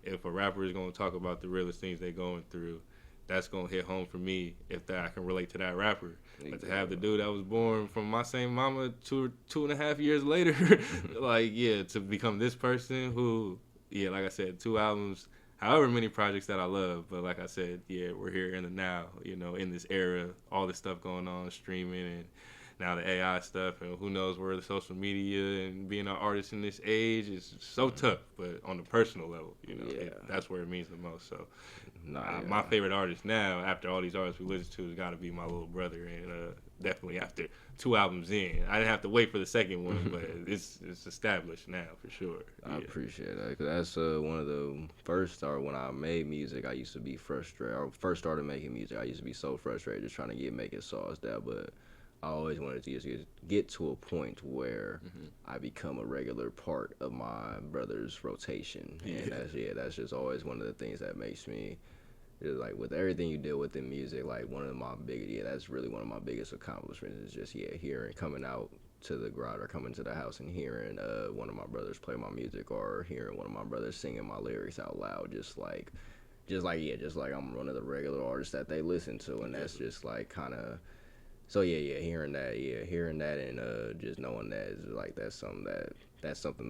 if a rapper is gonna talk about the realest things they're going through, that's gonna hit home for me if that I can relate to that rapper. But to have the dude that was born from my same mama 2.5 years later, like yeah, to become this person who, yeah, like I said, 2 albums, however many projects that I love, but like I said, yeah, we're here in the now, in this era, all this stuff going on, streaming and now the AI stuff, and who knows where the social media and being an artist in this age is so tough. But on the personal level, that's where it means the most. So, my favorite artist now, after all these artists we listen to, has got to be my little brother, and definitely after 2 albums in, I didn't have to wait for the second one, but it's established now for sure. I appreciate that, because that's one of the first when I made music, I used to be frustrated. Or first started making music, I used to be so frustrated just trying to make it songs down, but I always wanted to just get to a point where I become a regular part of my brother's rotation, and that's just always one of the things that makes me, like, with everything you deal with in music, like that's really one of my biggest accomplishments is just hearing, coming out to the garage or coming to the house and hearing one of my brothers play my music, or hearing one of my brothers singing my lyrics out loud, just like I'm one of the regular artists that they listen to, and that's just like kind of. So hearing that, and just knowing that is like that's something that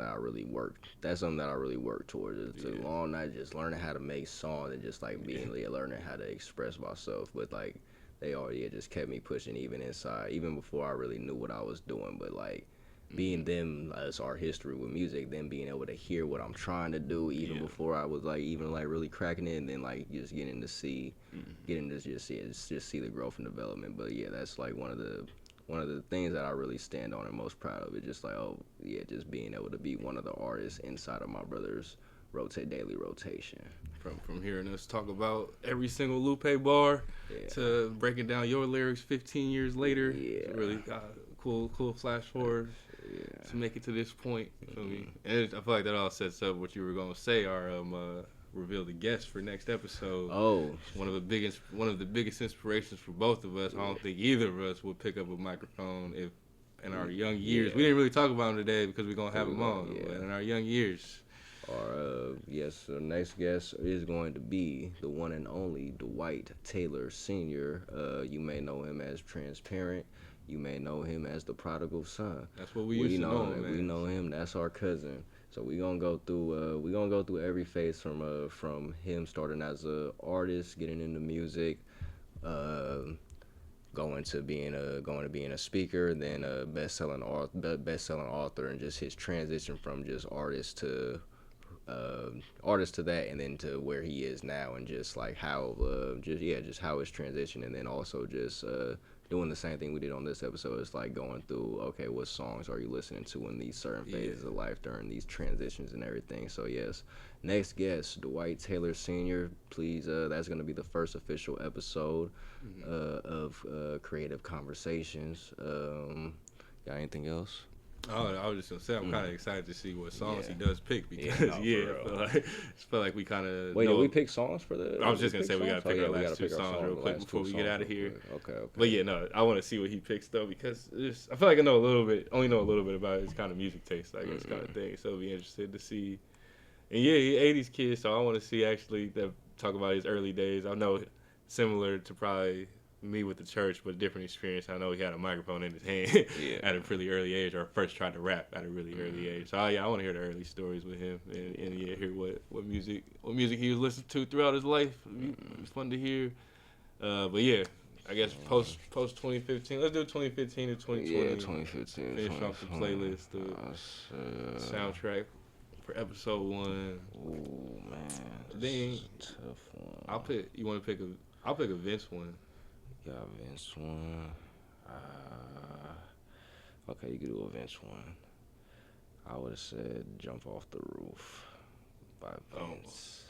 I really worked. That's something that I really worked towards. It's a long night, just learning how to make songs and just like learning how to express myself. But like they all just kept me pushing even inside, even before I really knew what I was doing. But like being them as our history with music, then being able to hear what I'm trying to do even before I was like even like really cracking it, and then like just getting to see the growth and development. But yeah, that's like one of the things that I really stand on and most proud of. It just like just being able to be one of the artists inside of my brother's daily rotation. From hearing us talk about every single Lupe bar to breaking down your lyrics 15 years later, really cool flash forward to make it to this point. You feel me? And I feel like that all sets up what you were gonna say. Our reveal the guest for next episode. One of the biggest inspirations for both of us. I don't think either of us would pick up a microphone if in our young years. We didn't really talk about him today because we're gonna have him on. But in our young years. The next guest is going to be the one and only Dwight Taylor Sr. You may know him as Transparent. You may know him as the Prodigal Son. That's what we used to know him. We know him. That's our cousin. So we're gonna go through every phase from him starting as a artist, getting into music, going to being a speaker, then a best-selling author, and just his transition from just artist to that, and then to where he is now, and just like how how his transition, and then also just doing the same thing we did on this episode. It's like going through, okay, what songs are you listening to in these certain phases of life during these transitions and everything. So yes, next guest, Dwight Taylor Sr. Please, that's going to be the first official episode of Creative Conversations. Got anything else? Oh, I was just gonna say I'm kind of excited to see what songs he does pick, because I feel like we kind of. Wait, did we pick songs for the? I was just gonna say we gotta pick our last two songs real quick before we get out of here. Okay. But yeah, no, I want to see what he picks though, because I feel like I only know a little bit about his kind of music taste, I guess, kind of thing. So I'll be interested to see. And yeah, he's 80s kid, so I want to see actually talk about his early days. I know similar to probably me with the church, but a different experience. I know he had a microphone in his hand at a pretty early age, or first tried to rap at a really early age. So I want to hear the early stories with him, and hear what music he was listening to throughout his life. It's fun to hear. But yeah, I guess post 2015. Let's do 2015 to 2020. Yeah, 2015. Finish off the playlist, the soundtrack for episode 1. Oh man, then tough one. I'll pick a Vince one. Yeah, Vince one. Okay, you can do a Vince one. I would have said "Jump Off the Roof" by Vince.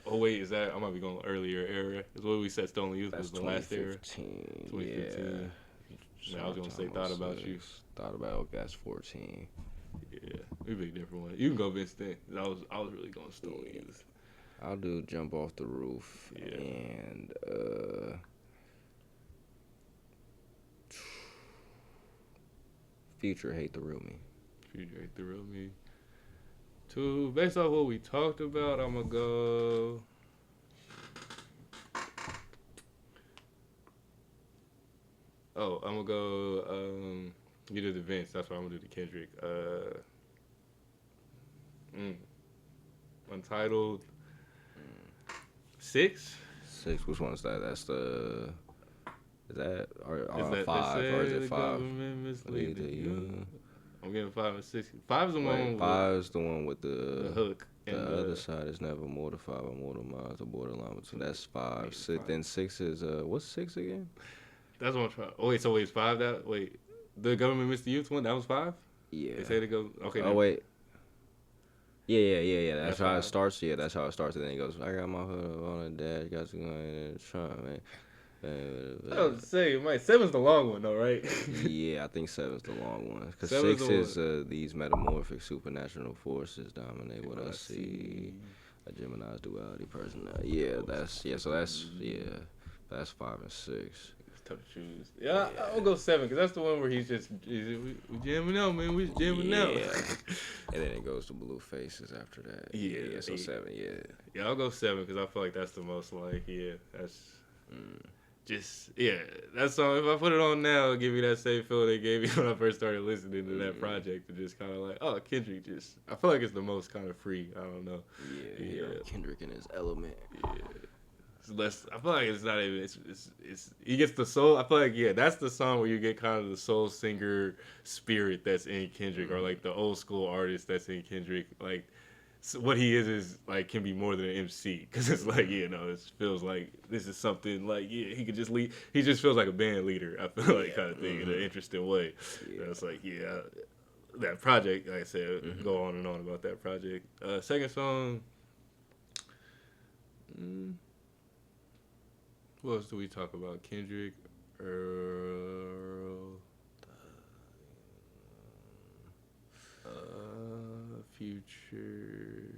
Oh wait, is that I might be going earlier era? Is what we said Stolen Youth was the last era. 2015. Yeah. I was gonna say Thought About You. Thought About Gas 14. Yeah, we pick a different one. You can go Vince then. I was really going Stolen Youth. I'll do Jump Off the Roof and Future Hate the Real Me. Future Hate the Real Me. Based off what we talked about, I'm gonna go Oh, I'm gonna go. You did the Vince. That's what I'm gonna do to Kendrick. Untitled 6. 6. Which one is that? That's the. Is that Is that 5 or is it the 5? government misleading you? I'm getting 5 and 6. 5 is the Wait, one 5 is the one with the hook. The other side is never more than 5 or more than miles. The borderline between that's 5. Then 6 is what's 6 again? That's what I'm trying. Oh wait, so wait, it's 5. The government missed the youth one. That was 5. Yeah. They say to go. Okay. Oh wait. Yeah. That's how 5. it starts. Yeah, that's how it starts. And then he goes, "I got my hood on the dash. Got to go in the trunk, man." I was say, Mike, 7's the long one though, right? Yeah, I think 7's the long one. Because 7's 6 the is these metamorphic supernatural forces dominate what I see. A Gemini's duality personality. Yeah, that's 5 and 6. It's tough to choose. Yeah, I'll go 7 because that's the one where we jamming out, man. We just jamming out. And then it goes to Blue Faces after that. Yeah. So 7. Yeah, I'll go 7 because I feel like that's the most that's. Just that song. If I put it on now, it'll give me that same feeling they gave me when I first started listening to that project. And just kind of like, oh, Kendrick. Just I feel like it's the most kind of free. I don't know. Yeah. Kendrick in his element. Yeah, it's less. I feel like it's not even. It's he gets the soul. I feel like that's the song where you get kind of the soul singer spirit that's in Kendrick, or like the old school artist that's in Kendrick. Like so what he is like can be more than an MC because it's like it feels like this is something like he could just lead. He just feels like a band leader. I feel like kind of thing in an interesting way. And it's like that project. Like I said, go on and on about that project. Second song. What else do we talk about? Kendrick, Earl, Future.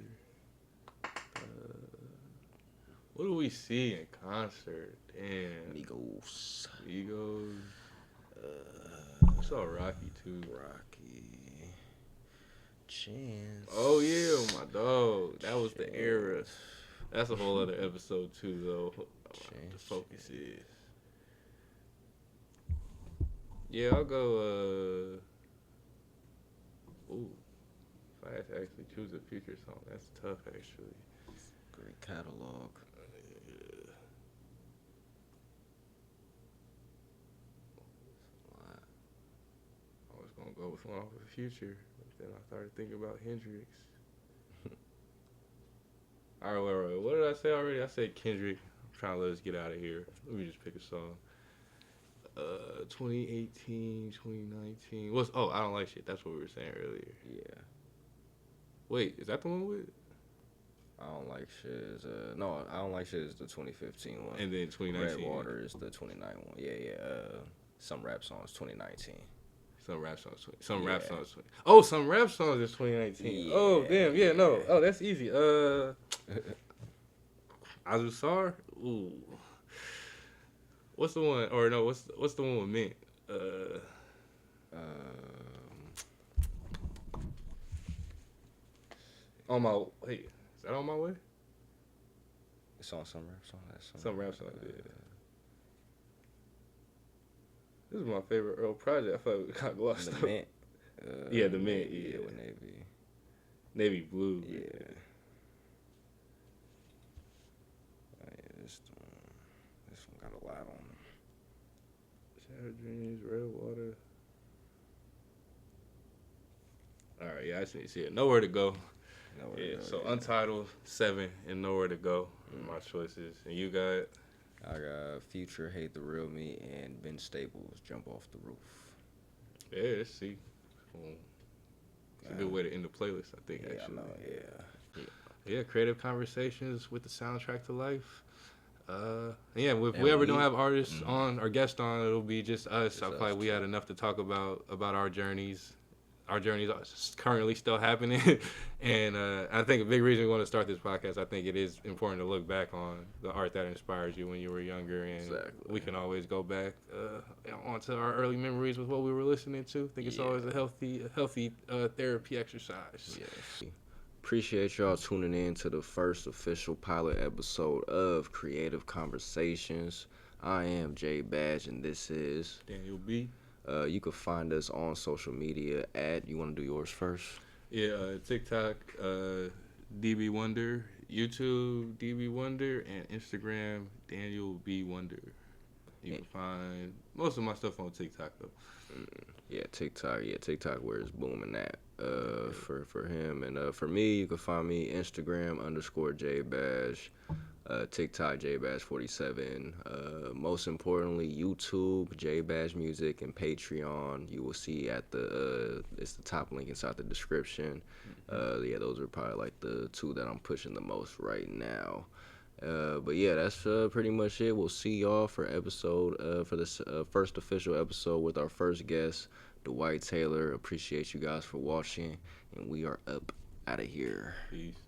What do we see in concert? Damn. Migos. I saw Rocky too. Chance. Oh yeah, my dog. That was the era. That's a whole other episode too, though. The focus is. Yeah, I'll go. Ooh, if I had to actually choose a Future song, that's tough actually. Great catalog. I was gonna go with one off of Future, but then I started thinking about Hendrix. All right, wait. What did I say already? I said Kendrick. I'm trying to let us get out of here. Let me just pick a song. 2018, 2019. I Don't Like Shit. That's what we were saying earlier. Yeah. Wait, is that the one with? I Don't Like Shit is no, I Don't Like Shit is the 2015 one. And then 2019. Red Water is the 29 one. Yeah. Some rap songs 2019. Some rap songs. Some rap songs. Oh, some rap songs is 2019. Yeah. Oh, damn. Yeah, no. Oh, that's easy. Azusar? Ooh. What's the one? Or no, what's the one with Mint? On my wait, is that On My Way? It's on some rap song. Some rap song. Yeah. This is my favorite Earl project. I feel like we got lost. The Mint. The Mint. Yeah, with Navy Blue. Yeah. This one got a lot on it. Shattered Dreams, Red Water. All right, I see it. Nowhere to Go. So Untitled, 7, and Nowhere to Go. My choices. And you got? I got Future, Hate the Real Me, and Ben Staples, Jump Off the Roof. Yeah, let's see. It's a good way to end the playlist, I think, actually. I know, Yeah, creative conversations with the soundtrack to life. If we ever don't have artists on or guests on, it'll be just us. I feel like we had enough to talk about our journeys. Our journeys are currently still happening. And I think a big reason we want to start this podcast, I think it is important to look back on the art that inspires you when you were younger. And we can always go back onto our early memories with what we were listening to. I think it's always a healthy therapy exercise. Yes. Appreciate y'all tuning in to the first official pilot episode of Creative Conversations. I am JBadge, and this is. Daniel B. You can find us on social media at. You want to do yours first? Yeah, TikTok, DB Wonder, YouTube, DB Wonder, and Instagram, Daniel B Wonder. You can find most of my stuff on TikTok though. Yeah, TikTok. Yeah, TikTok where it's booming at. For him and for me, you can find me Instagram _JBadge, TikTok JBadge47. Most importantly, YouTube JBadge Music and Patreon. You will see at the it's the top link inside the description. Yeah, those are probably like the two that I'm pushing the most right now. But yeah, that's pretty much it. We'll see y'all for this first official episode with our first guest, Dwight Taylor. Appreciate you guys for watching, and we are up out of here. Peace.